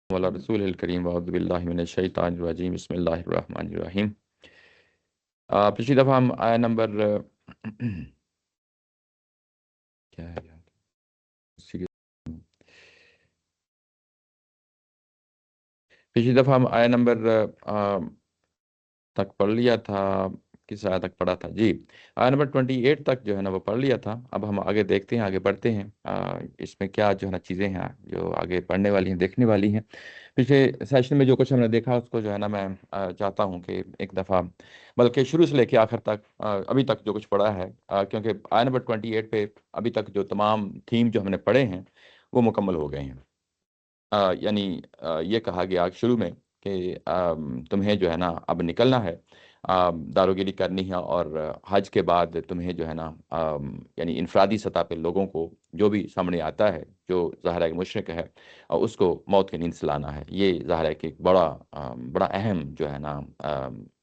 وعلی رسول الکریم واعوذ باللہ من الشیطان الرجیم بسم اللہ الرحمن الرحیم۔ پچھلی دفعہ ہم آیا نمبر کیا ہے یار پچھلی دفعہ ہم آیا نمبر تک پڑھ لیا تھا۔ کس آیت تک پڑھا تھا؟ جی، آیت نمبر 28 تک جو ہے نا وہ پڑھ لیا تھا۔ اب ہم آگے دیکھتے ہیں، آگے بڑھتے ہیں۔ اس میں کیا جو ہے نا چیزیں ہیں جو آگے پڑھنے والی ہیں، دیکھنے والی ہیں۔ پچھلے سیشن میں جو کچھ ہم نے دیکھا اس کو جو ہے نا میں چاہتا ہوں کہ ایک دفعہ، بلکہ شروع سے لے کے آخر تک، ابھی تک جو کچھ پڑھا ہے، کیونکہ آیت نمبر 28 پہ ابھی تک جو تمام تھیم جو ہم نے پڑھے ہیں وہ مکمل ہو گئے ہیں۔ یعنی یہ کہا گیا شروع میں کہ تمہیں جو ہے نا اب نکلنا ہے، داروگیری کرنی ہے، اور حج کے بعد تمہیں جو ہے نا یعنی انفرادی سطح پہ لوگوں کو جو بھی سامنے آتا ہے جو ظاہر ہے کہ مشرک ہے، اس کو موت کی نیند سلانا ہے۔ یہ ظاہر ہے کہ ایک بڑا اہم جو ہے نا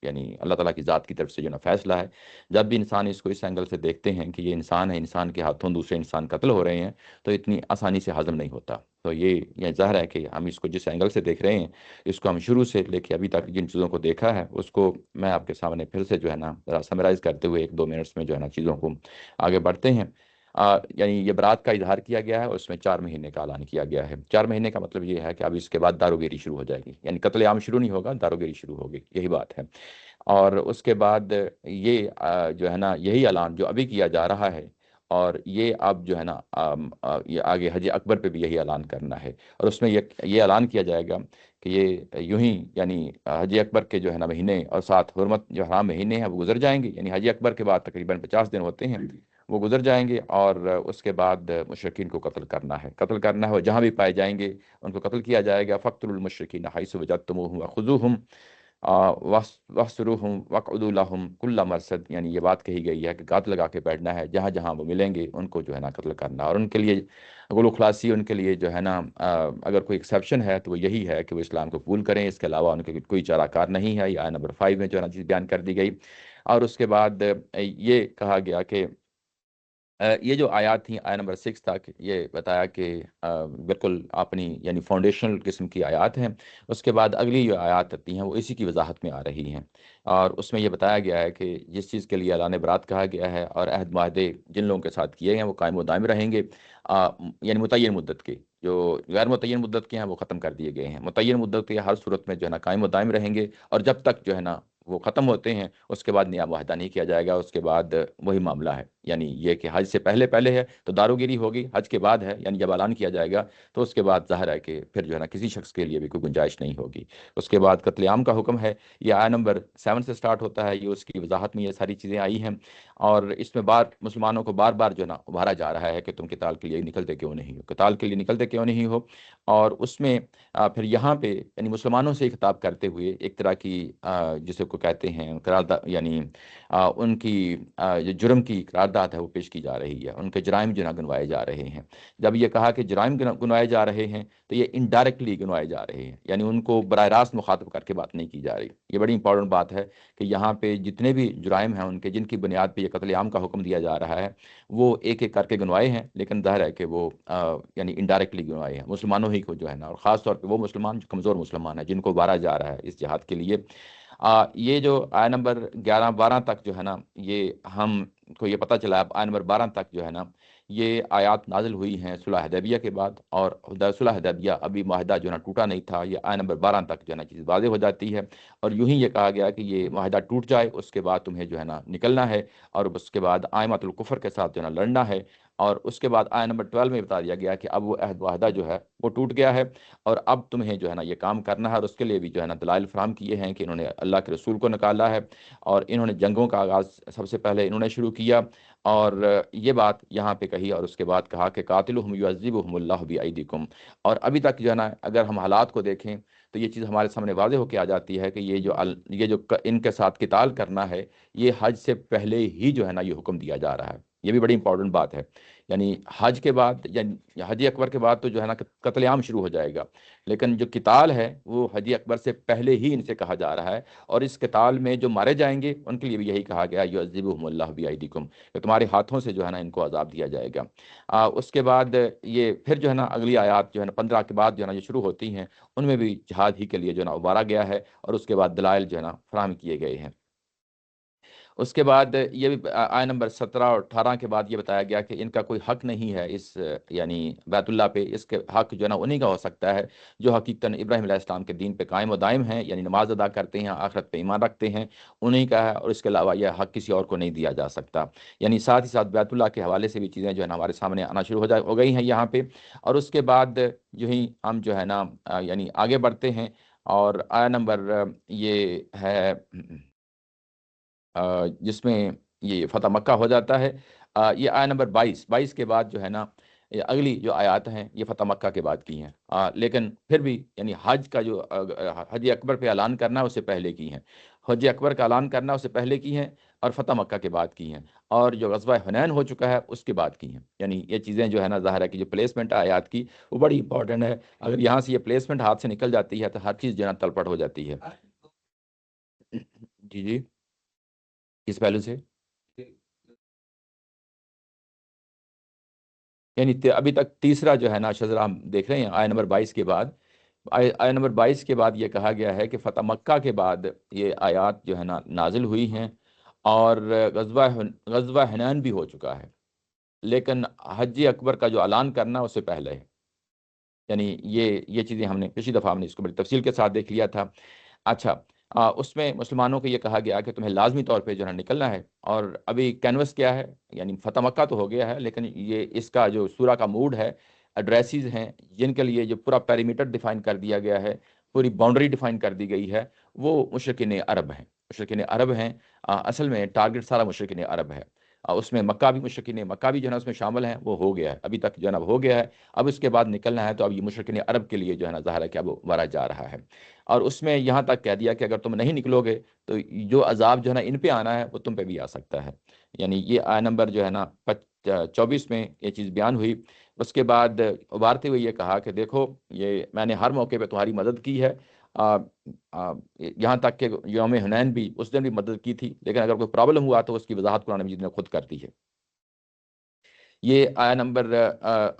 یعنی اللہ تعالیٰ کی ذات کی طرف سے جو ہے نا فیصلہ ہے۔ جب بھی انسان اس کو اس اینگل سے دیکھتے ہیں کہ یہ انسان ہے، انسان کے ہاتھوں دوسرے انسان قتل ہو رہے ہیں، تو اتنی آسانی سے ہضم نہیں ہوتا۔ تو یہ ظاہر ہے کہ ہم اس کو جس اینگل سے دیکھ رہے ہیں، اس کو ہم شروع سے لے کے ابھی تک جن چیزوں کو دیکھا ہے اس کو میں آپ کے سامنے پھر سے جو ہے نا ذرا سمرائز کرتے ہوئے 1-2 منٹس میں جو ہے نا چیزوں کو آگے بڑھتے ہیں۔ یعنی یہ برات کا اظہار کیا گیا ہے، اس میں 4 مہینے کا اعلان کیا گیا ہے۔ 4 مہینے کا مطلب یہ ہے کہ اب اس کے بعد داروگیری شروع ہو جائے گی، یعنی قتل عام شروع نہیں ہوگا، داروگیری شروع ہوگی، یہی بات ہے۔ اور اس کے بعد یہ جو ہے نا یہی اعلان جو ابھی کیا جا رہا ہے، اور یہ اب جو ہے نا یہ آگے حج اکبر پہ بھی یہی اعلان کرنا ہے، اور اس میں یہ اعلان کیا جائے گا کہ یہ یوں ہی یعنی حج اکبر کے جو ہے نا مہینے اور ساتھ حرمت جو حرام مہینے ہیں وہ گزر جائیں گے، یعنی حج اکبر کے بعد تقریباً 50 دن ہوتے ہیں، وہ گزر جائیں گے، اور اس کے بعد مشرکین کو قتل کرنا ہے، اور جہاں بھی پائے جائیں گے ان کو قتل کیا جائے گا۔ فَاقْتُلُوا الْمُشْرِكِينَ حَيْثُ وَجَدتُّمُوهُمْ وَخُذُوهُمْ وَاحْصُرُوهُمْ وَاقْعُدُوا لَهُمْ كُلَّ مَرْصَدٍ، یعنی یہ بات کہی گئی ہے کہ گات لگا کے بیٹھنا ہے، جہاں جہاں وہ ملیں گے ان کو جو ہے نا قتل کرنا، اور ان کے لیے غلو خلاصی، ان کے لیے جو ہے نا اگر کوئی ایکسیپشن ہے تو وہ یہی ہے کہ وہ اسلام کو قبول کریں، اس کے علاوہ ان کے کوئی چارہ کار نہیں ہے۔ یہ آیت نمبر 5 میں جو ہے نا چیز بیان کر دی گئی، اور اس کے بعد یہ کہا گیا کہ یہ جو آیات تھیں آیت نمبر 6 تک، یہ بتایا کہ بالکل اپنی یعنی فاؤنڈیشنل قسم کی آیات ہیں۔ اس کے بعد اگلی جو آیات آتی ہیں وہ اسی کی وضاحت میں آ رہی ہیں، اور اس میں یہ بتایا گیا ہے کہ جس چیز کے لیے اعلان برات کہا گیا ہے اور عہد معاہدے جن لوگوں کے ساتھ کیے ہیں وہ قائم و دائم رہیں گے، یعنی متعین مدت کے، جو غیر متعین مدت کے ہیں وہ ختم کر دیے گئے ہیں، متعین مدت کے ہر صورت میں جو ہے نا قائم و دائم رہیں گے، اور جب تک جو ہے نا وہ ختم ہوتے ہیں اس کے بعد نیا معاہدہ نہیں کیا جائے گا۔ اس کے بعد وہی معاملہ ہے، یعنی یہ کہ حج سے پہلے ہے تو داروگیری ہوگی، حج کے بعد ہے یعنی جب اعلان کیا جائے گا تو اس کے بعد ظاہر ہے کہ پھر جو ہے نا کسی شخص کے لیے بھی کوئی گنجائش نہیں ہوگی۔ اس کے بعد قتل عام کا حکم ہے، یہ آیت نمبر 7 سے سٹارٹ ہوتا ہے، یہ اس کی وضاحت میں یہ ساری چیزیں آئی ہیں، اور اس میں مسلمانوں کو بار جو ہے نا ابھارا جا رہا ہے کہ تم قتال کے لیے نکلتے کیوں نہیں ہو، قتال کے لیے نکلتے کیوں نہیں ہو۔ اور اس میں پھر یہاں پہ یعنی مسلمانوں سے خطاب کرتے ہوئے ایک طرح کی جسے کو کہتے ہیں قرارداد، یعنی ان کی جو جرم کی قرارداد ہے وہ پیش کی جا رہی ہے، ان کے جرائم جو ہے نا گنوائے جا رہے ہیں۔ جب یہ کہا کہ جرائم گنوائے جا رہے ہیں تو یہ انڈائریکٹلی گنوائے جا رہے ہیں، یعنی ان کو براہ راست مخاطب کر کے بات نہیں کی جا رہی۔ یہ بڑی امپورٹنٹ بات ہے کہ یہاں پہ جتنے بھی جرائم ہیں ان کے جن کی بنیاد پہ یہ قتل عام کا حکم دیا جا رہا ہے وہ ایک ایک کر کے گنوائے ہیں، لیکن ظاہر ہے کہ وہ یعنی انڈائریکٹلی گنوائے ہیں مسلمانوں ہی کو جو ہے نا، اور خاص طور پہ وہ مسلمان جو کمزور مسلمان ہیں جن کو ابھارا جا رہا ہے اس جہاد کے لیے۔ یہ جو آیت نمبر 11-12 تک جو ہے نا، یہ ہم کو یہ پتہ چلا اب آیت نمبر 12 تک جو ہے نا یہ آیات نازل ہوئی ہیں صلح حدیبیہ کے بعد، اور صلح حدیبیہ ابھی معاہدہ جو ہے نا ٹوٹا نہیں تھا، یہ آیت نمبر 12 تک جو ہے نا چیز واضح ہو جاتی ہے، اور یوں ہی یہ کہا گیا کہ یہ معاہدہ ٹوٹ جائے اس کے بعد تمہیں جو ہے نا نکلنا ہے، اور اس کے بعد ائمۃ الکفر کے ساتھ جو ہے نا لڑنا ہے، اور اس کے بعد آیت نمبر 12 میں بتا دیا گیا کہ اب وہ عہد معاہدہ جو ہے وہ ٹوٹ گیا ہے، اور اب تمہیں جو ہے نا یہ کام کرنا ہے، اور اس کے لیے بھی جو ہے نا دلائل فراہم کیے ہیں کہ انہوں نے اللہ کے رسول کو نکالا ہے، اور انہوں نے جنگوں کا آغاز سب سے پہلے انہوں نے شروع کیا، اور یہ بات یہاں پہ کہی، اور اس کے بعد کہا کہ قاتلہم یعذبہم اللہ بایدیکم۔ اور ابھی تک جو ہے نا اگر ہم حالات کو دیکھیں تو یہ چیز ہمارے سامنے واضح ہو کے آ جاتی ہے کہ یہ جو ان کے ساتھ قتال کرنا ہے یہ حج سے پہلے ہی جو ہے نا یہ حکم دیا جا رہا ہے، یہ بھی بڑی امپورٹنٹ بات ہے. یعنی حج کے بعد، یعنی حج اکبر کے بعد تو جو ہے نا قتل عام شروع ہو جائے گا، لیکن جو قتال ہے وہ حج اکبر سے پہلے ہی ان سے کہا جا رہا ہے. اور اس قتال میں جو مارے جائیں گے ان کے لیے بھی یہی کہا گیا یعذبہم اللہ بایدیکم، کہ تمہارے ہاتھوں سے جو ہے نا ان کو عذاب دیا جائے گا. اس کے بعد یہ پھر جو ہے نا اگلی آیات جو ہے نا 15 کے بعد جو ہے نا یہ شروع ہوتی ہیں، ان میں بھی جہاد ہی کے لیے جو ہے نا ابارا گیا ہے، اور اس کے بعد دلائل جو ہے نا فراہم کیے گئے ہیں. اس کے بعد یہ بھی آیت نمبر 17 اور 18 کے بعد یہ بتایا گیا کہ ان کا کوئی حق نہیں ہے اس یعنی بیت اللہ پہ. اس کے حق جو ہے نا انہیں کا ہو سکتا ہے جو حقیقتاً ابراہیم علیہ السلام کے دین پہ قائم و دائم ہیں، یعنی نماز ادا کرتے ہیں، آخرت پہ ایمان رکھتے ہیں، انہیں کا ہے. اور اس کے علاوہ یہ حق کسی اور کو نہیں دیا جا سکتا. یعنی ساتھ ہی ساتھ بیت اللہ کے حوالے سے بھی چیزیں جو ہے نا ہمارے سامنے آنا شروع ہو گئی ہیں یہاں پہ. اور اس کے بعد جو ہی ہم جو ہے نا یعنی آگے بڑھتے ہیں، اور آیت نمبر یہ ہے جس میں یہ فتح مکہ ہو جاتا ہے. یہ آیت نمبر 22 کے بعد جو ہے نا یہ اگلی جو آیات ہیں یہ فتح مکہ کے بعد کی ہیں. لیکن پھر بھی یعنی حج کا جو حج اکبر پہ اعلان کرنا ہے اس سے پہلے کی ہیں، حج اکبر کا اعلان کرنا اس سے پہلے کی ہیں، اور فتح مکہ کے بعد کی ہیں، اور جو غزوہ حنین ہو چکا ہے اس کے بعد کی ہیں. یعنی یہ چیزیں جو ہے نا ظاہر ہے کہ جو پلیسمنٹ ہے آیات کی وہ بڑی امپورٹنٹ ہے. اگر یہاں سے یہ پلیسمنٹ ہاتھ سے نکل جاتی ہے تو ہر چیز جو ہے نا تلپٹ ہو جاتی ہے. جی جی، کس پہلو سے؟ یعنی ابھی تک تیسرا جو ہے نا شجرہ ہم دیکھ رہے ہیں آیت نمبر 22 کے بعد. آیت نمبر 22 کے بعد یہ کہا گیا ہے کہ فتح مکہ کے بعد یہ آیات جو ہے نا نازل ہوئی ہیں، اور غزوہ حنین بھی ہو چکا ہے، لیکن حج اکبر کا جو اعلان کرنا اس سے پہلے ہے. یعنی یہ چیزیں ہم نے پچھلی دفعہ ہم نے اس کو بڑی تفصیل کے ساتھ دیکھ لیا تھا. اچھا، اس میں مسلمانوں کو یہ کہا گیا کہ تمہیں لازمی طور پہ جو ہے نکلنا ہے. اور ابھی کینوس کیا ہے، یعنی فتح مکہ تو ہو گیا ہے، لیکن یہ اس کا جو سورہ کا موڈ ہے، ایڈریسز ہیں جن کے لیے جو پورا پیریمیٹر ڈیفائن کر دیا گیا ہے، پوری باؤنڈری ڈیفائن کر دی گئی ہے، وہ مشرکین عرب ہیں. مشرکین عرب ہیں. اصل میں ٹارگٹ سارا مشرکین عرب ہے. اس میں مکہ بھی مشرکین مکہ بھی جو ہے نا اس میں شامل ہیں، وہ ہو گیا ہے ابھی تک جو ہے نا ہو گیا ہے. اب اس کے بعد نکلنا ہے تو اب یہ مشرکین عرب کے لیے جو ہے نا ظاہر ہے کہ اب مارا جا رہا ہے. اور اس میں یہاں تک کہہ دیا کہ اگر تم نہیں نکلو گے تو جو عذاب جو ہے نا ان پہ آنا ہے وہ تم پہ بھی آ سکتا ہے. یعنی یہ آیت نمبر جو ہے نا 24 میں یہ چیز بیان ہوئی. اس کے بعد ابھارتے ہوئے یہ کہا کہ دیکھو یہ میں نے ہر موقع پہ تمہاری مدد کی ہے، یہاں تک کہ یوم حنین بھی اس دن بھی مدد کی تھی، لیکن اگر کوئی پرابلم ہوا تو اس کی وضاحت قرآن مجید نے خود کر دی ہے. یہ آیا نمبر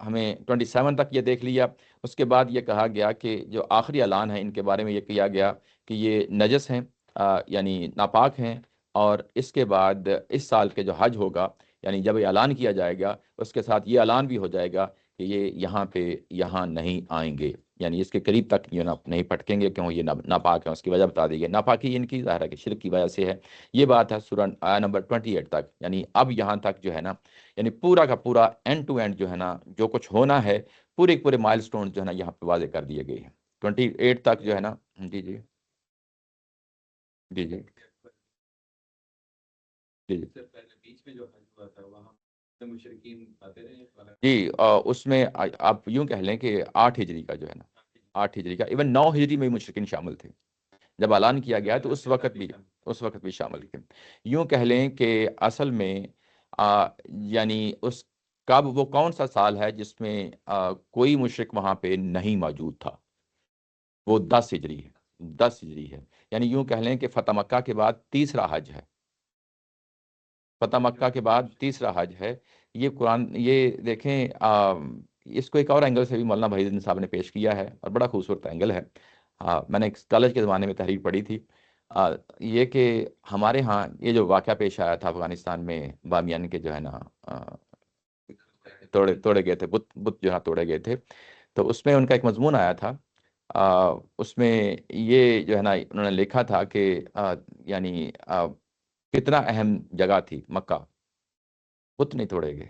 ہمیں 27 تک یہ دیکھ لیا. اس کے بعد یہ کہا گیا کہ جو آخری اعلان ہے ان کے بارے میں یہ کیا گیا کہ یہ نجس ہیں، یعنی ناپاک ہیں. اور اس کے بعد اس سال کے جو حج ہوگا، یعنی جب یہ اعلان کیا جائے گا اس کے ساتھ یہ اعلان بھی ہو جائے گا کہ یہ یہاں نہیں آئیں گے، یعنی اس کے قریب تک یہ نہیں پٹکیں گے، کیوں یہ ناپاک ہیں. اس کی وجہ بتا دی گئی. ناپاکی ان کی ظاہر ہے کہ شرک کی وجہ سے ہے. یہ بات ہے سورہ آیا نمبر 28 تک. یعنی اب یہاں تک جو ہے نا یعنی پورا کا پورا اینڈ ٹو اینڈ جو ہے نا جو کچھ ہونا ہے پورے مائل سٹون جو ہے نا یہاں پہ واضح کر دیے گئے ہیں. 28 تک جو ہے نا. جی جی جی جی جی جی اس میں آپ یوں کہہ لیں کہ 8 ہجری کا جو ہے نا 8 ہجری کا، ایون 9 ہجری میں بھی مشرکین شامل تھے جب اعلان کیا گیا، تو اس وقت بھی شامل تھے. یوں کہہ لیں کہ اصل میں یعنی اس وہ کون سا سال ہے جس میں کوئی مشرک وہاں پہ نہیں موجود تھا؟ وہ 10 ہجری ہے. 10 ہجری ہے. یعنی یوں کہہ لیں کہ فتح مکہ کے بعد تیسرا حج ہے. فتح مکہ کے بعد تیسرا حج ہے. یہ قرآن یہ دیکھیں اس کو ایک اور اینگل سے بھی مولانا بھائی الدین صاحب نے پیش کیا ہے، اور بڑا خوبصورت اینگل ہے. میں نے کالج کے زمانے میں تحریر پڑھی تھی. یہ کہ ہمارے ہاں یہ جو واقعہ پیش آیا تھا افغانستان میں، بامیان کے جو ہے نا توڑے گئے تھے بت جو ہے توڑے گئے تھے. تو اس میں ان کا ایک مضمون آیا تھا. اس میں یہ جو ہے نا انہوں نے لکھا تھا کہ یعنی کتنا اہم جگہ تھی مکہ. بت نہیں توڑے گئے،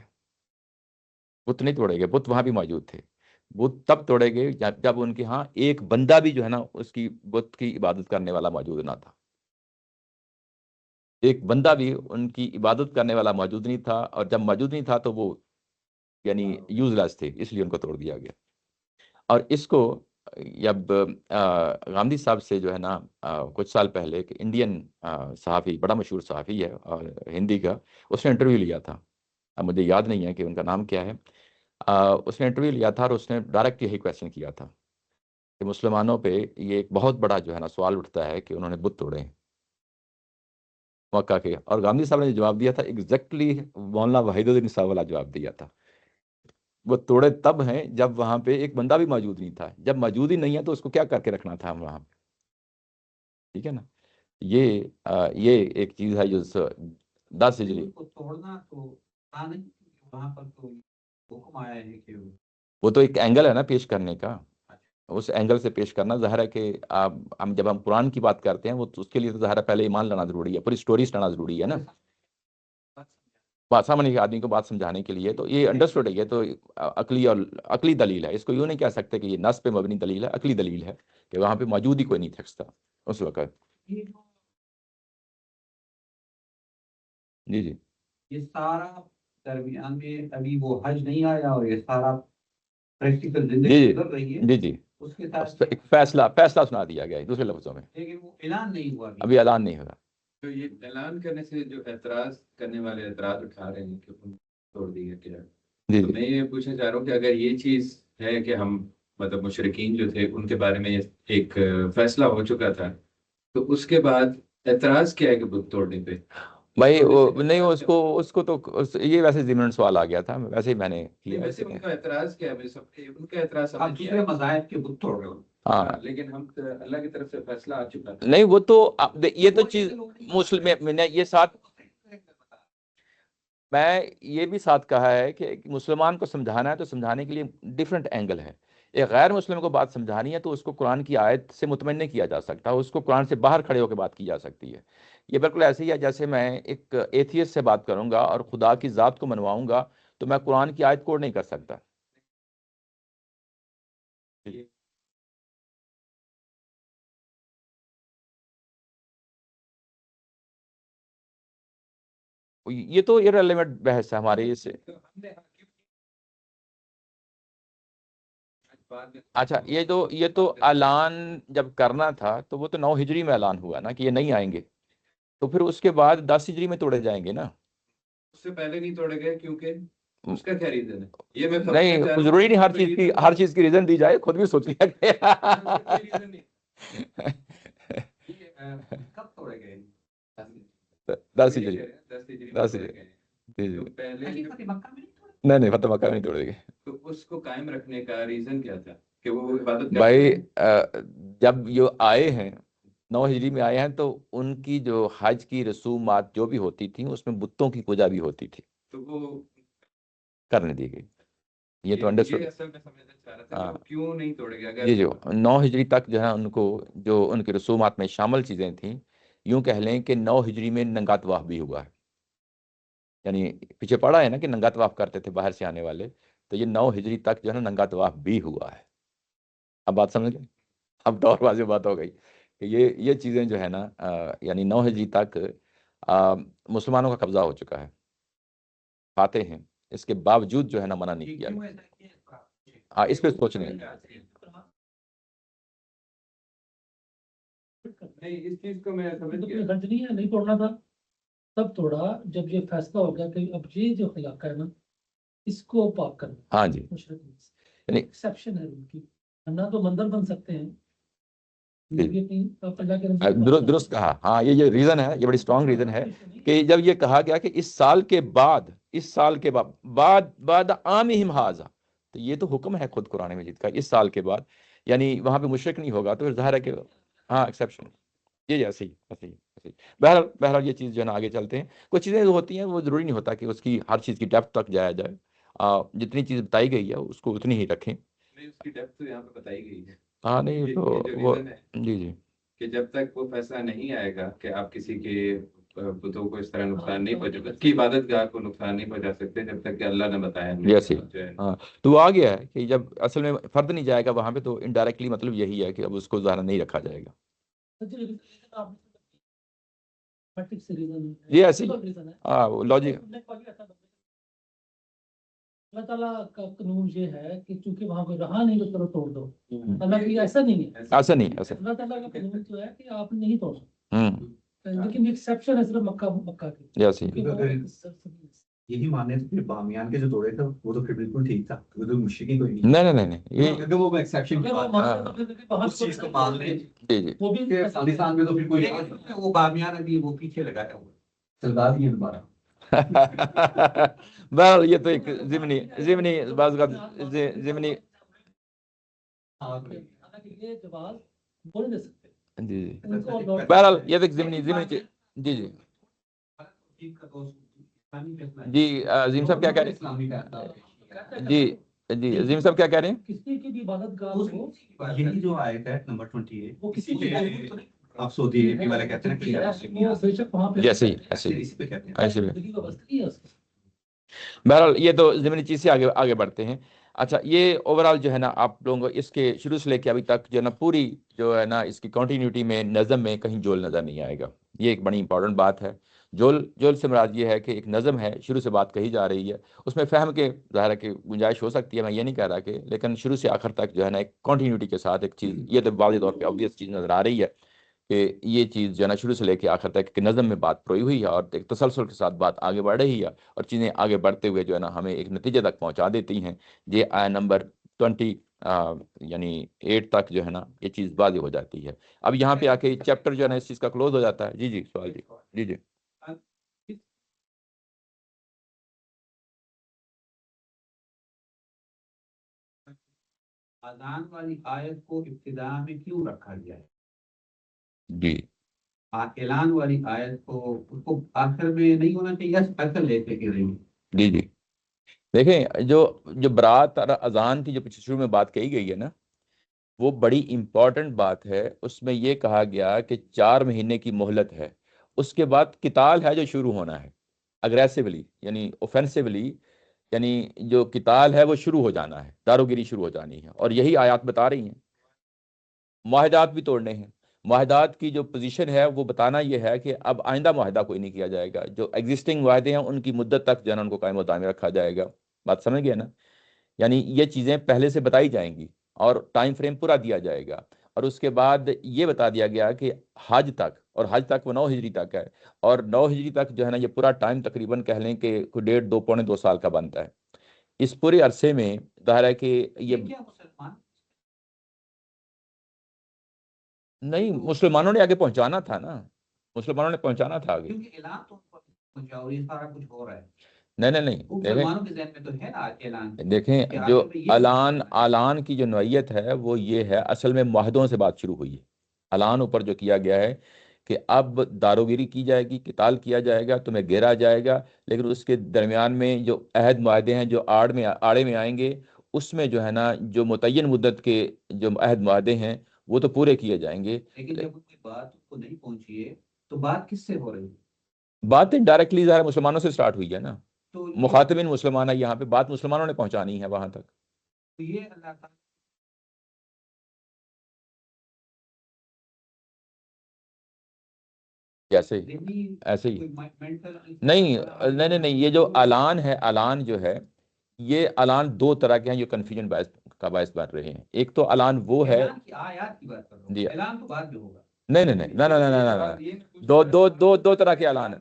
بت نہیں توڑے گئے، بت وہاں بھی موجود تھے. بت تب توڑے گئے جب ان کے ہاں ایک بندہ بھی جو ہے نا اس کی بت کی عبادت کرنے والا موجود نہ تھا. ایک بندہ بھی ان کی عبادت کرنے والا موجود نہیں تھا، اور جب موجود نہیں تھا تو وہ یعنی یوز لیس تھے، اس لیے ان کو توڑ دیا گیا. اور اس کو جب غامدی صاحب سے جو ہے نا کچھ سال پہلے ایک انڈین صحافی، بڑا مشہور صحافی ہے اور ہندی کا، اس نے انٹرویو لیا تھا. اب مجھے یاد نہیں ہے کہ ان کا نام کیا ہے. اس نے انٹرویو لیا تھا اور اس نے ڈائریکٹ یہی کویشچن کیا تھا کہ مسلمانوں پہ یہ ایک بہت بڑا جو ہے نا سوال اٹھتا ہے کہ انہوں نے بت توڑے ہیں مکہ کے. اور گاندھی صاحب نے جو جواب دیا تھا ایگزیکٹلی مولانا وحید الدین صاحب والا جواب دیا تھا. وہ توڑے تب ہیں جب وہاں پہ ایک بندہ بھی موجود نہیں تھا. جب موجود ہی نہیں ہے تو اس کو کیا کر کے رکھنا تھا وہاں پہ. ٹھیک ہے نا. یہ ایک چیز ہے جو 10 ہجری کو توڑنا تو نہیں وہاں پر تو حکم آیا ہے کہ وہ تو ایک اینگل ہے نا پیش کرنے کا. اس اینگل سے پیش کرنا ظاہر ہے کہ جب ہم قرآن کی بات کرتے ہیں وہ اس کے لیے تو ظاہر ہے پہلے ایمان لانا ضروری ہے, پوری سٹوری سنانا ضروری ہے نا. بات سامنے کے آدمی کو بات سمجھانے کے لیے تو یہ انڈرسٹوڈ ہے. یہ تو عقلی دلیل ہے. اس کو یوں نہیں کہہ سکتے کہ یہ نص پہ مبنی دلیل ہے, عقلی دلیل ہے کہ وہاں پہ موجود ہی کوئی نہیں تھا اس وقت. جی جی یہ سارا درمیان میں ابھی وہ حج نہیں آیا اور یہ سارا پریکٹیکل زندگی گزر رہی ہے. جی جی اس کے ساتھ ایک فیصلہ سنا دیا گیا ہے دوسرے لفظوں میں, لیکن وہ اعلان نہیں ہوا ابھی اعلان نہیں ہوا. تو یہ اعلان کرنے سے جو اعتراض کرنے والے اعتراض اٹھا رہے ہیں کہ توڑ دیا کیا. جی تو میں یہ پوچھنا چاہ رہا ہوں کہ اگر یہ چیز ہے کہ ہم مطلب مشرکین جو تھے ان کے بارے میں ایک فیصلہ ہو چکا تھا تو اس کے بعد اعتراض کیا ہے کہ بت توڑنے پہ بھائی نہیں اس کو تو یہ ویسے ضمن سوال آ گیا تھا ویسے ہی میں نے کیا. ویسے ان کا اعتراض کیا ہے ان کا اعتراض آپ دوسرے مذاہب کے بت توڑ رہے ہو. ہاں لیکن ہم اللہ کی طرف سے فیصلہ آ چکا تھا. نہیں وہ تو یہ تو چیز مسلم میں نے یہ ساتھ میں یہ بھی ساتھ کہا ہے کہ مسلمان کو سمجھانا ہے تو سمجھانے کے لیے ڈیفرنٹ اینگل ہے. ایک غیر مسلم کو بات سمجھانی ہے تو اس کو قرآن کی آیت سے مطمئن نہیں کیا جا سکتا, اس کو قرآن سے باہر کھڑے ہو کے بات کی جا سکتی ہے. یہ بالکل ایسے ہی ہے جیسے میں ایک ایتھیسٹ سے بات کروں گا اور خدا کی ذات کو منواؤں گا تو میں قرآن کی آیت کوڈ نہیں کر سکتا. یہ تو irrelevant بحث ہے ہمارے اس سے. اچھا یہ تو اعلان جب کرنا تھا تو وہ تو 9 ہجری میں اعلان ہوا نا کہ یہ نہیں آئیں گے, تو پھر اس کے بعد 10 ہجری میں توڑے جائیں گے نا. اس سے پہلے نہیں توڑے گئے کیونکہ اس کا کیا ریزن ہے یہ میں نہیں ضروری نہیں ہر چیز کی ریزن دی جائے, خود بھی سوچ لیا. کب توڑے گئے 10 ہجری 10 ہجری نہیں فتح مکہ نہیں توڑے گے. تو اس کو قائم رکھنے کا ریزن کیا تھا کہ وہ عبادت بھائی جب یہ آئے ہیں 9 ہجری میں آئے ہیں تو ان کی جو حج کی رسومات جو بھی ہوتی تھیں اس میں بتوں کی پوجا بھی ہوتی تھی تو وہ کرنے دی گئی. یہ تو انڈرسٹوڈ. اصل میں سمجھنا چاہ رہا تھا کہ کیوں نہیں توڑے گا. جی جو 9 ہجری تک جو ہے ان کو جو ان کی رسومات میں شامل چیزیں تھیں, یوں کہہ لیں کہ 9 ہجری میں ننگا طواف بھی ہوا ہے. یعنی پیچھے پڑا ہے نا کہ ننگا طواف کرتے تھے باہر سے آنے والے, تو یہ 9 ہجری تک جو ہے نا ننگا طواف بھی ہوا ہے. اب بات سمجھ گئے, اب تو اور واضح بات ہو گئی کہ یہ چیزیں جو ہے نا یعنی 9 ہجری تک مسلمانوں کا قبضہ ہو چکا ہے, پاتے ہیں, اس کے باوجود جو ہے نا منع نہیں کیا. ہاں اس پہ سوچنے اس چیز کو میں سمجھ گیا. نہیں توڑنا تھا تب توڑا جب یہ فیصلہ ہو گیا کہ اب یہ جو علاقہ ہے نا اس کو پاک کرنا. ہاں جی ایکسیپشن ہے ان کی, نہ تو مندر بن سکتے ہیں. درست کہا. ہاں یہ ریزن ہے, یہ بڑی اسٹرانگ ریزن ہے کہ جب یہ کہا گیا کہ اس سال کے بعد عامہم ھذا, تو یہ تو حکم ہے خود قرآن مجید کا, اس سال کے بعد یعنی وہاں پہ مشرک نہیں ہوگا تو پھر ظاہر ہے کہ ہاں ایکسیپشن. یہ ایسے ہی بہرحال یہ چیز جو ہے نا آگے چلتے ہیں. کچھ چیزیں ہوتی ہیں وہ ضروری نہیں ہوتا کہ اس کی ہر چیز کی ڈیپتھ تک جایا جائے. جتنی چیز بتائی گئی ہے اس کو اتنی ہی رکھیں. اس کی ڈیپتھ تو یہاں پہ بتائی گئی ہے. ہاں نہیں تو وہ جی کہ جب تک وہ فیصلہ نہیں آئے گا کہ آپ کسی کے بتوں کو اس طرح نقصان نہیں پہنچا, اس کی عبادت گاہ کو نقصان نہیں پہنچا سکتے جب تک کہ اللہ نے بتایا. جیسے ہاں تو وہ آ گیا ہے کہ جب اصل میں فرد نہیں جائے گا وہاں پہ تو انڈائریکٹلی مطلب یہی ہے کہ اب اس کو ظاہر نہیں رکھا جائے گا. یہ ایسی ہاں لاجک. اللہ تعالیٰ کا قانون یہ ہے کہ چونکہ وہاں پہ رہا نہیں تو چلو توڑ دو. اللہ کی ایسا نہیں ہے, ایسا نہیں. اللہ تعالیٰ کا قانون جو ہے کہ آپ نہیں توڑ سکتے, لیکن ایکسیپشن ہے صرف مکہ کی. یہی ماننے تو پھر بامیان کے جو توڑے تھے وہ تو پھر بالکل ٹھیک تھا, وہ تو مشرقی کوئی نہیں. نہیں یہ اگر وہ ایکسیپشن اگر وہ مانتے تو پھر بھی اس چیز کو مان لیں جی وہ بھی کہ افغانستان میں تو پھر کوئی وہ بامیان ابھی وہ پیچھے لگایا ہوا چلدا دیے دوبارہ. بہرحال یہ تو ایک ضمنی بعض ضمنی حالانکہ یہ جواز بول نہیں سکتے. جی ان کو لوٹ بہرحال یہ تو ایک ضمنی جی جی عظیم صاحب کیا کہہ رہے ہیں؟ جی عظیم صاحب کیا کہہ رہے ہیں؟ کسی کی بھی عبادت گاہ ہو, یہی جو آیت ہے نمبر 28 وہ کسی کی آپ سعودی عرب والے کہتے ہیں کہ وہ بے شک وہاں پہ جیسے ہی اسی پہ کہتے ہیں. ایسے بھی زندگی وابستگی ہے اس کی. بہرحال یہ تو ضمنی چیز سے آگے بڑھتے ہیں. اچھا یہ اوورال جو ہے نا آپ لوگوں کو اس کے شروع سے لے کے ابھی تک جو ہے نا پوری جو ہے نا اس کی کنٹینیوٹی میں نظم میں کہیں جول نظر نہیں آئے گا. یہ ایک بڑی امپورٹنٹ بات ہے. جول سے مراد یہ ہے کہ ایک نظم ہے, شروع سے بات کہی جا رہی ہے, اس میں فہم کے ظاہر ہے کہ گنجائش ہو سکتی ہے, میں یہ نہیں کہہ رہا کہ, لیکن شروع سے آخر تک جو ہے نا ایک کنٹینیوٹی کے ساتھ ایک چیز, یہ تو واضح طور پہ obvious چیز نظر آ رہی ہے کہ یہ چیز جو ہے نا شروع سے لے کے آخر تک ایک نظم میں بات پروئی ہوئی ہے اور ایک تسلسل کے ساتھ بات آگے بڑھ رہی ہے, اور چیزیں آگے بڑھتے ہوئے جو ہے نا ہمیں ایک نتیجے تک پہنچا دیتی ہیں. یہ آیا نمبر 20 یعنی 8 تک جو ہے نا یہ چیز واضح ہو جاتی ہے. اب یہاں پہ آ کے چیپٹر جو ہے نا اس چیز کا کلوز ہو جاتا ہے. جی سوال جی اذان والی آیت کو ابتدا میں کیوں رکھا گیا ہے؟ جی اعلان والی آیت کو اس کو آخر میں نہیں ہونا چاہیے, اصل لیتے کہ نہیں. جی دیکھیں جو برات اور اذان کی جو پچھلے شروع میں بات کہی گئی ہے نا, وہ بڑی امپورٹنٹ بات ہے. اس میں یہ کہا گیا کہ 4 مہینے کی مہلت ہے, اس کے بعد قتال ہے جو شروع ہونا ہے اگریسولی یعنی اوفینسولی, یعنی جو قتال ہے وہ شروع ہو جانا ہے, داروگیری شروع ہو جانی ہے. اور یہی آیات بتا رہی ہیں. معاہدات بھی توڑنے ہیں. معاہدات کی جو پوزیشن ہے وہ بتانا یہ ہے کہ اب آئندہ معاہدہ کوئی نہیں کیا جائے گا, جو ایگزسٹنگ معاہدے ہیں ان کی مدت تک جو ہے نا ان کو قائم و دائم رکھا جائے گا. بات سمجھ گئے نا؟ یعنی یہ چیزیں پہلے سے بتائی جائیں گی اور ٹائم فریم پورا دیا جائے گا. اور اس کے بعد یہ بتا دیا گیا کہ حج تک, اور حج تک وہ 9 ہجری تک ہے, اور 9 ہجری تک جو ہے نا یہ پورا ٹائم تقریباً کہہ لیں کہ کوئی 1.5 پونے 2 سال کا بنتا ہے. اس پورے عرصے میں ظاہر ہے کہ یہ کیا مسلمان نہیں, مسلمانوں نے آگے پہنچانا تھا نا, مسلمانوں نے پہنچانا تھا آگے. کیونکہ اعلان تو پہنچاؤ, یہ سارا کچھ ہو رہا ہے. نہیں وہ مسلمانوں کے ذہن میں تو ہے نا اعلان. دیکھیں کہ جو آخر میں یہ اعلان کی جو نوعیت ہے وہ یہ ہے, اصل میں معاہدوں سے بات شروع ہوئی ہے. اعلان اوپر جو کیا گیا ہے کہ اب داروگیری کی جائے گی, قتال کیا جائے گا, تمہیں گھیرا جائے گا, لیکن اس کے درمیان میں جو عہد معاہدے ہیں جو آڑے میں آئیں گے, اس میں جو ہے نا جو متعین مدت کے جو عہد معاہدے ہیں وہ تو پورے کیے جائیں گے. لیکن جب کوئی بات کو نہیں پہنچی ہے تو بات کس سے ہو رہی ہے؟ بات ڈائریکٹلی ظاہر مسلمانوں سے سٹارٹ ہوئی ہے نا, تو مخاطبین مسلمان ہے, یہاں پہ بات مسلمانوں نے پہنچانی ہے وہاں تک. یہ اللہ تعالیٰ کیسے ایسے ہی نہیں, یہ جو اعلان ہے, اعلان جو ہے یہ اعلان 2 طرح کے ہیں جو کنفیوژن کا باعث بن رہے ہیں. ایک تو اعلان وہ ہے آیات کی بات کر رہا ہوں, جی, اعلان تو بعد میں ہوگا. نہیں, دو طرح کے اعلان ہیں.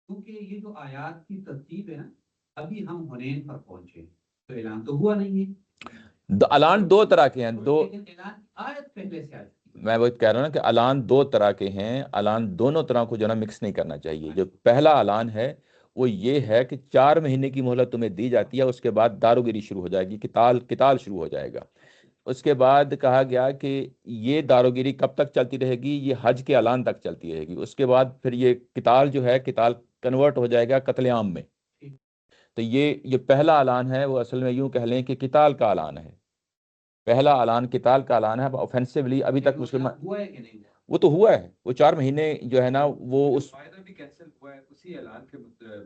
کیونکہ یہ جو آیات کی ترتیب ہے نا, ابھی ہم حنین پر پہنچے تو اعلان تو ہوا نہیں ہے. اعلان 2 طرح کے ہیں, اعلان آیت پہلے سے آئی. میں وہ کہہ رہا ہوں نا کہ اعلان 2 طرح کے ہیں. اعلان دونوں طرح کو جو ہے نا مکس نہیں کرنا چاہیے. جو پہلا اعلان ہے وہ یہ ہے کہ 4 مہینے کی مہلت تمہیں دی جاتی ہے, اس کے بعد داروگیری شروع ہو جائے گی, قتال شروع ہو جائے گا. اس کے بعد کہا گیا کہ یہ داروگیری کب تک چلتی رہے گی, یہ حج کے اعلان تک چلتی رہے گی. اس کے بعد پھر یہ قتال جو ہے قتال کنورٹ ہو جائے گا قتل عام میں. تو یہ پہلا اعلان ہے وہ اصل میں یوں کہہ لیں کہ قتال کا اعلان ہے. پہلا اعلان قتال کا اعلان ہے. اوفینسولی ابھی تک مسلمان ہوا ہے کہ نہیں ہوا؟ وہ تو ہوا ہے, وہ 4 مہینے جو ہے نا وہ اس معاہدہ بھی کینسل ہوا ہے, اسی اعلان کے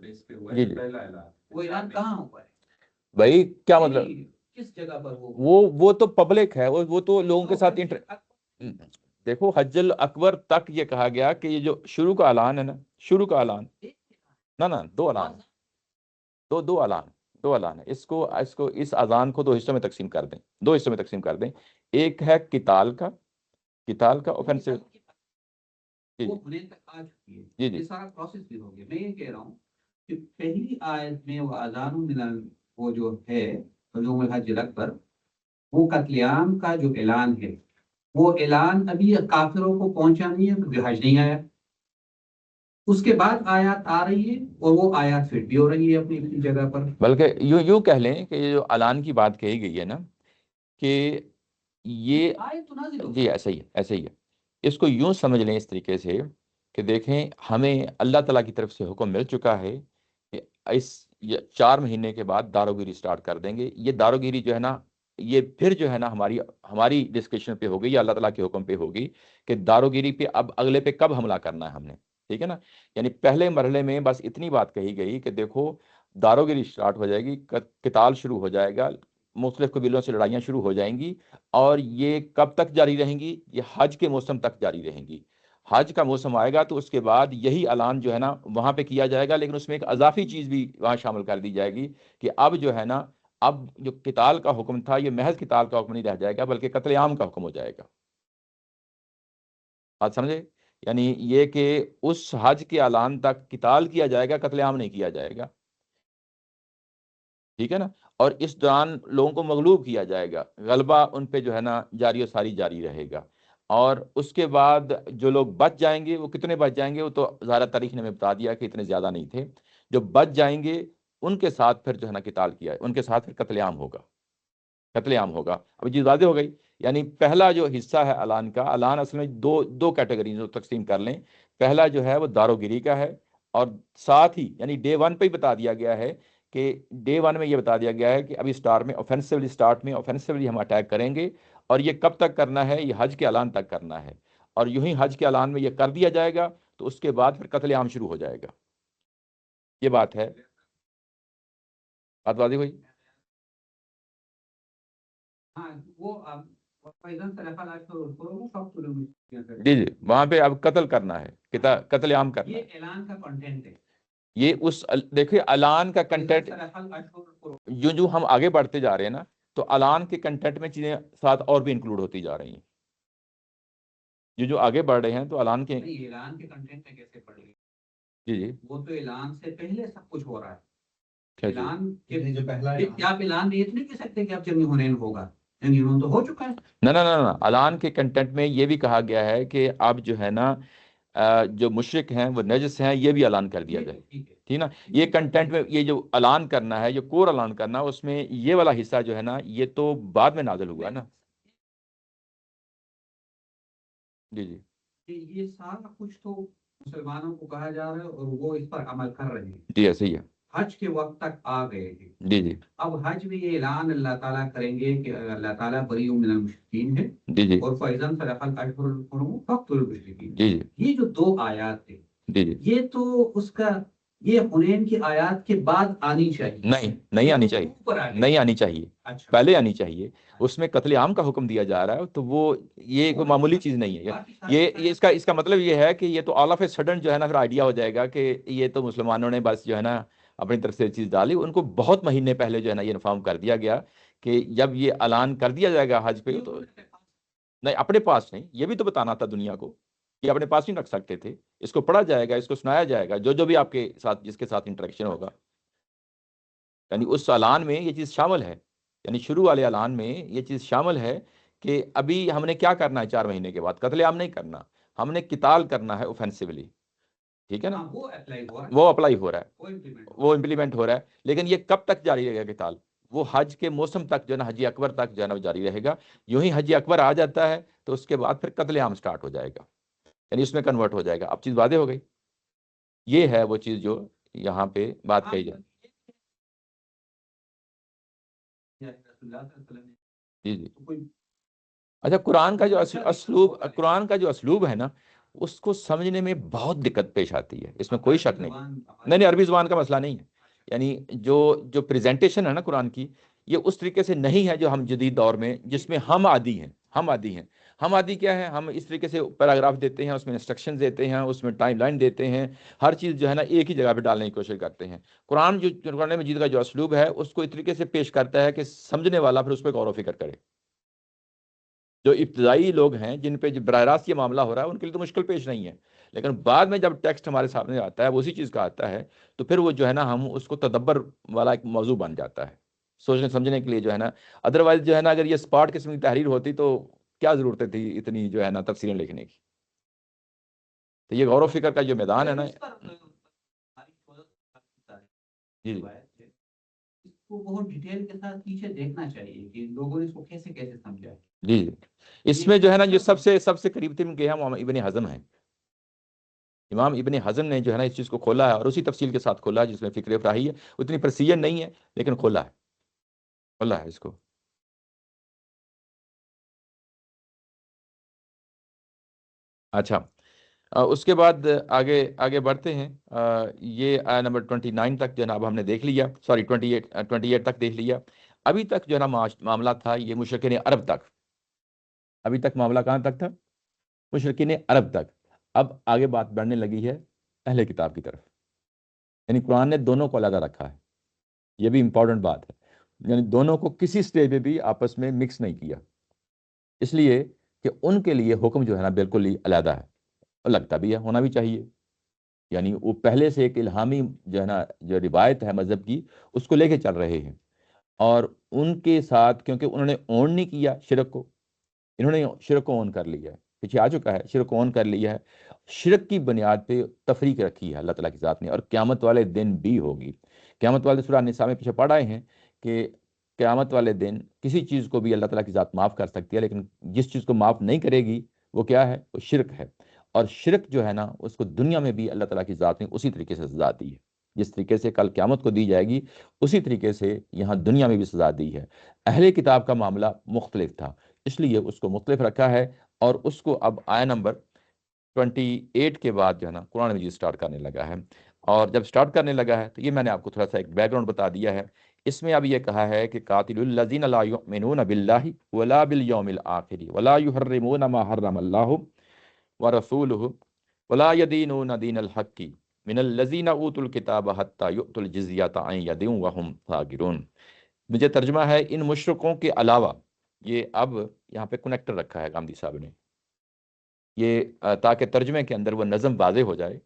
بیس پہ ہوا جی ہے. پہلا اعلان وہ اعلان کہاں ہوا ہے؟ بھائی کیا مطلب, کس جگہ پر وہ تو پبلک ہے, وہ تو لوگوں کے ساتھ دیکھو حج الاکبر تک یہ کہا گیا کہ یہ جو شروع کا اعلان ہے نا, شروع کا اعلان نہ 2 اعلان, دو اعلان ہے. اس کو اس اذان کو 2 حصوں میں تقسیم کر دیں, 2 حصوں میں تقسیم کر دیں. ایک ہے قتال کا اوفینسو, جی وہ ہونے تک آ چکی ہے. جی جی یہ سارا پروسیس بھی ہو گیا. میں یہ کہہ رہا ہوں کہ پہلی آیت میں وہ اذان من وہ جو ہے یوم الحج اکبر، وہ قتل عام کا جو اعلان ہے، وہ اعلان ابھی کافروں کو پہنچا نہیں ہے کیونکہ حج نہیں آیا. اس کے بعد آیات آ رہی ہے اور وہ آیات فٹ بھی ہو رہی ہے اپنی اپنی جگہ پر. بلکہ یوں کہہ لیں کہ یہ جو اعلان کی بات کہی گئی ہے نا، کہ یہ آیت تو نازل ہو جی ایسا ہی ہے، ایسا ہی ہے. اس کو یوں سمجھ لیں اس طریقے سے کہ دیکھیں ہمیں اللہ تعالیٰ کی طرف سے حکم مل چکا ہے کہ اس 4 مہینے کے بعد داروگیری سٹارٹ کر دیں گے. یہ داروگیری جو ہے نا، یہ پھر جو ہے نا ہماری ڈسکشن پہ ہوگی یا اللہ تعالیٰ کے حکم پہ ہوگی کہ داروگیری پہ اب اگلے پہ کب حملہ کرنا ہے ہم نے. ٹھیک ہے نا. یعنی پہلے مرحلے میں بس اتنی بات کہی گئی کہ دیکھو داروگیری سٹارٹ ہو جائے گی، قتال شروع ہو جائے گا، مختلف قبیلوں سے لڑائیاں شروع ہو جائیں گی، اور یہ کب تک جاری رہیں گی؟ یہ حج کے موسم تک جاری رہیں گی. حج کا موسم آئے گا تو اس کے بعد یہی اعلان جو ہے نا وہاں پہ کیا جائے گا، لیکن اس میں ایک اضافی چیز بھی وہاں شامل کر دی جائے گی کہ اب جو ہے نا، اب جو قتال کا حکم تھا یہ محض قتال کا حکم نہیں رہ جائے گا بلکہ قتل عام کا حکم ہو جائے گا. بات سمجھے؟ یعنی یہ کہ اس حج کے اعلان تک قتال کیا جائے گا، قتل عام نہیں کیا جائے گا. ٹھیک ہے نا. اور اس دوران لوگوں کو مغلوب کیا جائے گا، غلبہ ان پہ جو ہے نا جاری و ساری جاری رہے گا. اور اس کے بعد جو لوگ بچ جائیں گے، وہ کتنے بچ جائیں گے وہ تو ظاہر تاریخ نے ہمیں بتا دیا کہ اتنے زیادہ نہیں تھے. جو بچ جائیں گے ان کے ساتھ پھر جو ہے نا قتال کیا ہے، ان کے ساتھ پھر قتل عام ہوگا. قتل عام ہوگا. اب چیز واضح ہو گئی. یعنی پہلا جو حصہ ہے اعلان کا، اعلان اصل میں دو کیٹیگریز تقسیم کر لیں. پہلا جو ہے وہ داروگیری کا ہے، اور ساتھ ہی یعنی ڈے 1 پہ ہی بتا دیا گیا ہے کہ ڈے 1 میں یہ بتا دیا گیا ہے کہ ابھی اسٹارٹ میں اوفینسولی ہم اٹیک کریں گے. اور یہ کب تک کرنا ہے؟ یہ حج کے اعلان تک کرنا ہے. اور یوں ہی حج کے اعلان میں یہ کر دیا جائے گا تو اس کے بعد پھر قتل عام شروع ہو جائے گا. یہ بات ہے. بات واضح ہوئی؟ ہاں وہ فیضان صلی اللہ علیہ وسلم جی جی وہاں پہ اب قتل کرنا ہے، قتل عام کرنا یہ ہے. اعلان کا کنٹینٹ ہے. یہ اس دیکھیے اعلان کا کنٹینٹ، جو ہم آگے بڑھتے جا رہے ہیں نا، تو اعلان کے کنٹینٹ میں چیزیں ساتھ اور بھی انکلوڈ ہوتی جا رہی ہیں. جو آگے بڑھ رہے ہیں تو اعلان کے اعلان کے کنٹینٹ میں کیسے پڑھ گئی؟ جی جی وہ تو اعلان سے پہلے سب کچھ ہو رہا ہے. کیا چیز؟ اعلان جو پہلا آپ اعلان یہ نہیں کہہ سکتے کہ اب جنگ حنین ہوگا. جنگ حنین تو ہو چکا ہے. نہ اعلان کے کنٹینٹ میں یہ بھی کہا گیا ہے کہ اب جو ہے نا جو مشرک ہیں وہ نجس ہیں، یہ بھی اعلان کر دیا جائے. ٹھیک نا. یہ کنٹینٹ میں یہ جو اعلان کرنا ہے، یہ کور اعلان کرنا، اس میں یہ والا حصہ جو ہے نا یہ تو بعد میں نازل ہوا نا. جی جی کہ یہ سارا کچھ تو مسلمانوں کو کہا جا رہا ہے اور وہ اس پر عمل کر رہے ہیں. جی ایسے ہی ہے. حج کے وقت تک آ گئے ہیں. جی جی اب حج میں یہ اعلان اللہ تعالیٰ کریں گے کہ اللہ تعالیٰ بری من المشرکین ہے، جی جی اور فیضان صلی اللہ علیہ وسلم المشرکین. جی جی یہ جو 2 آیات تھے، جی جی یہ تو اس کا یہ حنین کی آیات کے بعد آنی چاہیے. نہیں آنی چاہیے. اوپر آ گئی. نہیں آنی چاہیے، اچھا پہلے آنی چاہیے. اس میں قتل عام کا حکم دیا جا رہا ہے، تو وہ یہ کوئی معمولی چیز نہیں ہے. یہ اس کا مطلب یہ ہے کہ یہ تو آل آف اے سڈن جو ہے نا پھر آئیڈیا ہو جائے گا کہ یہ تو مسلمانوں نے بس جو ہے نا اپنی طرف سے چیز ڈالی. ان کو بہت مہینے پہلے جو ہے نا یہ انفارم کر دیا گیا کہ جب یہ اعلان کر دیا جائے گا حج پہ، تو نہیں اپنے پاس نہیں، یہ بھی تو بتانا تھا دنیا کو. یہ اپنے پاس نہیں رکھ سکتے تھے. اس کو پڑھا جائے گا، اس کو سنایا جائے گا، جو بھی آپ کے ساتھ جس کے ساتھ انٹریکشن ہوگا. یعنی اس اعلان میں یہ چیز شامل ہے، یعنی شروع والے اعلان میں یہ چیز شامل ہے کہ ابھی ہم نے کیا کرنا ہے 4 مہینے کے بعد؟ قتل عام نہیں کرنا، ہم نے قتال کرنا ہے اوفینسولی. ٹھیک ہے نا. وہ اپلائی ہو رہا ہے، وہ امپلیمنٹ ہو رہا ہے. لیکن یہ کب تک جاری رہے گا قتال؟ وہ حج کے موسم تک جو ہے نا، حج اکبر تک جو ہے نا وہ جاری رہے گا. یوں ہی حج اکبر آ جاتا ہے تو اس کے بعد پھر قتل عام سٹارٹ ہو جائے گا، یعنی اس میں کنورٹ ہو جائے گا. اب چیز واضح ہو گئی. یہ ہے وہ چیز جو یہاں پہ بات کہی جائے. جی جی اچھا. قرآن کا جو اسلوب ہے نا، اس کو سمجھنے میں بہت دقت پیش آتی ہے، اس میں کوئی شک نہیں. نہیں عربی زبان کا مسئلہ نہیں ہے. یعنی جو پریزنٹیشن ہے نا قرآن کی، یہ اس طریقے سے نہیں ہے جو ہم جدید دور میں جس میں ہم عادی ہیں. ہم عادی کیا ہے؟ ہم اس طریقے سے پیراگراف دیتے ہیں، اس میں انسٹرکشن دیتے ہیں، اس میں ٹائم لائن دیتے ہیں، ہر چیز جو ہے نا ایک ہی جگہ پہ ڈالنے کی کوشش کرتے ہیں. قرآن مجید کا جو اسلوب ہے اس کو اس طریقے سے پیش کرتا ہے کہ سمجھنے والا پھر اس پہ غور و فکر کرے. جو ابتدائی لوگ ہیں جن پہ براہ راست یہ معاملہ ہو رہا ہے ان کے لیے تو مشکل پیش نہیں ہے، لیکن بعد میں جب ٹیکسٹ ہمارے سامنے آتا ہے وہ اسی چیز کا آتا ہے تو پھر وہ جو ہے نا ہم اس کو تدبر والا ایک موضوع بن جاتا ہے سوچنے سمجھنے کے لیے جو ہے نا. ادروائز جو ہے نا اگر یہ اسپاٹ قسم کی تحریر ہوتی تو کیا ضرورت تھی اتنی جو ہے نا تفسیریں لکھنے کی. تو یہ غور و فکر کا جو میدان ہے نا. جی جی اس کو بہت ڈیٹیل کے ساتھ پیچھے دیکھنا چاہیے کہ لوگوں نے اس کو کیسے کیسے سمجھا. جی جی اس میں جو ہے نا جو سب سے قریب ترین کے ہم ابن حزم ہیں. امام ابن حزم نے جو ہے نا اس چیز کو کھولا ہے اور اسی تفصیل کے ساتھ کھولا ہے جس میں فکر افراحی ہے. اتنی پرسیجن نہیں ہے لیکن کھولا ہے اس کو. اچھا اس کے بعد آگے بڑھتے ہیں. یہ آیا نمبر 29 تک جناب ہم نے دیکھ لیا, سوری 28 تک دیکھ لیا. ابھی تک جو ہے نا معاملہ تھا یہ مشرکین عرب تک. ابھی تک معاملہ کہاں تک تھا؟ مشرکین عرب تک. اب آگے بات بڑھنے لگی ہے اہل کتاب کی طرف. یعنی قرآن نے دونوں کو علیحدہ رکھا ہے, یہ بھی امپورٹنٹ بات ہے. یعنی دونوں کو کسی سٹیج پہ بھی آپس میں مکس نہیں کیا, اس لیے کہ ان کے لیے حکم جو ہے نا بالکل ہی علیحدہ ہے اور لگتا بھی ہے ہونا بھی چاہیے. یعنی وہ پہلے سے ایک الہامی جو ہے نا جو روایت ہے مذہب کی اس کو لے کے چل رہے ہیں, اور ان کے ساتھ کیونکہ انہوں نے اون نہیں کیا شرک کو, انہوں نے شرک کو اون کر لیا ہے, پیچھے آ چکا ہے, شرک کو اون کر لیا ہے. شرک کی بنیاد پہ تفریق رکھی ہے اللہ تعالیٰ کی ذات نے, اور قیامت والے دن بھی ہوگی. قیامت والے سورہ النساء میں پیچھے پڑھ آئے ہیں کہ قیامت والے دن کسی چیز کو بھی اللہ تعالیٰ کی ذات معاف کر سکتی ہے, لیکن جس چیز کو معاف نہیں کرے گی وہ کیا ہے؟ وہ شرک ہے. اور شرک جو ہے نا اس کو دنیا میں بھی اللہ تعالیٰ کی ذات نے اسی طریقے سے سزا دی ہے. جس طریقے سے کل قیامت کو دی جائے گی اسی طریقے سے یہاں دنیا میں بھی سزا دی ہے. اہل کتاب کا معاملہ مختلف تھا اس لیے اس کو مختلف رکھا ہے, اور اس کو اب آیا نمبر 28 کے بعد جو ہے نا قرآن مجید سٹارٹ کرنے لگا ہے. اور جب سٹارٹ کرنے لگا ہے تو یہ میں نے آپ کو تھوڑا سا ایک بیک گراؤنڈ بتا دیا ہے. اس میں اب یہ کہا ہے کہ قاتل الذین لا یؤمنون باللہ ولا بالیوم الآخر ولا یحرمون ما حرم اللہ ورسولہ ولا یدینون دین الحق من الذین اوتوا الکتاب حتی یؤتوا الجزیۃ عن ید وہم صاغرون. مجھے ترجمہ ہے ان مشرکوں کے علاوہ, یہ اب یہاں پہ کنیکٹر رکھا ہے گاندھی صاحب نے, یہ تاکہ ترجمے کے اندر وہ نظم واضح ہو جائے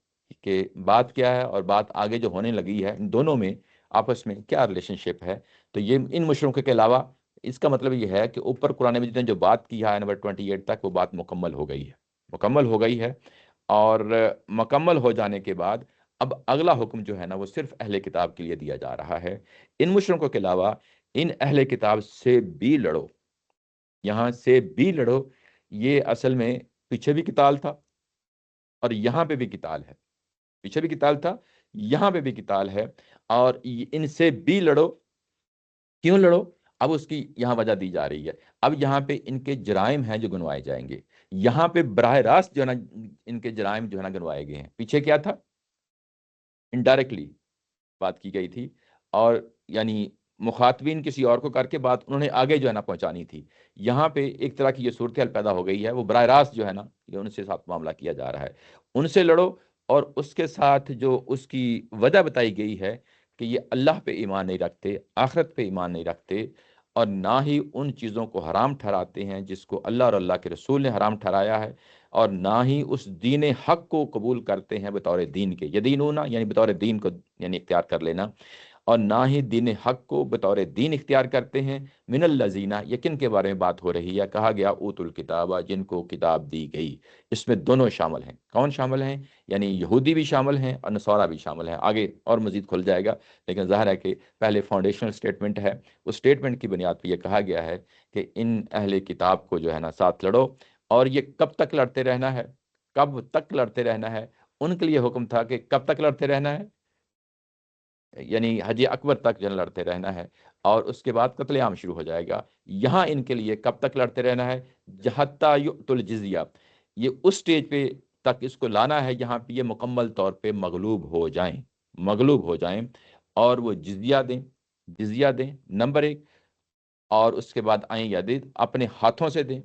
کہ بات کیا ہے اور بات آگے جو ہونے لگی ہے ان دونوں میں آپس میں کیا ریلیشن شپ ہے. تو یہ ان مشرکوں کے علاوہ, اس کا مطلب یہ ہے کہ اوپر قرآن مجید نے جو بات کی ہے نمبر 28 تک وہ بات مکمل ہو گئی ہے. اور مکمل ہو جانے کے بعد اب اگلا حکم جو ہے نا وہ صرف اہل کتاب کے لیے دیا جا رہا ہے. ان مشرکوں کے علاوہ ان اہل کتاب سے بھی لڑو, یہاں سے بھی لڑو. یہ اصل میں پیچھے بھی قتال تھا اور یہاں پہ بھی قتال ہے, پیچھے بھی قتال تھا یہاں پہ بھی قتال ہے, اور ان سے بھی لڑو. کیوں لڑو؟ اب اس کی یہاں وجہ دی جا رہی ہے. اب یہاں پہ ان کے جرائم ہیں جو گنوائے جائیں گے, یہاں پہ براہ راست جو ہے نا ان کے جرائم جو ہے نا گنوائے گئے ہیں. پیچھے کیا تھا؟ انڈائریکٹلی بات کی گئی تھی, اور یعنی مخاطبین کسی اور کو کر کے بات انہوں نے آگے جو ہے نا پہنچانی تھی. یہاں پہ ایک طرح کی یہ صورتحال پیدا ہو گئی ہے, وہ براہ راست جو ہے نا یہ ان سے ساتھ معاملہ کیا جا رہا ہے. ان سے لڑو, اور اس کے ساتھ جو اس کی وجہ بتائی گئی ہے کہ یہ اللہ پہ ایمان نہیں رکھتے, آخرت پہ ایمان نہیں رکھتے, اور نہ ہی ان چیزوں کو حرام ٹھہراتے ہیں جس کو اللہ اور اللہ کے رسول نے حرام ٹھہرایا ہے, اور نہ ہی اس دین حق کو قبول کرتے ہیں بطور دین کے. یدینون یعنی بطور دین کو یعنی اختیار کر لینا, اور نہ ہی دین حق کو بطور دین اختیار کرتے ہیں. من الذین, یقین کے بارے میں بات ہو رہی ہے, کہا گیا اوت الکتاب, جن کو کتاب دی گئی. اس میں دونوں شامل ہیں. کون شامل ہیں؟ یعنی یہودی بھی شامل ہیں اور نصارہ بھی شامل ہیں. آگے اور مزید کھل جائے گا, لیکن ظاہر ہے کہ پہلے فاؤنڈیشنل سٹیٹمنٹ ہے, اس سٹیٹمنٹ کی بنیاد پہ یہ کہا گیا ہے کہ ان اہل کتاب کو جو ہے نا ساتھ لڑو. اور یہ کب تک لڑتے رہنا ہے؟ کب تک لڑتے رہنا ہے؟ ان کے لیے حکم تھا کہ کب تک لڑتے رہنا ہے, یعنی حج اکبر تک جن لڑتے رہنا ہے, اور اس کے بعد قتل عام شروع ہو جائے گا. یہاں ان کے لیے کب تک لڑتے رہنا ہے؟ حتی یؤتوا الجزیہ, یہ اس سٹیج پہ تک اس کو لانا ہے یہاں پہ یہ مکمل طور پہ مغلوب ہو جائیں, اور وہ جزیہ دیں نمبر 1, اور اس کے بعد آئیں یدید اپنے ہاتھوں سے دیں,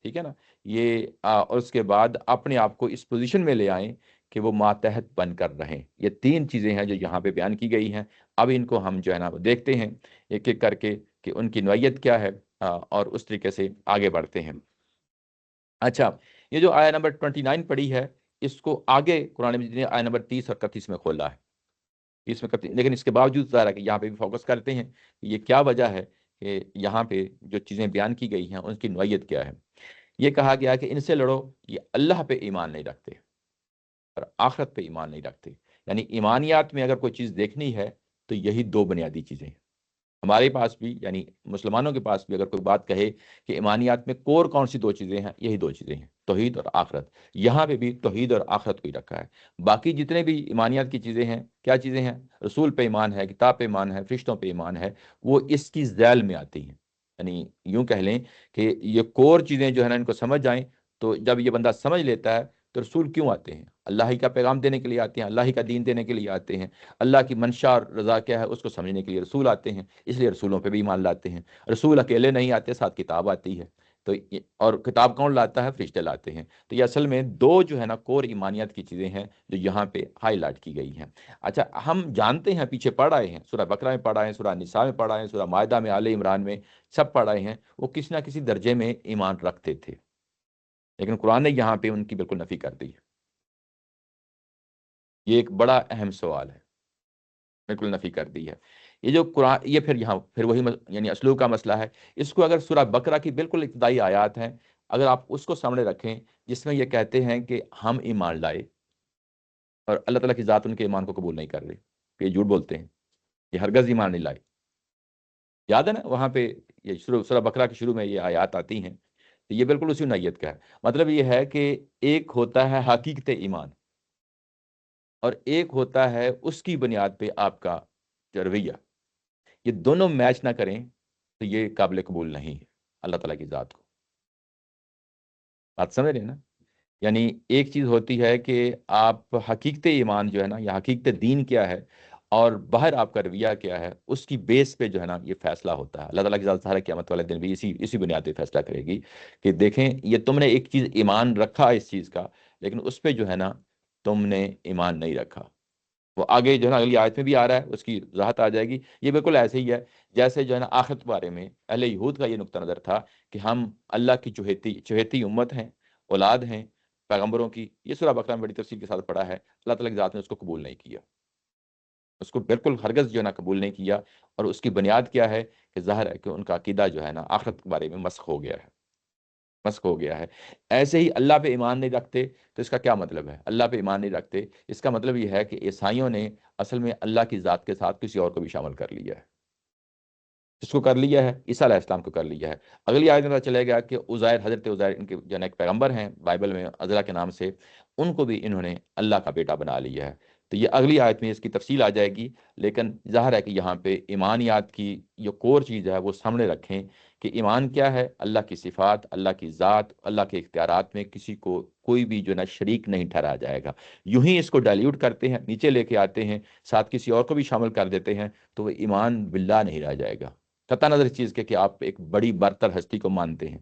ٹھیک ہے نا, یہ اور اس کے بعد اپنے آپ کو اس پوزیشن میں لے آئیں کہ وہ ماتحت بن کر رہیں. یہ 3 چیزیں ہیں جو یہاں پہ بیان کی گئی ہیں. اب ان کو ہم جو ہے نا دیکھتے ہیں ایک ایک کر کے کہ ان کی نوعیت کیا ہے, اور اس طریقے سے آگے بڑھتے ہیں. اچھا, یہ جو آیا نمبر 29 پڑھی ہے اس کو آگے قرآن مجید نے آیت نمبر 30 اور 31 میں کھولا ہے، 30 میں 31، لیکن اس کے باوجود ظاہر ہے کہ یہاں پہ بھی فوکس کرتے ہیں کہ یہ کیا وجہ ہے کہ یہاں پہ جو چیزیں بیان کی گئی ہیں ان کی نوعیت کیا ہے۔ یہ کہا گیا کہ ان سے لڑو یہ اللہ پہ ایمان نہیں رکھتے اور آخرت پہ ایمان نہیں رکھتے، یعنی ایمانیات میں اگر کوئی چیز دیکھنی ہے تو یہی دو بنیادی چیزیں ہیں۔ ہمارے پاس بھی یعنی مسلمانوں کے پاس بھی اگر کوئی بات کہے کہ ایمانیات میں کور کون سی دو چیزیں ہیں، یہی دو چیزیں ہیں، توحید اور آخرت۔ یہاں پہ بھی توحید اور آخرت کو ہی رکھا ہے، باقی جتنے بھی ایمانیات کی چیزیں ہیں کیا چیزیں ہیں؟ رسول پہ ایمان ہے، کتاب پہ ایمان ہے، فرشتوں پہ ایمان ہے، وہ اس کی ذیل میں آتی ہیں۔ یعنی یوں کہہ لیں کہ یہ کور چیزیں جو ہے نا ان کو سمجھ جائیں تو جب یہ بندہ سمجھ لیتا ہے تو رسول کیوں آتے ہیں؟ اللہ ہی کا پیغام دینے کے لیے آتے ہیں، اللہ ہی کا دین دینے کے لیے آتے ہیں، اللہ کی منشا اور رضا کیا ہے اس کو سمجھنے کے لیے رسول آتے ہیں، اس لیے رسولوں پہ بھی ایمان لاتے ہیں۔ رسول اکیلے نہیں آتے، ساتھ کتاب آتی ہے، تو اور کتاب کون لاتا ہے؟ فرشتے لاتے ہیں۔ تو یہ اصل میں دو جو ہے نا کور ایمانیت کی چیزیں ہیں جو یہاں پہ ہائی لائٹ کی گئی ہیں۔ اچھا، ہم جانتے ہیں، پیچھے پڑھ آئے ہیں، سورہ بقرہ میں پڑھ آئے ہیں، سورہ نساء میں پڑھ آئے ہیں، سورہ مائدہ میں، آل عمران میں، سب پڑھ آئے ہیں، وہ کسی نہ کسی درجے میں ایمان رکھتے تھے، لیکن قرآن نے یہاں پہ ان کی بالکل نفی کر دی ہے۔ یہ ایک بڑا اہم سوال ہے، بالکل نفی کر دی ہے۔ یہ جو قرآن، یہ پھر وہی یعنی اسلوب کا مسئلہ ہے۔ اس کو اگر سورہ بقرہ کی بالکل ابتدائی آیات ہیں، اگر آپ اس کو سامنے رکھیں جس میں یہ کہتے ہیں کہ ہم ایمان لائے، اور اللہ تعالیٰ کی ذات ان کے ایمان کو قبول نہیں کر رہی کہ یہ جھوٹ بولتے ہیں، یہ ہرگز ایمان نہیں لائے۔ یاد ہے نا وہاں پہ یہ سورہ بقرہ کے شروع میں یہ آیات آتی ہیں، تو یہ بالکل اسی نوعیت کا ہے۔ مطلب یہ ہے کہ ایک ہوتا ہے حقیقت ایمان اور ایک ہوتا ہے اس کی بنیاد پہ آپ کا جو رویہ، یہ دونوں میچ نہ کریں تو یہ قابل قبول نہیں ہے اللہ تعالیٰ کی ذات کو۔ بات سمجھ رہے ہیں نا؟ یعنی ایک چیز ہوتی ہے کہ آپ حقیقت ایمان جو ہے نا یا حقیقت دین کیا ہے اور باہر آپ کا رویہ کیا ہے، اس کی بیس پہ جو ہے نا یہ فیصلہ ہوتا ہے۔ اللہ تعالیٰ کی ذات سارا قیامت والے دن بھی اسی بنیاد پہ فیصلہ کرے گی کہ دیکھیں یہ تم نے ایک چیز ایمان رکھا اس چیز کا، لیکن اس پہ جو ہے نا تم نے ایمان نہیں رکھا۔ وہ آگے جو ہے نا اگلی آیت میں بھی آ رہا ہے، اس کی وضاحت آ جائے گی۔ یہ بالکل ایسے ہی ہے جیسے جو ہے نا آخرت کے بارے میں اہل یہود کا یہ نقطہ نظر تھا کہ ہم اللہ کی چہیتی امت ہیں، اولاد ہیں پیغمبروں کی۔ یہ سورہ بقرہ میں بڑی تفصیل کے ساتھ پڑھا ہے، اللہ تعالیٰ کی ذات نے اس کو قبول نہیں کیا، اس کو بالکل ہرگز جو ہے نا قبول نہیں کیا، اور اس کی بنیاد کیا ہے کہ ظاہر ہے کہ ان کا عقیدہ جو ہے نا آخرت کے بارے میں مسخ ہو گیا ہے، مسخ ہو گیا ہے۔ ایسے ہی اللہ پہ ایمان نہیں رکھتے تو اس کا کیا مطلب ہے؟ اللہ پہ ایمان نہیں رکھتے اس کا مطلب یہ ہے کہ عیسائیوں نے اصل میں اللہ کی ذات کے ساتھ کسی اور کو بھی شامل کر لیا ہے۔ اس کو کر لیا ہے، عیسیٰ علیہ السلام کو کر لیا ہے۔ اگلی آیت میں پتہ چلے گا کہ عزیر، حضرت عزیر ان کے جو ہے ایک پیغمبر ہیں بائبل میں عزرا کے نام سے، ان کو بھی انہوں نے اللہ کا بیٹا بنا لیا ہے۔ تو یہ اگلی آیت میں اس کی تفصیل آ جائے گی، لیکن ظاہر ہے کہ یہاں پہ ایمانیات کی جو کور چیز ہے وہ سامنے رکھیں کہ ایمان کیا ہے؟ اللہ کی صفات، اللہ کی ذات، اللہ کے اختیارات میں کسی کو کوئی بھی جو ہے نا شریک نہیں ٹھہرایا جائے گا۔ یوں ہی اس کو ڈائلیوٹ کرتے ہیں، نیچے لے کے آتے ہیں، ساتھ کسی اور کو بھی شامل کر دیتے ہیں، تو وہ ایمان باللہ نہیں رہ جائے گا، قطع نظر اس چیز کے کہ آپ ایک بڑی برتر ہستی کو مانتے ہیں۔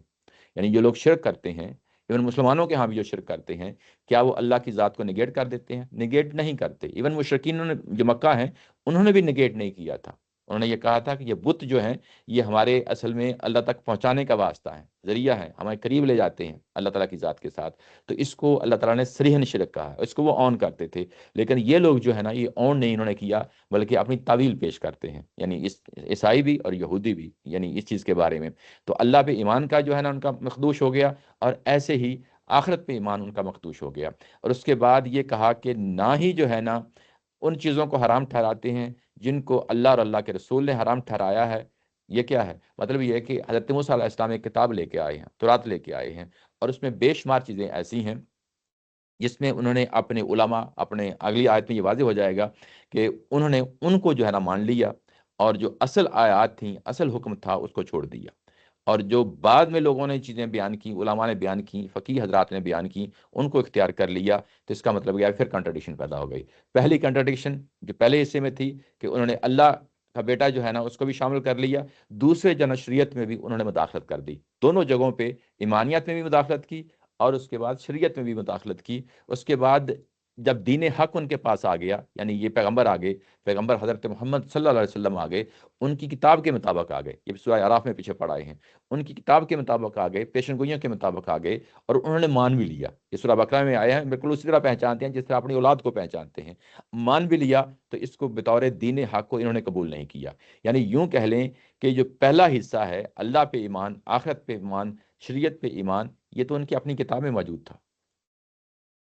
یعنی جو لوگ شرک کرتے ہیں، ایون مسلمانوں کے ہاں بھی جو شرک کرتے ہیں، کیا وہ اللہ کی ذات کو نگیٹ کر دیتے ہیں؟ نگیٹ نہیں کرتے۔ ایون مشرکین نے جو مکہ ہیں انہوں نے بھی نگیٹ نہیں کیا تھا، انہوں نے یہ کہا تھا کہ یہ بت جو ہیں یہ ہمارے اصل میں اللہ تک پہنچانے کا واسطہ ہے، ذریعہ ہے، ہمیں قریب لے جاتے ہیں اللہ تعالیٰ کی ذات کے ساتھ۔ تو اس کو اللہ تعالیٰ نے صریحاً شرک کہا ہے، اس کو وہ آن کرتے تھے، لیکن یہ لوگ جو ہے نا یہ آن نہیں انہوں نے کیا، بلکہ اپنی تعویل پیش کرتے ہیں، یعنی عیسائی بھی اور یہودی بھی، یعنی اس چیز کے بارے میں۔ تو اللہ پہ ایمان کا جو ہے نا ان کا مخدوش ہو گیا، اور ایسے ہی آخرت پہ ایمان ان کا مخدوش ہو گیا۔ اور اس کے بعد یہ کہا کہ نہ ہی جو ہے نا ان چیزوں کو حرام ٹھہراتے ہیں جن کو اللہ اور اللہ کے رسول نے حرام ٹھہرایا ہے۔ یہ کیا ہے؟ مطلب یہ ہے کہ حضرت موسیٰ علیہ السلام ایک کتاب لے کے آئے ہیں، تورات لے کے آئے ہیں، اور اس میں بے شمار چیزیں ایسی ہیں جس میں انہوں نے اپنے علماء، اپنے اگلی آیت میں یہ واضح ہو جائے گا کہ انہوں نے ان کو جو ہے نا مان لیا، اور جو اصل آیات تھیں، اصل حکم تھا، اس کو چھوڑ دیا، اور جو بعد میں لوگوں نے چیزیں بیان کی، علماء نے بیان کی، فقیہ حضرات نے بیان کی، ان کو اختیار کر لیا۔ تو اس کا مطلب یہ ہے پھر کنٹرڈکشن پیدا ہو گئی۔ پہلی کنٹرڈکشن جو پہلے حصے میں تھی کہ انہوں نے اللہ کا بیٹا جو ہے نا اس کو بھی شامل کر لیا، دوسرے جنشریت میں بھی انہوں نے مداخلت کر دی، دونوں جگہوں پہ ایمانیت میں بھی مداخلت کی اور اس کے بعد شریعت میں بھی مداخلت کی۔ اس کے بعد جب دین حق ان کے پاس آ گیا، یعنی یہ پیغمبر آ گئے، پیغمبر حضرت محمد صلی اللہ علیہ وسلم آ گئے، ان کی کتاب کے مطابق آ گئے، یہ سورہ اعراف میں پیچھے پڑھائے ہیں، ان کی کتاب کے مطابق آ گئے، پیشن گوئیوں کے مطابق آ گئے، اور انہوں نے مان بھی لیا۔ یہ سورہ بقرہ میں آیا ہے، بالکل اسی طرح پہچانتے ہیں جس طرح اپنی اولاد کو پہچانتے ہیں، مان بھی لیا، تو اس کو بطور دین حق کو انہوں نے قبول نہیں کیا۔ یعنی یوں کہہ لیں کہ جو پہلا حصہ ہے اللہ پہ ایمان، آخرت پہ ایمان، شریعت پہ ایمان، یہ تو ان کی اپنی کتاب میں موجود تھا۔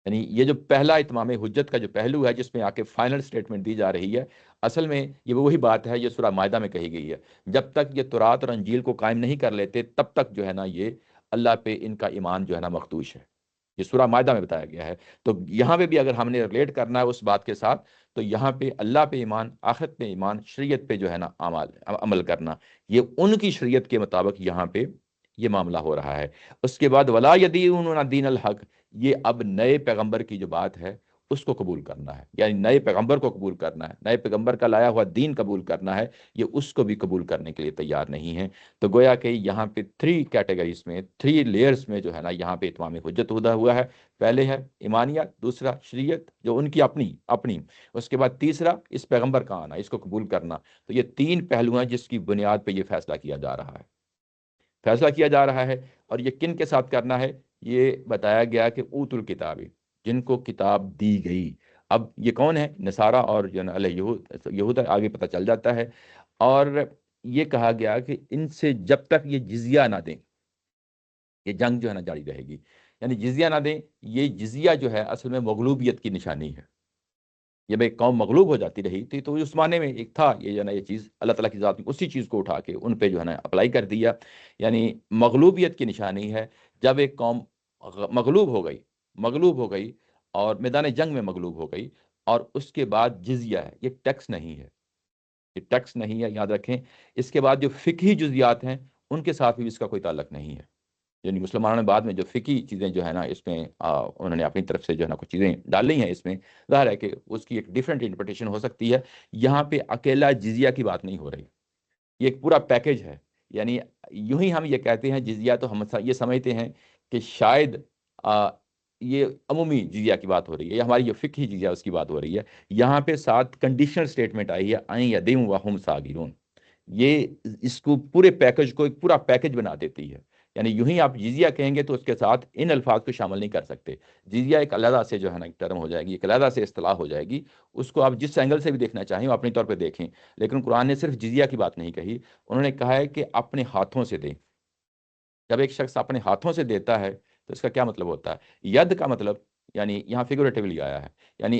یعنی یہ جو پہلا اتمام حجت کا جو پہلو ہے جس میں آ کے فائنل سٹیٹمنٹ دی جا رہی ہے، اصل میں یہ وہی بات ہے یہ سورہ مائدہ میں کہی گئی ہے، جب تک یہ تورات اور انجیل کو قائم نہیں کر لیتے تب تک جو ہے نا یہ اللہ پہ ان کا ایمان جو ہے نا مخدوش ہے۔ یہ سورہ مائدہ میں بتایا گیا ہے۔ تو یہاں پہ بھی اگر ہم نے ریلیٹ کرنا ہے اس بات کے ساتھ، تو یہاں پہ اللہ پہ ایمان، آخرت پہ ایمان، شریعت پہ جو ہے نا عمل کرنا، یہ ان کی شریعت کے مطابق یہاں پہ یہ معاملہ ہو رہا ہے۔ اس کے بعد ولا یدینون دین الحق، یہ اب نئے پیغمبر کی جو بات ہے اس کو قبول کرنا ہے، یعنی نئے پیغمبر کو قبول کرنا ہے، نئے پیغمبر کا لایا ہوا دین قبول کرنا ہے، یہ اس کو بھی قبول کرنے کے لیے تیار نہیں ہے۔ تو گویا کہ یہاں پہ 3 کیٹیگریز میں، 3 لیئرز میں جو ہے نا یہاں پہ اتمام حجت ہوا ہے۔ پہلے ہے ایمانیت، دوسرا شریعت جو ان کی اپنی، اس کے بعد تیسرا اس پیغمبر کا آنا، اس کو قبول کرنا۔ تو یہ 3 پہلو ہیں جس کی بنیاد پہ یہ فیصلہ کیا جا رہا ہے، اور یہ کن کے ساتھ کرنا ہے؟ یہ بتایا گیا کہ اوت الکتاب، جن کو کتاب دی گئی۔ اب یہ کون ہے؟ نصارہ اور جو ہے یہود، آگے پتہ چل جاتا ہے۔ اور یہ کہا گیا کہ ان سے جب تک یہ جزیہ نہ دیں، یہ جنگ جو ہے نا جاری رہے گی، یعنی جزیہ نہ دیں۔ یہ جزیہ جو ہے اصل میں مغلوبیت کی نشانی ہے۔ جب ایک قوم مغلوب ہو جاتی رہی تھی تو اس زمانے میں ایک تھا یہ جو ہے نا، یہ چیز اللہ تعالیٰ کی ذات میں اسی چیز کو اٹھا کے ان پہ جو ہے نا اپلائی کر دیا۔ یعنی مغلوبیت کی نشانی ہے جب ایک قوم مغلوب ہو گئی اور میدان جنگ میں مغلوب ہو گئی، اور اس کے بعد جزیہ ہے، یہ ٹیکس نہیں ہے، یہ ٹیکس نہیں ہے، یاد رکھیں۔ اس کے بعد جو فقہی جزیات ہیں ان کے ساتھ بھی اس کا کوئی تعلق نہیں ہے۔ یعنی مسلمانوں نے بعد میں جو فقہی چیزیں جو ہے نا اس میں انہوں نے اپنی طرف سے جو ہے نا کچھ چیزیں ڈالی ہیں اس میں، ظاہر ہے کہ اس کی ایک ڈیفرنٹ انٹرپریٹیشن ہو سکتی ہے۔ یہاں پہ اکیلا جزیہ کی بات نہیں ہو رہی، یہ ایک پورا پیکج ہے۔ یعنی یوں ہی ہم یہ کہتے ہیں جزیہ، تو ہم یہ سمجھتے ہیں کہ شاید یہ عمومی جزیہ کی بات ہو رہی ہے، یا ہماری جو فقہی جزیہ اس کی بات ہو رہی ہے۔ یہاں پہ ساتھ کنڈیشنل سٹیٹمنٹ آئی ہے، آئیں یدیم وہم صاغرون، یہ اس کو پورے پیکج کو ایک پورا پیکج بنا دیتی ہے۔ یعنی یوں ہی آپ جزیہ کہیں گے تو اس کے ساتھ ان الفاظ کو شامل نہیں کر سکتے۔ جزیہ ایک علیحدہ سے جو ہے نا ایک ٹرم ہو جائے گی، ایک علیحدہ سے اصطلاح ہو جائے گی، اس کو آپ جس اینگل سے بھی دیکھنا چاہیں وہ اپنی طور پہ دیکھیں۔ لیکن قرآن نے صرف جزیہ کی بات نہیں کہی، انہوں نے کہا ہے کہ اپنے ہاتھوں سے دیں۔ جب ایک شخص اپنے ہاتھوں سے دیتا ہے تو اس کا کیا مطلب ہوتا ہے؟ ید کا مطلب یعنی یہاں فیگوریٹیولی آیا ہے، یعنی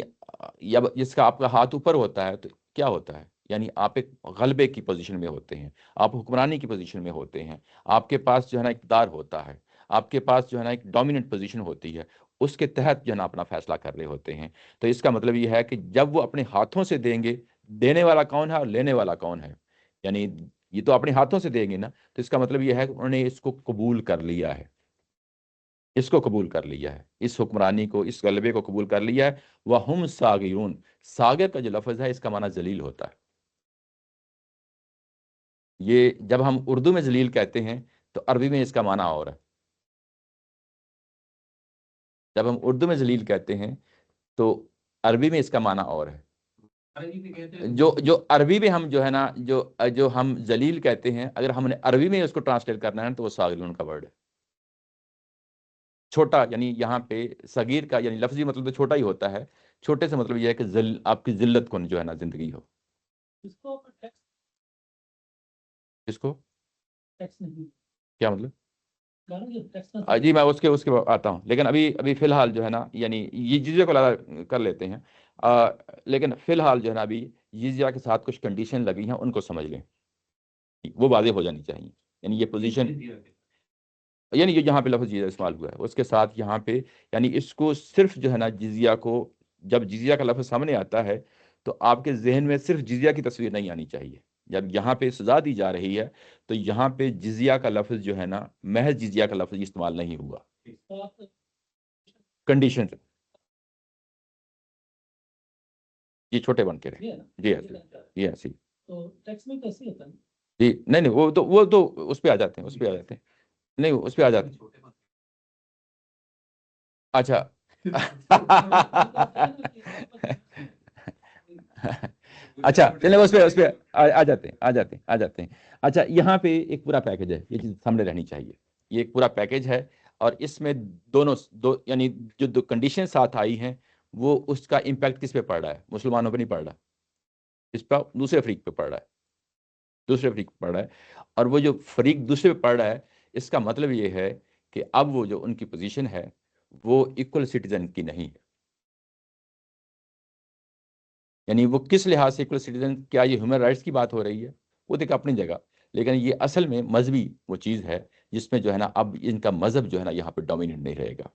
جس کا آپ کا ہاتھ اوپر ہوتا ہے تو کیا ہوتا ہے؟ یعنی آپ ایک غلبے کی پوزیشن میں ہوتے ہیں، آپ حکمرانی کی پوزیشن میں ہوتے ہیں، آپ کے پاس جو ہے نا اقتدار ہوتا ہے، آپ کے پاس جو ہے نا ایک ڈومیننٹ پوزیشن ہوتی ہے، اس کے تحت جو ہے نا اپنا فیصلہ کر رہے ہوتے ہیں۔ تو اس کا مطلب یہ ہے کہ جب وہ اپنے ہاتھوں سے دیں گے، دینے والا کون ہے اور لینے والا کون ہے؟ یعنی یہ تو اپنے ہاتھوں سے دیں گے نا، تو اس کا مطلب یہ ہے کہ انہوں نے اس کو قبول کر لیا ہے، اس کو قبول کر لیا ہے، اس حکمرانی کو، اس غلبے کو قبول کر لیا ہے۔ وَهُمْ صَاغِرُونَ، صاغر کا جو لفظ ہے اس کا معنی ذلیل ہوتا ہے۔ یہ جب ہم اردو میں ذلیل کہتے ہیں تو عربی میں اس کا معنی اور ہے۔ جب ہم اردو میں ذلیل کہتے ہیں تو عربی میں اس کا معنی اور ہے۔ جو عربی میں ہم جو ہے نا جو ہم ذلیل کہتے ہیں، اگر ہم نے عربی میں اس کو ٹرانسلیٹ کرنا ہے تو وہ صاغرون کا ورڈ ہے، چھوٹا۔ یعنی یہاں پہ صغیر کا یعنی لفظی مطلب تو چھوٹا ہی ہوتا ہے، چھوٹے سے مطلب یہ ہے کہ آپ کی ذلت کن جو ہے نا زندگی ہو۔ اس کو ٹیکس نہیں، کیا مطلب؟ ٹیکس جی میں اس کے آتا ہوں، لیکن ابھی فی الحال جو ہے نا یعنی یہ جزیہ کو علیحدہ کر لیتے ہیں، لیکن فی الحال جو ہے نا ابھی جزیہ کے ساتھ کچھ کنڈیشن لگی ہیں، ان کو سمجھ لیں، وہ واضح ہو جانی چاہیے۔ یعنی یہ پوزیشن، یعنی یہ جہاں پہ لفظ جزیہ استعمال ہوا ہے اس کے ساتھ یہاں پہ یعنی اس کو صرف جو ہے نا جزیہ کو، جب جزیہ کا لفظ سامنے آتا ہے تو آپ کے ذہن میں صرف جزیہ کی تصویر نہیں آنی چاہیے۔ جب یہاں پہ سزا دی جا رہی ہے تو یہاں پہ جزیہ کا لفظ جو ہے نا محض جزیہ کا لفظ استعمال نہیں ہوا، کنڈیشن یہ چھوٹے بن کے رہے۔ جی جی ایسی تو ٹیکس میں کیسے ہوتا ہے؟ جی نہیں وہ تو اس پہ آ جاتے ہیں، نہیں اس پہ آ جاتے ہیں۔ اچھا اچھا چلیں اس پہ آ جاتے ہیں. اچھا یہاں پہ ایک پورا پیکج ہے، یہ چیز سامنے رہنی چاہیے. یہ ایک پورا پیکج ہے اور اس میں دو یعنی جو دو کنڈیشن ساتھ آئی ہیں وہ اس کا امپیکٹ کس پہ پڑ رہا ہے؟ مسلمانوں پہ نہیں پڑ رہا، اس پہ دوسرے فریق پہ پڑ رہا ہے، دوسرے فریق پہ پڑ رہا ہے. اور وہ جو فریق دوسرے پہ پڑ رہا ہے اس کا مطلب یہ ہے کہ اب وہ جو ان کی پوزیشن ہے وہ ایکول سٹیزن کی نہیں ہے. یعنی وہ کس لحاظ سے ایکول سٹیزن، کیا یہ ہیومن رائٹس کی بات ہو رہی ہے؟ وہ دیکھ اپنی جگہ، لیکن یہ اصل میں مذہبی وہ چیز ہے جس میں جو ہے نا اب ان کا مذہب جو ہے نا یہاں پہ ڈومینیٹ نہیں رہے گا،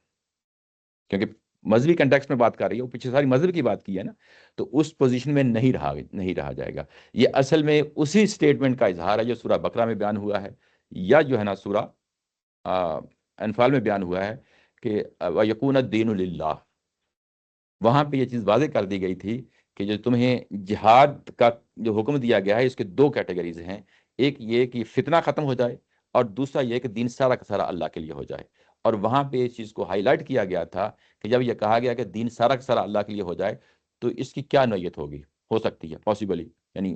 کیونکہ مذہبی کنٹیکس میں بات کر رہی ہے، وہ پیچھے ساری مذہب کی بات کی ہے نا، تو اس پوزیشن میں نہیں رہا جائے گا. یہ اصل میں اسی سٹیٹمنٹ کا اظہار ہے جو سورہ بقرہ میں بیان ہوا ہے یا جو ہے نا سورہ انفال میں بیان ہوا ہے کہ وَيَكُونَ الدِّينُ لِلَّهِ. وہاں پہ یہ چیز واضح کر دی گئی تھی کہ جو تمہیں جہاد کا جو حکم دیا گیا ہے اس کے دو کیٹیگریز ہیں، ایک یہ کہ فتنہ ختم ہو جائے اور دوسرا یہ کہ دین سارا کا سارا اللہ کے لیے ہو جائے. اور وہاں پہ اس چیز کو ہائی لائٹ کیا گیا تھا کہ جب یہ کہا گیا کہ دین سارا کا سارا اللہ کے لیے ہو جائے تو اس کی کیا نوعیت ہوگی، ہو سکتی ہے پاسبلی، یعنی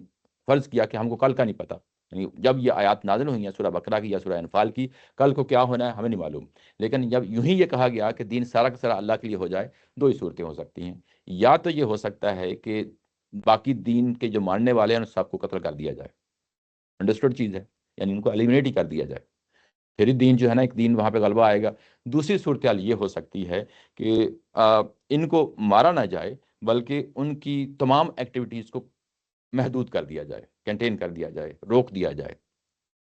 فرض کیا کہ ہم کو کل کا نہیں پتا، یعنی جب یہ آیات نازل ہوئی ہیں سورہ بقرہ کی یا سورہ انفال کی، کل کو کیا ہونا ہے ہمیں نہیں معلوم. لیکن جب یوں ہی یہ کہا گیا کہ دین سارا کا سارا اللہ کے لیے ہو جائے، دو ہی صورتیں ہو سکتی ہیں. یا تو یہ ہو سکتا ہے کہ باقی دین کے جو ماننے والے ہیں ان سب کو قتل کر دیا جائے، انڈرسٹوڈ چیز ہے، یعنی ان کو ایلیمنیٹ ہی کر دیا جائے، پھر ہی دین جو ہے نا ایک دین وہاں پہ غلبہ آئے گا. دوسری صورتحال یہ ہو سکتی ہے کہ ان کو مارا نہ جائے بلکہ ان کی تمام ایکٹیویٹیز کو محدود کر دیا جائے، کنٹین کر دیا جائے، روک دیا جائے.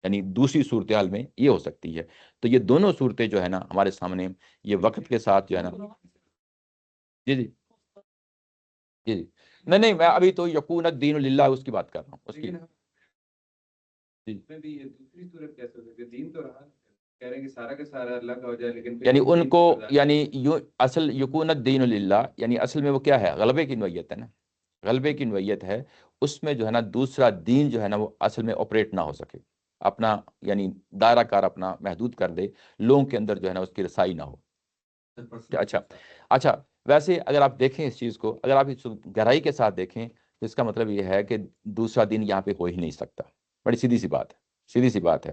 یعنی دوسری صورتحال میں یہ ہو سکتی ہے. تو یہ دونوں صورتیں جو ہے نا ہمارے سامنے یہ وقت کے ساتھ جو ہے نا. جی جی جی جی نہیں میں ابھی تو یقون الدین للہ اس کی بات کر رہا ہوں، اس کی. جی میں بھی یہ دوسری صورت کیسے ہو سکتی ہے؟ دین تو رہا، کہہ رہے ہیں کہ سارا کا سارا اللہ کا ہو جائے، لیکن پھر یعنی بھی ان دین کو برداشت یعنی اصل یقون الدین للہ یعنی اصل میں وہ کیا ہے؟ غلبے کی نوعیت ہے نا، غلبے کی نوعیت ہے. اس میں جو ہے نا دوسرا دین جو ہے نا وہ اصل میں آپریٹ نہ ہو سکے، اپنا یعنی دائرہ کار اپنا محدود کر دے، لوگوں کے اندر جو ہے نا اس کی رسائی نہ ہو. اچھا اچھا ویسے اگر آپ دیکھیں اس چیز کو، اگر آپ اس گہرائی کے ساتھ دیکھیں تو اس کا مطلب یہ ہے کہ دوسرا دن یہاں پہ ہو ہی نہیں سکتا. بڑی سیدھی سی بات ہے، سیدھی سی بات ہے.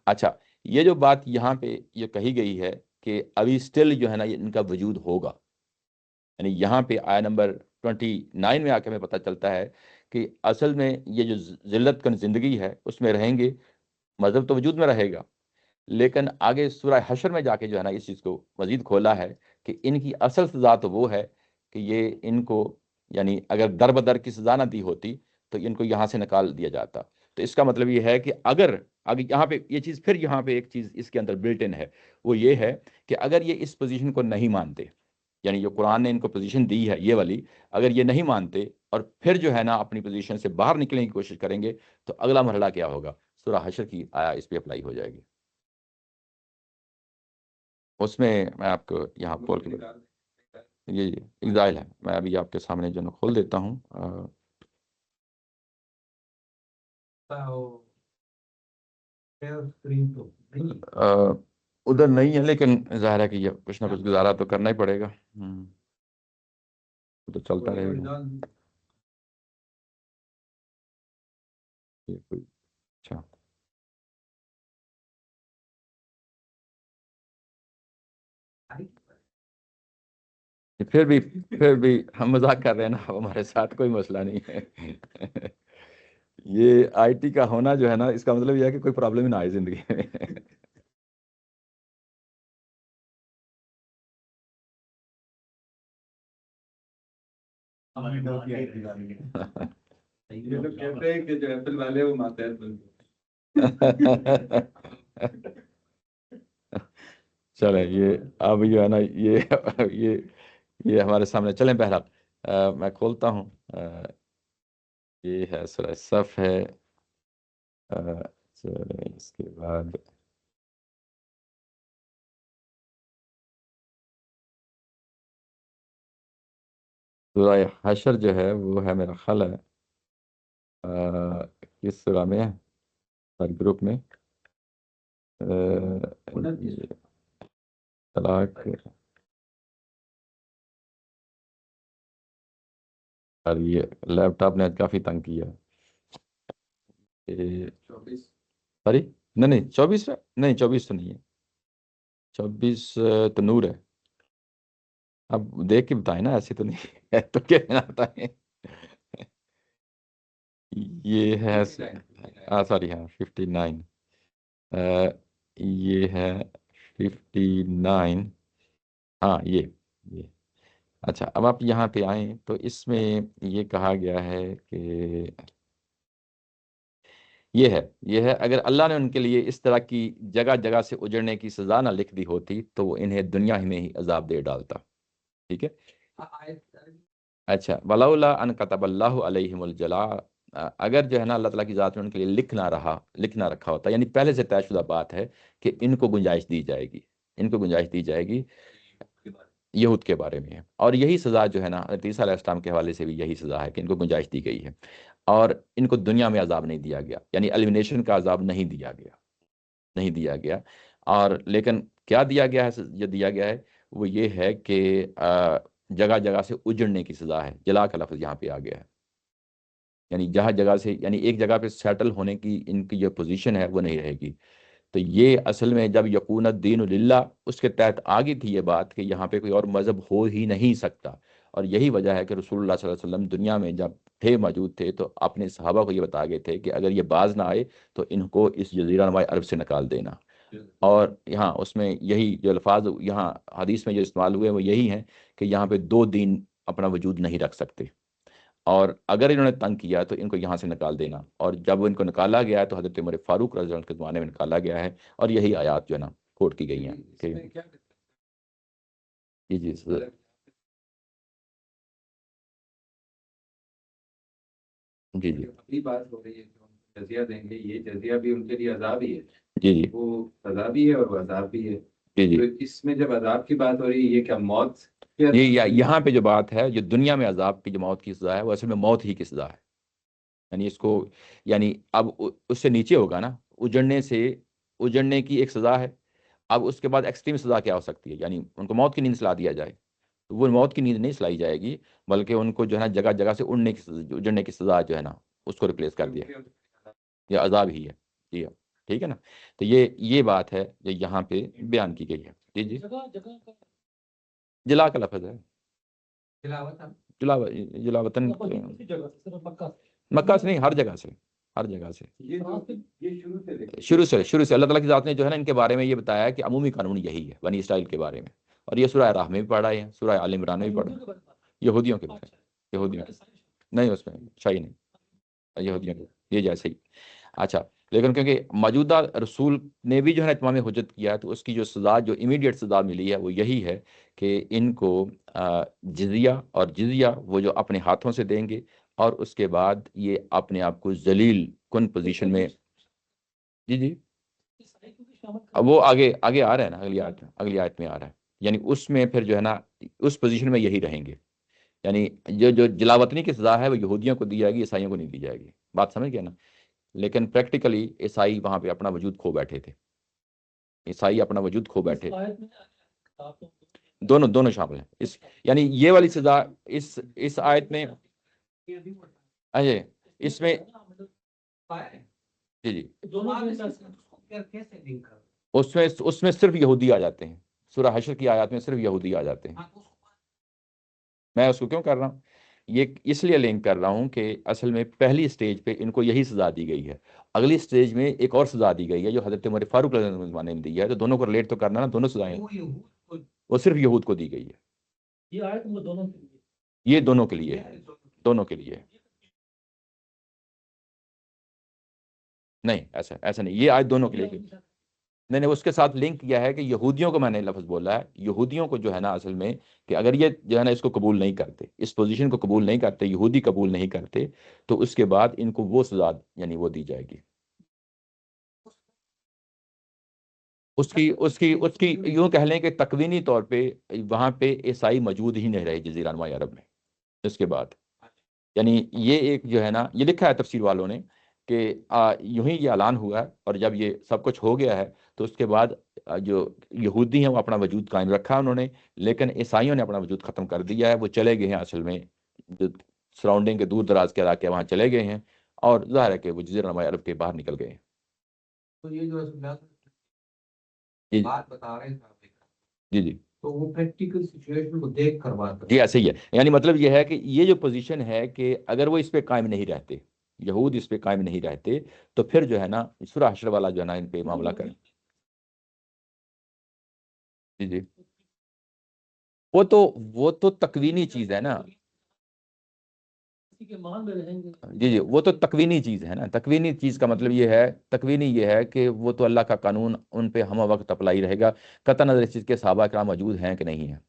اچھا یہ جو بات یہاں پہ یہ کہی گئی ہے کہ ابھی سٹل جو ہے نا یہ ان کا وجود ہوگا، یعنی یہاں پہ آیا نمبر 29 میں آ کے ہمیں پتہ چلتا ہے کہ اصل میں یہ جو ذلت کن زندگی ہے اس میں رہیں گے، مذہب تو وجود میں رہے گا، لیکن آگے سورہ حشر میں جا کے جو ہے نا اس چیز کو مزید کھولا ہے کہ ان کی اصل سزا تو وہ ہے کہ یہ ان کو یعنی اگر در بدر کی سزا نہ دی ہوتی تو ان کو یہاں سے نکال دیا جاتا. تو اس کا مطلب یہ ہے کہ اگر یہاں پہ یہ چیز، پھر یہاں پہ ایک چیز اس کے اندر بلٹ ان ہے، وہ یہ ہے کہ اگر یہ اس پوزیشن کو نہیں مانتے، یعنی جو قرآن نے ان کو پوزیشن دی ہے یہ والی، اگر یہ نہیں مانتے اور پھر جو ہے نا اپنی پوزیشن سے باہر نکلنے کی کوشش کریں گے تو اگلا مرحلہ کیا ہوگا؟ سورہ حشر کی آیا اس پہ اپلائی ہو جائے گی. اس میں میں آپ کو یہاں کھول کے جی جی ایگزائل ہے، میں ابھی آپ کے سامنے جو ہے نا کھول دیتا ہوں. ادھر نہیں ہے لیکن ظاہر ہے کہ یہ کچھ نہ کچھ گزارا تو کرنا ہی پڑے گا، تو چلتا رہے گا. اچھا پھر بھی ہم مذاق کر رہے ہیں نا، ہمارے ساتھ کوئی مسئلہ نہیں ہے. یہ آئی ٹی کا ہونا جو ہے نا اس کا مطلب یہ ہے کہ کوئی پرابلم ہی نہ آئے زندگی میں. یہ لوگ کہتے ہیں کہ جو ایپل والے وہ ماتحت بنتے چلیں یہ اب جو ہے نا یہ ہمارے سامنے چلیں. بہرحال میں کھولتا ہوں. یہ ہے سورہ صف ہے. چلیں اس کے بعد سورہ حشر جو ہے وہ ہے میرا خیال ہے کس سورہ میں ہے؟ گروپ میں طلاق اور یہ لیپ ٹاپ نے کافی تنگ کیا. 24 سوری نہیں 24 نہیں 24 تو نہیں ہے. 24 تو نور ہے. اب دیکھ کے بتائیں نا, ایسے تو نہیں ہے تو کیا بتائیں. یہ ہے 59 سوری ہاں 59. یہ ہے 59. ہاں یہ اچھا. اب آپ یہاں پہ آئیں تو اس میں یہ کہا گیا ہے کہ یہ ہے اگر اللہ نے ان کے لیے اس طرح کی جگہ جگہ سے اجڑنے کی سزا نہ لکھ دی ہوتی تو وہ انہیں دنیا ہی میں ہی عذاب دے ڈالتا. ٹھیک ہے. اچھا. ولولا ان كتب اللہ علیہم الجلاء, اگر جو ہے نا اللہ تعالیٰ کی ذات نے ان کے لیے لکھنا رکھا ہوتا, یعنی پہلے سے طے شدہ بات ہے کہ ان کو گنجائش دی جائے گی یہود کے بارے میں. اور یہی سزا جو ہے نا حضرت عیسیٰ علیہ السلام کے حوالے سے بھی یہی سزا ہے کہ ان کو گنجائش دی گئی ہے, اور ان کو دنیا میں عذاب نہیں دیا گیا, یعنی ایلیمنیشن کا عذاب نہیں دیا گیا. اور لیکن کیا دیا گیا ہے, جو دیا گیا ہے وہ یہ ہے کہ جگہ جگہ سے اجڑنے کی سزا ہے. جلا کا لفظ یہاں پہ آ گیا ہے, یعنی جہاں جگہ سے, یعنی ایک جگہ پہ سیٹل ہونے کی ان کی جو پوزیشن ہے وہ نہیں رہے گی. تو یہ اصل میں جب یکون الدین للہ اس کے تحت آ گئی تھی یہ بات کہ یہاں پہ کوئی اور مذہب ہو ہی نہیں سکتا. اور یہی وجہ ہے کہ رسول اللہ صلی اللہ علیہ وسلم دنیا میں جب موجود تھے تو اپنے صحابہ کو یہ بتا گئے تھے کہ اگر یہ باز نہ آئے تو ان کو اس جزیرہ نما عرب سے نکال دینا. اور یہاں اس میں یہی جو الفاظ یہاں حدیث میں جو استعمال ہوئے وہ یہی ہیں کہ یہاں پہ 2 دین اپنا وجود نہیں رکھ سکتے, اور اگر انہوں نے تنگ کیا تو ان کو یہاں سے نکال دینا. اور جب ان کو نکالا گیا ہے تو حضرت عمر فاروق رضی اللہ عنہ کے زمانے میں نکالا گیا ہے, اور یہی آیات جو ہے نا کوٹ کی گئی ہیں اس کہ میں کیا جی جی اپنی بات ہو رہی ہے کہ ہم جزیہ دیں گے, یہ جزیہ بھی ان کے لیے عذاب ہی ہے. جی وہ سزا بھی ہے اور وہ عذاب بھی ہے. جی تو اس میں جب عذاب کی بات ہو رہی ہے, یہ کیا موت کے یہاں پہ جو بات ہے, جو دنیا میں عذاب کی جو موت کی سزا ہے وہ اصل میں موت ہی کی سزا ہے. یعنی اس کو, یعنی اب اس سے نیچے ہوگا نا, اجڑنے کی ایک سزا ہے. اب اس کے بعد ایکسٹریم سزا کیا ہو سکتی ہے, یعنی ان کو موت کی نیند سلا دیا جائے. تو وہ موت کی نیند نہیں سلائی جائے گی, بلکہ ان کو جو ہے نا جگہ جگہ سے اجڑنے کی سزا جو ہے نا اس کو ریپلیس کر دیا. یہ عذاب ہی ہے. جی ٹھیک ہے نا. تو یہ بات ہے جو یہاں پہ بیان کی گئی ہے. جی جگہ جگہ کا جلا کا لفظ ہے. جلاوطن کسی جگہ سے صرف مکہ سے. مکہ سے نہیں, ہر جگہ سے یہ شروع سے اللہ تعالیٰ کی ذات نے جو ہے نا ان کے بارے میں یہ بتایا ہے کہ عمومی قانون یہی ہے بنی اسرائیل کے بارے میں. اور یہ سورہ راہ میں بھی پڑھا ہے, سورہ آل عمران میں بھی پڑھا, یہودیوں کے بارے میں. یہودیوں نہیں, اس میں شاہی نہیں, یہودیوں کے یہ جیسے ہی. اچھا. لیکن کیونکہ موجودہ رسول نے بھی جو ہے نا اتمام حجت کیا ہے, تو اس کی جو سزا, جو امیڈیٹ سزا ملی ہے وہ یہی ہے کہ ان کو جزیہ وہ جو اپنے ہاتھوں سے دیں گے, اور اس کے بعد یہ اپنے آپ کو ذلیل کن پوزیشن میں. جی وہ آگے آ رہا ہے نا, اگلی آیت میں آ رہا ہے. یعنی اس میں پھر جو ہے نا اس پوزیشن میں یہی رہیں گے. یعنی جو جلاوطنی کی سزا ہے وہ یہودیوں کو دی جائے گی, عیسائیوں کو نہیں دی جائے گی. بات سمجھ گیا نا. لیکن پریکٹیکلی عیسائی وہاں پہ اپنا وجود کھو بیٹھے تھے. عیسائی اپنا وجود کھو بیٹھے. دونوں شامل ہیں یعنی یہ والی سزا اس آیت میں. اس میں جی اس میں صرف یہودی آ جاتے ہیں. سورہ حشر کی آیات میں صرف یہودی آ جاتے ہیں. میں اس کو کیوں کر رہا ہوں, یہ اس لیے لنک کر رہا ہوں کہ اصل میں پہلی سٹیج پہ ان کو یہی سزا دی گئی ہے, اگلی سٹیج میں ایک اور سزا دی گئی ہے جو حضرت عمر فاروق رضی اللہ عنہ نے دی ہے. تو دونوں کو ریلیٹ تو کرنا نا, دونوں سزائیں وہ صرف یہود کو دی گئی ہے. یہ دونوں کے لیے نہیں, ایسا نہیں. یہ آیت دونوں کے لیے نہیں, اس کے ساتھ لنک کیا ہے کہ یہودیوں کو میں نے لفظ بولا ہے. یہودیوں کو جو ہے نا اصل میں کہ اگر یہ جو ہے نا اس کو قبول نہیں کرتے, اس پوزیشن کو قبول نہیں کرتے, یہودی قبول نہیں کرتے, تو اس کے بعد ان کو وہ سزا یعنی وہ دی جائے گی. اس کی یوں کہہ لیں کہ تکوینی طور پہ وہاں پہ عیسائی موجود ہی نہیں رہے جزیرہ نما عرب میں. اس کے بعد یعنی یہ ایک جو ہے نا, یہ لکھا ہے تفسیر والوں نے کہ یوں ہی یہ اعلان ہوا ہے, اور جب یہ سب کچھ ہو گیا ہے تو اس کے بعد جو یہودی ہیں وہ اپنا وجود قائم رکھا انہوں نے, لیکن عیسائیوں نے اپنا وجود ختم کر دیا ہے. وہ چلے گئے ہیں اصل میں جو سراؤنڈنگ کے دور دراز کے علاقے وہاں چلے گئے ہیں، اور ظاہر ہے کہ وہ جزیرہ نما عرب کے باہر نکل گئے ہیں۔ تو یہ جو رسول اللہ جی بات بتا رہے ہیں آپ، جی جی تو وہ پریکٹیکل سچویشن کو دیکھ کر بات جی کریں۔ ایسے ہی ہے، یعنی مطلب یہ ہے کہ یہ جو پوزیشن ہے کہ اگر وہ اس پہ قائم نہیں رہتے، یہود اس پہ قائم نہیں رہتے، تو پھر جو ہے نا سورہ حشر والا جو ہے نا ان پہ معاملہ کریں۔ جی جی وہ تو تکوینی چیز ہے نا، کسی کے مان میں رہیں گے۔ جی جی وہ تو تکوینی چیز ہے نا، تکوینی چیز کا مطلب یہ ہے، تکوینی یہ ہے کہ وہ تو اللہ کا قانون ان پہ ہم وقت اپلائی رہے گا، قطع نظر اس چیز کے صحابہ کرام موجود ہیں کہ نہیں ہیں۔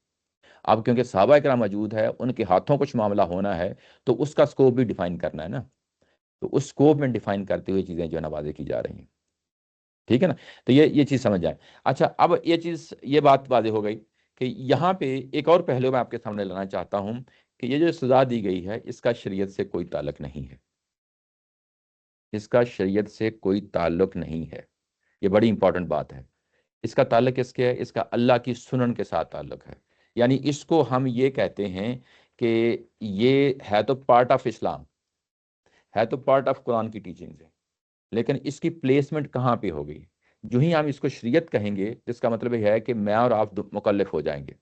اب کیونکہ صحابہ کرام موجود ہے، ان کے ہاتھوں کچھ معاملہ ہونا ہے، تو اس کا سکوپ بھی ڈیفائن کرنا ہے نا، تو اس سکوپ میں ڈیفائن کرتے ہوئے چیزیں جو ہے نا واضح کی جا رہی ہیں، ٹھیک ہے نا، تو یہ چیز سمجھ جائیں۔ اچھا اب یہ بات واضح ہو گئی کہ یہاں پہ ایک اور پہلو میں آپ کے سامنے لانا چاہتا ہوں کہ یہ جو سزا دی گئی ہے اس کا شریعت سے کوئی تعلق نہیں ہے، اس کا شریعت سے کوئی تعلق نہیں ہے، یہ بڑی امپورٹنٹ بات ہے۔ اس کا تعلق کس کے ہے؟ اس کا اللہ کی سنن کے ساتھ تعلق ہے، یعنی اس کو ہم یہ کہتے ہیں کہ یہ ہے تو پارٹ آف اسلام، ہے تو پارٹ آف قرآن کی ٹیچنگز ہے، لیکن اس کی پلیسمنٹ کہاں پہ ہو گئی؟ جو ہی ہم اس کو شریعت کہیں گے، جس کا مطلب یہ ہے کہ میں اور آپ مکلف ہو جائیں گے۔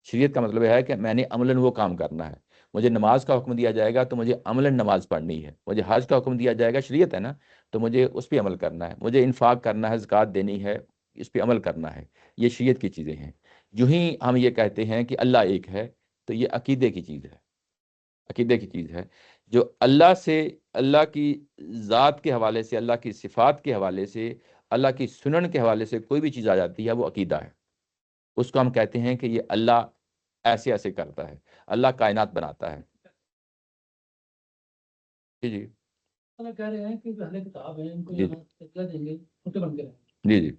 شریعت کا مطلب یہ ہے کہ میں نے عملاً وہ کام کرنا ہے، مجھے نماز کا حکم دیا جائے گا تو مجھے عملاً نماز پڑھنی ہے، مجھے حج کا حکم دیا جائے گا، شریعت ہے نا، تو مجھے اس پہ عمل کرنا ہے، مجھے انفاق کرنا ہے، زکوٰۃ دینی ہے، اس پہ عمل کرنا ہے، یہ شریعت کی چیزیں ہیں۔ جو ہی ہم یہ کہتے ہیں کہ اللہ ایک ہے، تو یہ عقیدے کی چیز ہے، عقیدے کی چیز ہے۔ جو اللہ سے، اللہ کی ذات کے حوالے سے، اللہ کی صفات کے حوالے سے، اللہ کی سنن کے حوالے سے کوئی بھی چیز آ جاتی ہے وہ عقیدہ ہے، اس کو ہم کہتے ہیں کہ یہ اللہ ایسے ایسے کرتا ہے، اللہ کائنات بناتا ہے۔ جی جی اللہ کہہ رہے ہیں کہ جو اہل کتاب ہیں ان کو جی یہاں فیصلہ دیں گے، چھوٹے بن کے رہیں گے۔ جی جی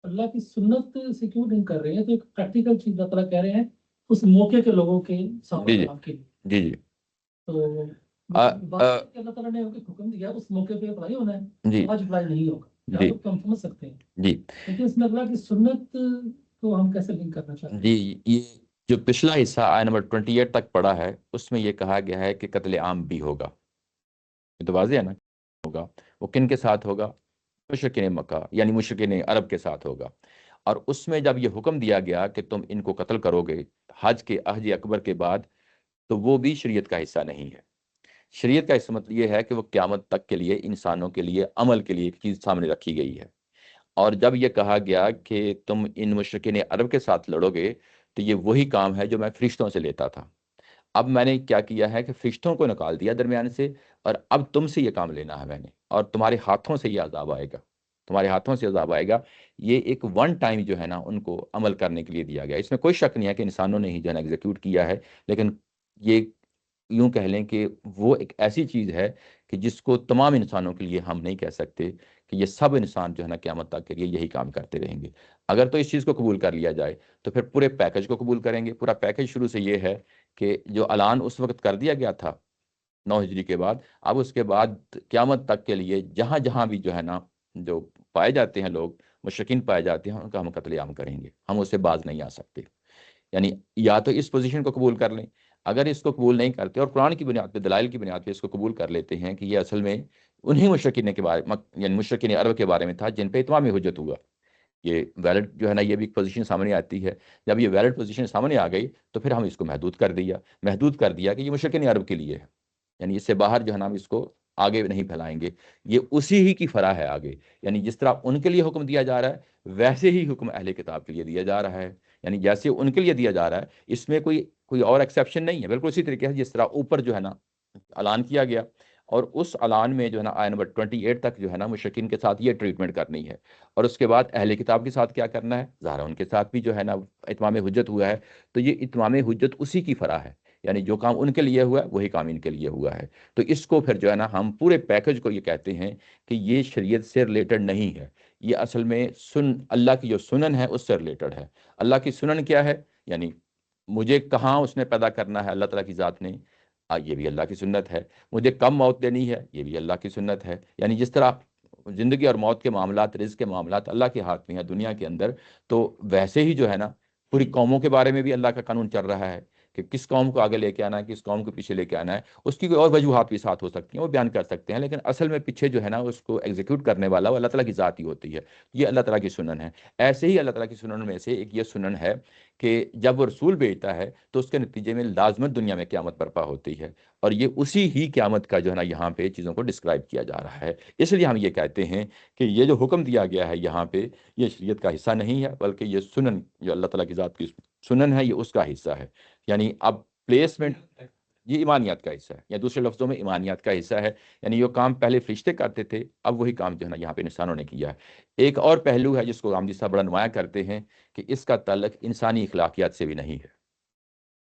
اللہ کی سنت سے کیوں نہیں کر رہے ہیں؟ تو ایک پریکٹیکل چیز اللہ تعالیٰ کہہ رہے ہیں اس موقع کے لوگوں کے صحابہ جی جی کرام کے لیے۔ جی جی تو آ- بات آ- ہے کہ اللہ تعالیٰ نے ایک حکم دیا اس موقع پہ اپلائی ہونا ہے، جی آج اپلائی نہیں ہوگا، جی یہاں تک تو ہم سمجھ سکتے ہیں، جی لیکن اس میں اللہ کی سنت کو ہم کیسے لنک کرنا چاہتے ہیں؟ جی یہ جو پچھلا حصہ آیت نمبر 28 تک پڑھا ہے، اس میں یہ کہا گیا ہے کہ قتل عام بھی ہوگا، یہ تو واضح ہے نا، ہوگا وہ کن کے ساتھ ہوگا؟ مشرکین مکہ یعنی مشرکین عرب کے ساتھ ہوگا، اور اس میں جب یہ حکم دیا گیا کہ تم ان کو قتل کرو گے حج اکبر کے بعد، تو وہ بھی شریعت کا حصہ نہیں ہے۔ شریعت کا حصہ مطلب یہ ہے کہ وہ قیامت تک کے لیے انسانوں کے لیے عمل کے لیے ایک چیز سامنے رکھی گئی ہے، اور جب یہ کہا گیا کہ تم ان مشرکین عرب کے ساتھ لڑو گے، تو یہ وہی کام ہے جو میں فرشتوں سے لیتا تھا، اب میں نے کیا کیا ہے کہ فرشتوں کو نکال دیا درمیان سے، اور اب تم سے یہ کام لینا ہے میں نے، اور تمہارے ہاتھوں سے یہ عذاب آئے گا، تمہارے ہاتھوں سے عذاب آئے گا۔ یہ ایک ون ٹائم جو ہے نا ان کو عمل کرنے کے لیے دیا گیا، اس میں کوئی شک نہیں ہے کہ انسانوں نے ہی جو ہے نا ایگزیکیوٹ کیا ہے، لیکن یہ یوں کہہ لیں کہ وہ ایک ایسی چیز ہے کہ جس کو تمام انسانوں کے لیے ہم نہیں کہہ سکتے کہ یہ سب انسان جو ہے نا قیامت تک کے لیے یہی کام کرتے رہیں گے۔ اگر تو اس چیز کو قبول کر لیا جائے تو پھر پورے پیکج کو قبول کریں گے۔ پورا پیکج شروع سے یہ ہے کہ جو اعلان اس وقت کر دیا گیا تھا 9 ہجری کے بعد، اب اس کے بعد قیامت تک کے لیے جہاں جہاں بھی جو ہے نا جو پائے جاتے ہیں لوگ مشرکین پائے جاتے ہیں، ان کا ہم قتل عام کریں گے، ہم اس سے باز نہیں آ سکتے۔ یعنی یا تو اس پوزیشن کو قبول کر لیں، اگر اس کو قبول نہیں کرتے اور قرآن کی بنیاد پہ، دلائل کی بنیاد پہ اس کو قبول کر لیتے ہیں کہ یہ اصل میں انہی مشرکین کے بارے یعنی مشرکین عرب کے بارے میں تھا جن پہ اتمام حجت ہوا، یہ ویلڈ جو ہے نا یہ بھی ایک پوزیشن سامنے آتی ہے۔ جب یہ ویلڈ پوزیشن سامنے آ گئی تو پھر ہم اس کو محدود کر دیا کہ یہ مشرکین عرب کے لیے ہے، یعنی اس سے باہر جو ہے نا ہم اس کو آگے نہیں پھیلائیں گے، یہ اسی ہی کی فرع ہے آگے، یعنی جس طرح ان کے لیے حکم دیا جا رہا ہے ویسے ہی حکم اہل کتاب کے لیے دیا جا رہا ہے، یعنی جیسے ان کے لیے دیا جا رہا ہے اس میں کوئی اور ایکسیپشن نہیں ہے، بالکل اسی طریقے سے جس طرح اوپر جو ہے نا اعلان کیا گیا، اور اس اعلان میں جو ہے نا آیت نمبر 28 تک جو ہے نا مشرکین کے ساتھ یہ ٹریٹمنٹ کرنی ہے، اور اس کے بعد اہل کتاب کے ساتھ کیا کرنا ہے، ظاہر ان کے ساتھ بھی جو ہے نا اتمام حجت ہوا ہے، تو یہ اتمام حجت اسی کی فرع ہے، یعنی جو کام ان کے لیے ہوا ہے وہی کام ان کے لیے ہوا ہے، تو اس کو پھر جو ہے نا ہم پورے پیکج کو یہ کہتے ہیں کہ یہ شریعت سے ریلیٹڈ نہیں ہے، یہ اصل میں اللہ کی جو سنن ہے اس سے ریلیٹڈ ہے۔ اللہ کی سنن کیا ہے؟ یعنی مجھے کہاں اس نے پیدا کرنا ہے اللہ تعالیٰ کی ذات نے، یہ بھی اللہ کی سنت ہے، مجھے کم موت دینی ہے، یہ بھی اللہ کی سنت ہے، یعنی جس طرح زندگی اور موت کے معاملات، رزق کے معاملات اللہ کے ہاتھ میں ہے دنیا کے اندر، تو ویسے ہی جو ہے نا پوری قوموں کے بارے میں بھی اللہ کا قانون چل رہا ہے کہ کس قوم کو آگے لے کے آنا ہے، کس قوم کو پیچھے لے کے آنا ہے، اس کی کوئی اور وجوہات بھی ساتھ ہو سکتی ہیں، وہ بیان کر سکتے ہیں، لیکن اصل میں پیچھے جو ہے نا اس کو ایگزیکیوٹ کرنے والا وہ اللہ تعالیٰ کی ذات ہی ہوتی ہے۔ یہ اللہ تعالیٰ کی سنن ہے۔ ایسے ہی اللہ تعالیٰ کی سنن میں سے ایک یہ سنن ہے کہ جب وہ رسول بھیجتا ہے تو اس کے نتیجے میں لازمت دنیا میں قیامت برپا ہوتی ہے، اور یہ اسی ہی قیامت کا جو ہے نا یہاں پہ چیزوں کو ڈسکرائب کیا جا رہا ہے۔ اس لیے ہم یہ کہتے ہیں کہ یہ جو حکم دیا گیا ہے یہاں پہ، یہ شریعت کا حصہ نہیں ہے، بلکہ یہ سنن جو اللہ تعالیٰ کی ذات کی سنن ہے، یہ اس کا حصہ ہے۔ یعنی اب پلیسمنٹ یہ ایمانیات کا حصہ ہے، یا دوسرے لفظوں میں ایمانیات کا حصہ ہے۔ یعنی یہ کام پہلے فرشتے کرتے تھے، اب وہی کام جو ہے نا یہاں پہ انسانوں نے کیا ہے۔ ایک اور پہلو ہے جس کو غامدی صاحب بڑا نمایاں کرتے ہیں کہ اس کا تعلق انسانی اخلاقیات سے بھی نہیں ہے۔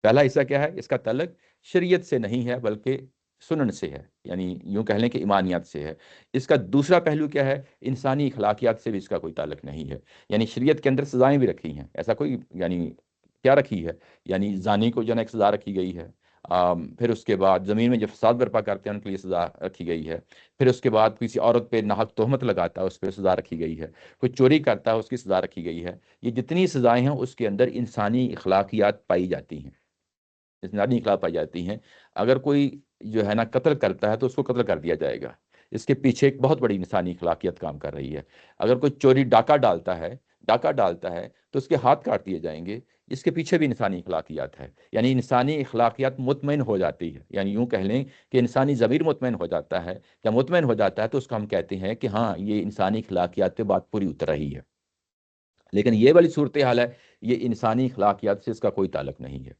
پہلا حصہ کیا ہے؟ اس کا تعلق شریعت سے نہیں ہے بلکہ سنن سے ہے، یعنی یوں کہہ لیں کہ ایمانیات سے ہے۔ اس کا دوسرا پہلو کیا ہے؟ انسانی اخلاقیات سے بھی اس کا کوئی تعلق نہیں ہے۔ یعنی شریعت کے اندر سزائیں بھی رکھی ہیں، ایسا کوئی یعنی کیا رکھی ہے؟ یعنی زانی کو جو ہے نا ایک سزا رکھی گئی ہے، پھر اس کے بعد زمین میں جو فساد برپا کرتے ہیں ان کے لیے سزا رکھی گئی ہے، پھر اس کے بعد کسی عورت پہ ناحق تہمت لگاتا ہے اس پہ سزا رکھی گئی ہے، کوئی چوری کرتا ہے اس کی سزا رکھی گئی ہے۔ یہ جتنی سزائیں ہیں اس کے اندر انسانی اخلاقیات پائی جاتی ہیں، انسانی اخلاق پائی جاتی ہیں۔ اگر کوئی جو ہے نا قتل کرتا ہے تو اس کو قتل کر دیا جائے گا، اس کے پیچھے ایک بہت بڑی انسانی اخلاقیات کام کر رہی ہے۔ اگر کوئی چوری ڈاکہ ڈالتا ہے تو اس کے ہاتھ کاٹ دیے جائیں گے، اس کے پیچھے بھی انسانی اخلاقیات ہے۔ یعنی انسانی اخلاقیات مطمئن ہو جاتی ہے، یعنی یوں کہہ لیں کہ انسانی ضمیر مطمئن ہو جاتا ہے۔ جب مطمئن ہو جاتا ہے تو اس کو ہم کہتے ہیں کہ ہاں یہ انسانی اخلاقیات پہ بات پوری اتر رہی ہے۔ لیکن یہ والی صورتحال ہے، یہ انسانی اخلاقیات سے اس کا کوئی تعلق نہیں ہے،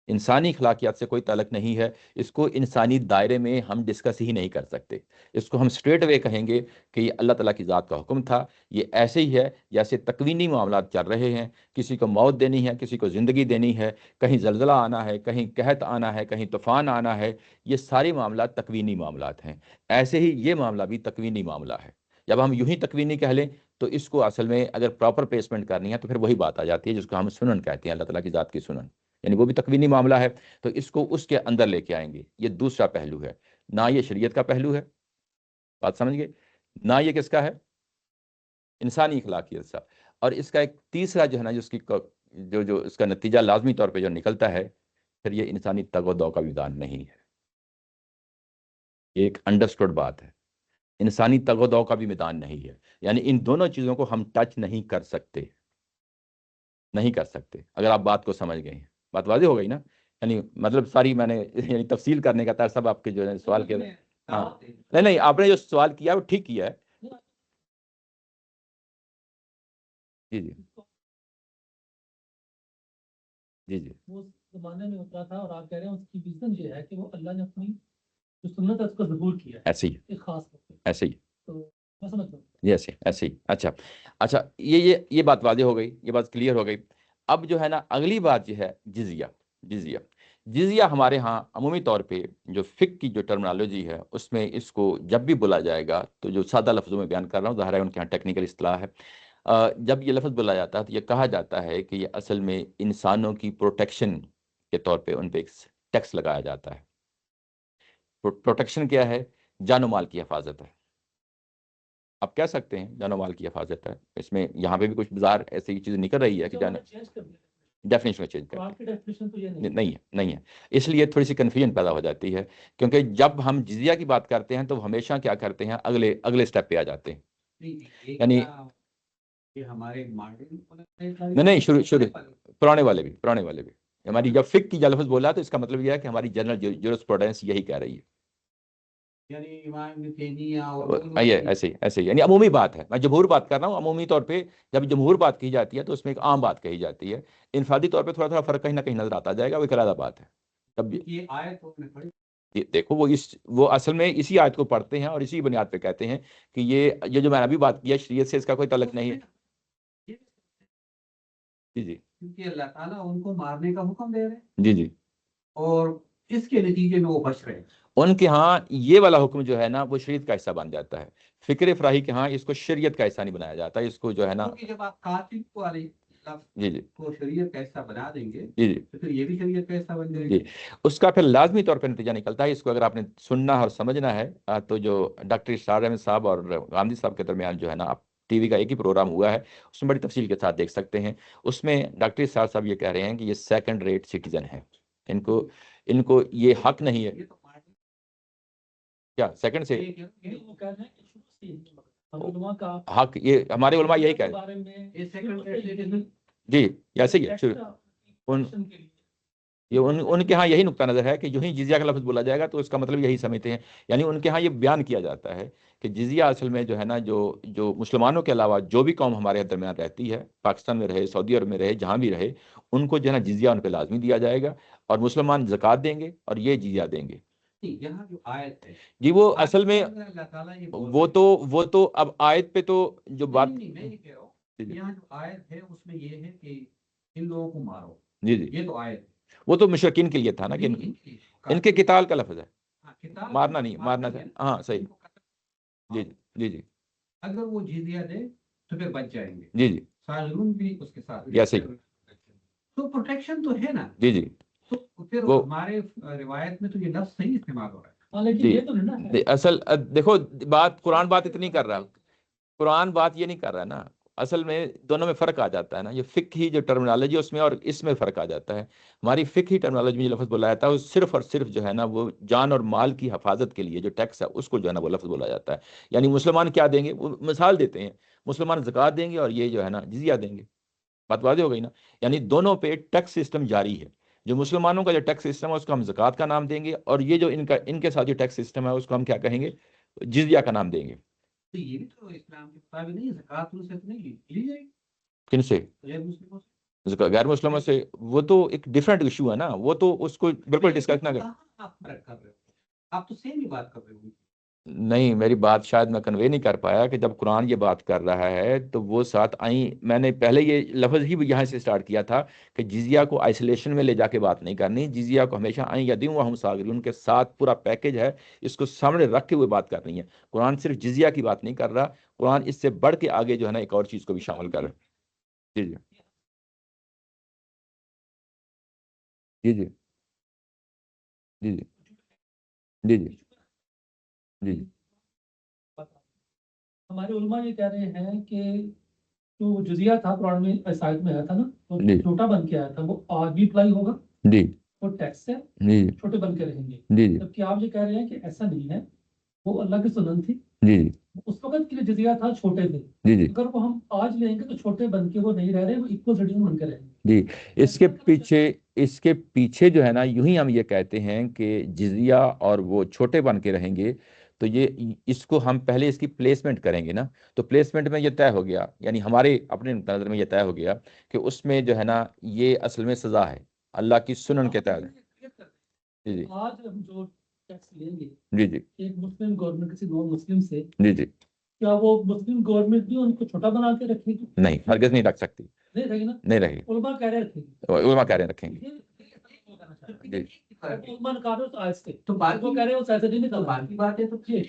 انسانی اخلاقیات سے کوئی تعلق نہیں ہے۔ اس کو انسانی دائرے میں ہم ڈسکس ہی نہیں کر سکتے۔ اس کو ہم سٹریٹ وے کہیں گے کہ یہ اللہ تعالیٰ کی ذات کا حکم تھا، یہ ایسے ہی ہے جیسے تکوینی معاملات چل رہے ہیں۔ کسی کو موت دینی ہے، کسی کو زندگی دینی ہے، کہیں زلزلہ آنا ہے، کہیں قحط آنا ہے، کہیں طوفان آنا ہے، یہ سارے معاملات تکوینی معاملات ہیں۔ ایسے ہی یہ معاملہ بھی تکوینی معاملہ ہے۔ جب ہم یوں ہی تکوینی کہہ لیں تو اس کو اصل میں اگر پراپر پلیسمنٹ کرنی ہے تو پھر وہی بات آ جاتی ہے جس کو ہم سنن کہتے ہیں، اللہ تعالیٰ کی ذات کی سنن، یعنی وہ بھی تکوینی معاملہ ہے، تو اس کو اس کے اندر لے کے آئیں گے۔ یہ دوسرا پہلو ہے، نہ یہ شریعت کا پہلو ہے، بات سمجھ گئے، نہ یہ کس کا ہے؟ انسانی اخلاقیات کا۔ اور اس کا ایک تیسرا جو ہے نا جس کی جو اس کا نتیجہ لازمی طور پہ جو نکلتا ہے، پھر یہ انسانی تگ و دو کا میدان نہیں ہے۔ یہ ایک انڈرسٹوڈ بات ہے، انسانی تگ و دو کا بھی میدان نہیں ہے۔ یعنی ان دونوں چیزوں کو ہم ٹچ نہیں کر سکتے، نہیں کر سکتے۔ اگر آپ بات کو سمجھ گئے ہیں، بات واضح ہو گئی نا؟ یعنی مطلب ساری میں نے یعنی تفصیل کرنے کا تھا، سب آپ کے جو ہے سوال کے، ہاں نہیں آپ نے جو سوال کیا وہ ٹھیک کیا ہے۔ جی جی جی جی وہ زمانے میں اترا تھا، اور آپ کہہ رہے ہیں اس کی ریزن یہ ہے کہ وہ اللہ نے اپنی جو سنت ہے اس کو ظہور کیا ہے ایسے ہی ایک خاص موقع پہ۔ ایسے ہی تو میں سمجھ رہا ہوں۔ جی ایسے ہی اچھا یہ بات واضح ہو گئی، یہ بات کلیئر ہو گئی۔ اب جو ہے نا اگلی بات یہ ہے جزیہ ہمارے ہاں عمومی طور پہ جو فقہ کی جو ٹرمنالوجی ہے اس میں اس کو جب بھی بولا جائے گا، تو جو سادہ لفظوں میں بیان کر رہا ہوں، ظاہر ہے ان کے ہاں ٹیکنیکل اصطلاح ہے، جب یہ لفظ بولا جاتا ہے تو یہ کہا جاتا ہے کہ یہ اصل میں انسانوں کی پروٹیکشن کے طور پہ ان پہ ایک ٹیکس لگایا جاتا ہے۔ پروٹیکشن کیا ہے؟ جان و مال کی حفاظت ہے۔ آپ کہہ سکتے ہیں جان و مال کی حفاظت ہے، اس میں یہاں پہ بھی کچھ بازار ایسی چیز نکل رہی ہے کہ جان ڈیفینیشن چینج کر نہیں ہے، اس لیے تھوڑی سی کنفیوژن پیدا ہو جاتی ہے، کیونکہ جب ہم جزیہ کی بات کرتے ہیں تو ہمیشہ کیا کرتے ہیں، اگلے سٹیپ پہ آ جاتے ہیں۔ یعنی ہمارے نہیں شروع پرانے والے بھی ہماری جب فقہ کی لفظ بولا تو اس کا مطلب یہ ہے کہ ہماری جنرل جورسپروڈنس یہی کہہ رہی ہے، ایسے ہی یعنی عمومی بات ہے۔ میں جمہور بات کر رہا ہوں، عمومی طور پہ جب جمہور بات کی جاتی ہے تو اس میں ایک عام بات کہی جاتی ہے، انفرادی طور پہ تھوڑا فرق کہیں نہ کہیں نظر آتا جائے گا، وہ ایک علیحدہ بات ہے۔ تب یہ آیت دیکھو وہ اصل میں اسی آیت کو پڑھتے ہیں اور اسی بنیاد پہ کہتے ہیں کہ یہ جو میں نے ابھی بات کیا شریعت سے اس کا کوئی تعلق نہیں ہے۔ جی کیونکہ اللہ تعالیٰ ان کو مارنے کا حکم دے رہے ہیں، جی اور اس کے نتیجے میں وہ بچ رہے ہیں۔ ان کے ہاں یہ والا حکم جو ہے نا وہ شریعت کا حصہ بن جاتا ہے، فکر فراہی کے ہاں اس کو شریعت کا حصہ نہیں بنایا جاتا، اس کو جو ہے نا جب آپ قاتل کو شریعت کا حصہ بنا دیں گے تو پھر یہ بھی شریعت کا حصہ بن جائے گا۔ اس کا پھر لازمی طور پر نتیجہ نکلتا ہے۔ اس کو اگر آپ نے سننا اور سمجھنا ہے تو جو ڈاکٹر اشرار احمد صاحب اور غامدی صاحب کے درمیان جو ہے نا ٹی وی کا ایک ہی پروگرام ہوا ہے، اس میں بڑی تفصیل کے ساتھ دیکھ سکتے ہیں۔ اس میں ڈاکٹر اشرار صاحب یہ کہہ رہے ہیں کہ یہ سیکنڈ ریٹ سٹیزن ہے، ان کو یہ حق نہیں ہے. یہ تو مارٹن کیا سیکنڈ سے وہ کہہ رہے ہیں کہ شروع سے ہی علماء کا حق، یہ ہمارے علماء یہی کہہ رہے بارے میں یہ سیکنڈ جی ایسے ہی ہے. ان یہ ان کے ہاں یہی نقطہ نظر ہے کہ جو ہی جزیہ کا لفظ بولا جائے گا تو اس کا مطلب یہی سمجھتے ہیں. یعنی ان کے ہاں یہ بیان کیا جاتا ہے کہ جزیہ اصل میں جو ہے نا جو مسلمانوں کے علاوہ جو بھی قوم ہمارے درمیان رہتی ہے، پاکستان میں رہے، سعودی عرب میں رہے، جہاں بھی رہے، ان کو جو ہے نا جزیہ ان پہ لازمی دیا جائے گا، اور مسلمان زکوٰۃ دیں گے اور یہ جزیہ دیں گے. یہاں جو آیت ہے جی وہ اصل میں اللہ تعالیٰ یہ وہ تو اب آیت پہ تو جو بات میں یہ کہہ رہا ہوں، یہاں جو آیت ہے اس میں یہ ہے کہ ان لوگوں کو مارو. جی جی یہ تو آیت ہے. وہ تو مشرکین کے لیے تھا نا کہ ان کے قتال کا لفظ ہے، مارنا نہیں، مارنا تھا. ہاں صحیح. جی جی جی اگر وہ جزیہ دے تو پھر بچ جائیں گے. جی جی ساجرون بھی اس کے ساتھ ایسے ہی. تو پروٹیکشن تو ہے نا. جی جی تو پھر وہ ہمارے روایت میں تو یہ لفظ صحیح استعمال ہو رہا ہے. لیکن جی یہ تو نہیں نا اصل دیکھو بات قرآن بات اتنی کر رہا، قرآن بات یہ نہیں کر رہا نا. اصل میں دونوں میں فرق آ جاتا ہے نا. یہ فقہی جو ٹرمنالوجی اس میں اور اس میں فرق آ جاتا ہے. ہماری فقہی ٹرمنالوجی میں جو لفظ بولا جاتا ہے وہ صرف اور صرف جو ہے نا وہ جان اور مال کی حفاظت کے لیے جو ٹیکس ہے اس کو جو ہے نا وہ لفظ بولا جاتا ہے. یعنی مسلمان کیا دیں گے، وہ مثال دیتے ہیں، مسلمان زکوٰۃ دیں گے اور یہ جو ہے نا جزیہ دیں گے. بات واضح ہو گئی نا. یعنی دونوں پہ ٹیکس سسٹم جاری ہے. جو مسلمانوں کا جو ٹیکس سسٹم ہے اس کو ہم زکوٰۃ کا نام دیں گے، اور یہ جو ان کے ساتھ جو ٹیکس سسٹم ہے اس کو ہم کیا کہیں گے، جزیہ کا نام دیں گے. تو یہ بھی تو اسلام کے مطابق نہیں ہے. زکوٰۃ ان سے تو نہیں لی جائے گی کن سے؟ غیر مسلموں سے. غیر مسلموں سے وہ تو ایک ڈیفرنٹ ایشو ہے نا. وہ تو اس کو بالکل ڈسکس نہ کریں. آپ فرق کر رہے ہو، آپ تو سیم ہی بات کر رہے ہو. نہیں میری بات شاید میں کنوے نہیں کر پایا کہ جب قرآن یہ بات کر رہا ہے تو وہ ساتھ آئیں. میں نے پہلے یہ لفظ ہی یہاں سے سٹارٹ کیا تھا کہ جزیہ کو آئسولیشن میں لے جا کے بات نہیں کرنی. جزیہ کو ہمیشہ آئیں یا دوں ہم ساگرون کے ساتھ پورا پیکج ہے، اس کو سامنے رکھ کے وہ بات کر رہی ہیں. قرآن صرف جزیہ کی بات نہیں کر رہا، قرآن اس سے بڑھ کے آگے جو ہے نا ایک اور چیز کو بھی شامل کر رہا ہے. جی جی جی جی جی جی جی جی ہمارے علماء یہ کہہ رہے ہیں کہ جو جزیہ تھا قرآن میں آیت میں آیا تھا نا، وہ جی چھوٹا بن کے آیا تھا، وہ آج بھی اپلائی ہوگا. جی وہ ٹیکس ہے، جی چھوٹے بن کے رہیں گے. جی جی جبکہ آپ یہ کہہ رہے ہیں کہ ایسا نہیں ہے، وہ اللہ کی سنن تھی. جی جی اس وقت کے لیے جزیہ تھا، چھوٹے تھے. جی جی اگر وہ ہم آج لیں گے تو چھوٹے بن کے وہ نہیں رہ رہے، وہ اکول سٹیزن بن کے رہیں گے. جی اس کے پیچھے جو ہے نا یوں ہی ہم یہ کہتے ہیں کہ جزیہ اور وہ چھوٹے بن کے رہیں گے. تو یہ اس کو ہم پہلے اس کی پلیسمنٹ کریں گے نا. تو پلیسمنٹ میں یہ طے ہو گیا، یعنی ہمارے اپنے نظر میں یہ طے ہو گیا کہ اس میں جو ہے نا یہ اصل میں سزا ہے اللہ کی سنن کے تحت. جی جی آج ہم جو ٹیکس لیں گے جی جی ایک مسلم گورنمنٹ کسی نان مسلم سے، جی جی کیا وہ مسلم گورنمنٹ بھی ان کو چھوٹا بنا کے رکھے گی؟ نہیں، ہرگز نہیں رکھ سکتی. نہیں رہے گی نا. نہیں رہے علماء کہہ رہے رکھے گی. علماء کہہ رہے ہیں رکھیں گے. جی علماء نے کہا تو آج سے تو باقی وہ کہہ رہے ہیں وہ سیاست نہیں تو نکل. باقی باتیں تو کہ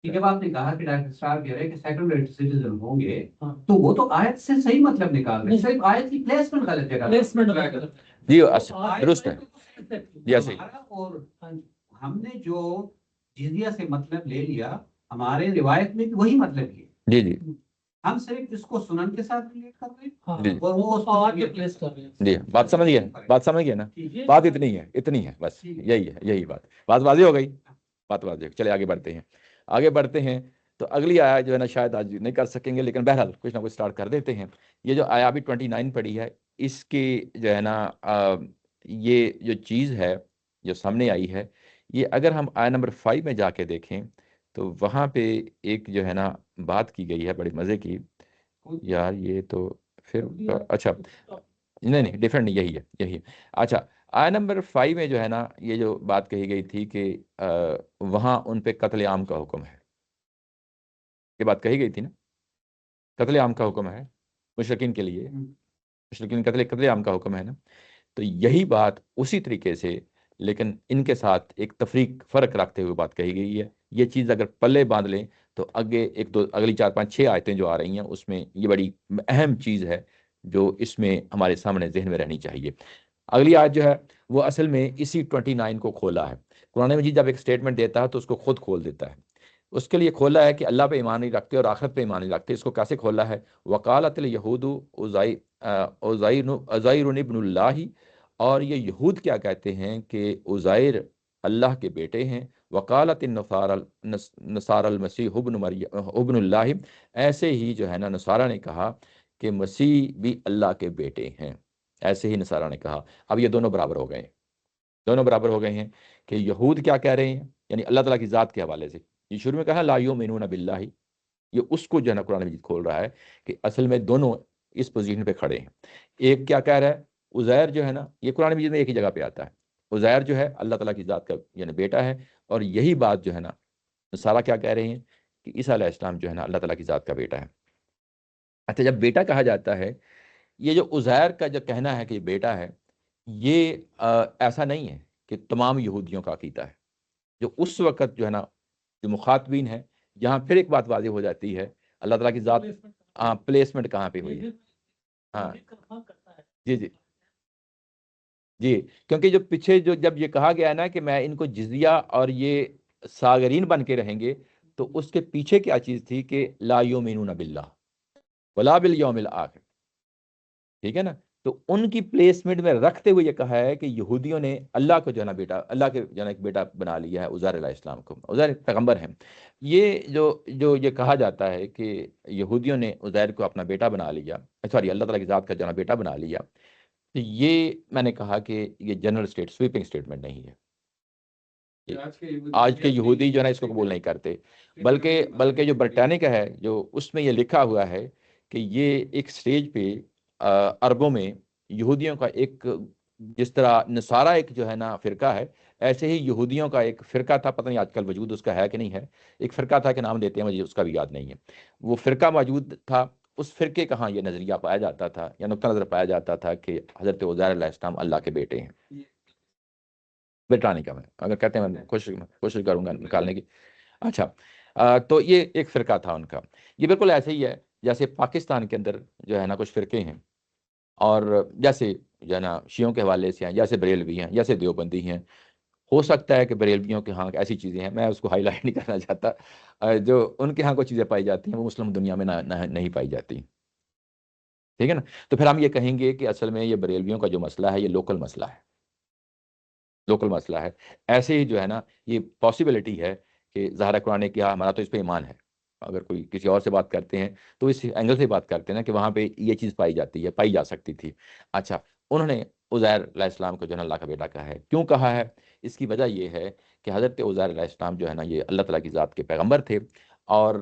جب آپ نے کہا کہ ڈاکٹر صاحب کہہ رہے ہیں کہ سیکنڈ سٹیزن ہوں گے، تو وہ تو آیت سے صحیح مطلب نکال رہے ہیں، صرف آیت کی پلیسمنٹ غلط جگہ پلیسمنٹ جی درست ہے. جی ایسے ہی. اور ہم نے جو جزیہ سے مطلب لے لیا، ہمارے روایت میں بھی وہی مطلب ہے. جی جی ہم صرف اس کو سنن کے ساتھ ریلیٹ کر رہے ہیں جی اور وہ اس کو آج پلیس کر رہے ہیں. جی بات سمجھ گئے نا. بات اتنی ہے بس. یہی بات واضح ہو گئی. بات واضح. چلے آگے بڑھتے ہیں. تو اگلی آیا جو ہے نا شاید آج نہیں کر سکیں گے، لیکن بہرحال کچھ نہ کچھ سٹارٹ کر دیتے ہیں. یہ جو آیا ابھی 29 پڑھی ہے، اس کی جو ہے نا یہ جو چیز ہے جو سامنے آئی ہے، یہ اگر ہم آیا نمبر 5 میں جا کے دیکھیں تو وہاں پہ ایک جو ہے نا بات کی گئی ہے بڑے مزے کی. یار یہ تو پھر اچھا نہیں ڈیفرنٹ نہیں، یہی ہے. اچھا آیا نمبر 5 میں جو ہے نا یہ جو بات کہی گئی تھی کہ وہاں ان پہ قتل عام کا حکم ہے. یہ بات کہی گئی تھی نا، قتل عام کا حکم ہے مشرکین کے لیے. مشرکین قتل عام کا حکم ہے نا. تو یہی بات اسی طریقے سے لیکن ان کے ساتھ ایک فرق رکھتے ہوئے بات کہی گئی ہے. یہ چیز اگر پلے باندھ لیں تو اگلی 4 5 6 آیتیں جو آ رہی ہیں اس میں یہ بڑی اہم چیز ہے جو اس میں ہمارے سامنے ذہن میں رہنی چاہیے. اگلی آیت جو ہے وہ اصل میں اسی 29 کو کھولا ہے. قرآن مجید جب ایک سٹیٹمنٹ دیتا ہے تو اس کو خود کھول دیتا ہے. اس کے لیے کھولا ہے کہ اللہ پہ ایمان نہیں رکھتے اور آخرت پہ ایمان نہیں رکھتے. اس کو کیسے کھولا ہے؟ وقالت الیہود عزیر ابن اللہ اور یہ یہود کیا کہتے ہیں کہ عزیر اللہ کے بیٹے ہیں، وقالت نصار المسیح ابن اللہ، ایسے ہی جو ہے نا نصارہ نے کہا کہ مسیح بھی اللہ کے بیٹے ہیں، ایسے ہی نصارہ نے کہا۔ اب یہ دونوں برابر ہو گئے ہیں، دونوں برابر ہو گئے ہیں کہ یہود کیا کہہ رہے ہیں، یعنی اللہ تعالیٰ کی ذات کے حوالے سے یہ شروع میں کہا لا یؤمنون باللہ، یہ اس کو جو ہے نا قرآن مجید کھول رہا ہے کہ اصل میں دونوں اس پوزیشن پہ کھڑے ہیں۔ ایک کیا کہہ رہا ہے، عزیر جو ہے نا، یہ قرآن مجید میں ایک ہی جگہ پہ آتا ہے، عزیر جو ہے اللہ تعالیٰ کی ذات کا یعنی بیٹا ہے، اور یہی بات جو ہے نا نصارہ کیا کہہ رہے ہیں کہ عیسیٰ علیہ السلام جو ہے نا اللہ تعالیٰ کی ذات کا بیٹا ہے۔ اچھا، جب بیٹا کہا جاتا ہے، یہ جو عزیر کا جو کہنا ہے کہ یہ بیٹا ہے، یہ ایسا نہیں ہے کہ تمام یہودیوں کا عقیدہ ہے۔ جو اس وقت جو ہے نا جو مخاطبین ہیں، جہاں پھر ایک بات واضح ہو جاتی ہے اللہ تعالیٰ کی ذات پلیسمنٹ کہاں پہ ہوئی ہے۔ ہاں جی جی جی، کیونکہ جو پیچھے جب یہ کہا گیا ہے نا کہ میں ان کو جزیہ اور یہ ساغرین بن کے رہیں گے، تو اس کے پیچھے کیا چیز تھی کہ لا یؤمنون باللہ ولا بالیوم الآخر، ٹھیک ہے نا؟ تو ان کی پلیسمنٹ میں رکھتے ہوئے یہ کہا ہے کہ یہودیوں نے اللہ کو جو ہے نا بیٹا، اللہ کے جو ہے نا ایک بیٹا بنا لیا ہے عزیر علیہ السلام کو، عزیر ایک پیغمبر ہیں۔ یہ جو یہ کہا جاتا ہے کہ یہودیوں نے عزیر کو اپنا بیٹا بنا لیا، سوری اللہ تعالیٰ کی ذات کا جو ہے نا بیٹا بنا لیا، تو یہ میں نے کہا کہ یہ جنرل سویپنگ اسٹیٹمنٹ نہیں ہے۔ آج کے یہودی جو ہے نا اس کو قبول نہیں کرتے، بلکہ جو برٹانیہ کا ہے جو اس میں یہ لکھا ہوا ہے کہ یہ ایک سٹیج پہ عربوں میں یہودیوں کا ایک، جس طرح نصارہ ایک جو ہے نا فرقہ ہے، ایسے ہی یہودیوں کا ایک فرقہ تھا، پتہ نہیں آج کل وجود اس کا ہے کہ نہیں ہے، ایک فرقہ تھا کہ نام دیتے ہیں مجھے اس کا بھی یاد نہیں ہے، وہ فرقہ موجود تھا۔ اس فرقے کا ہاں یہ نظریہ پایا جاتا تھا یا نقطہ نظر پایا جاتا تھا کہ حضرت عزیر علیہ السلام اللہ کے بیٹے ہیں۔ برٹانیہ کا میں اگر کہتے ہیں میں کوشش کروں گا نکالنے کی۔ اچھا، تو یہ ایک فرقہ تھا ان کا۔ یہ بالکل ایسے ہی ہے جیسے پاکستان کے اندر جو ہے نا کچھ فرقے ہیں، اور جیسے جو ہے نا شیعوں کے حوالے سے ہیں، جیسے بریلوی ہیں، جیسے دیوبندی ہیں۔ ہو سکتا ہے کہ بریلویوں کے ہاں ایسی چیزیں ہیں، میں اس کو ہائی لائٹ نہیں کرنا چاہتا، جو ان کے ہاں کوئی چیزیں پائی جاتی ہیں وہ مسلم دنیا میں نہیں پائی جاتی، ٹھیک ہے نا؟ تو پھر ہم یہ کہیں گے کہ اصل میں یہ بریلویوں کا جو مسئلہ ہے یہ لوکل مسئلہ ہے، لوکل مسئلہ ہے۔ ایسے ہی جو ہے نا یہ پاسبلٹی ہے کہ ظاہر قرآن نے کیا، ہمارا تو اس پہ ایمان ہے، اگر کوئی کسی اور سے بات کرتے ہیں تو اس اینگل سے بات کرتے ہیں نا کہ وہاں پہ یہ چیز پائی جاتی ہے، پائی جا سکتی تھی۔ اچھا، انہوں نے عزیر علیہ السلام کو جو ہے نا اللہ کا بیٹا کہا ہے، کیوں کہا ہے؟ اس کی وجہ یہ ہے کہ حضرت عزیر علیہ السلام جو ہے نا یہ اللہ تعالیٰ کی ذات کے پیغمبر تھے، اور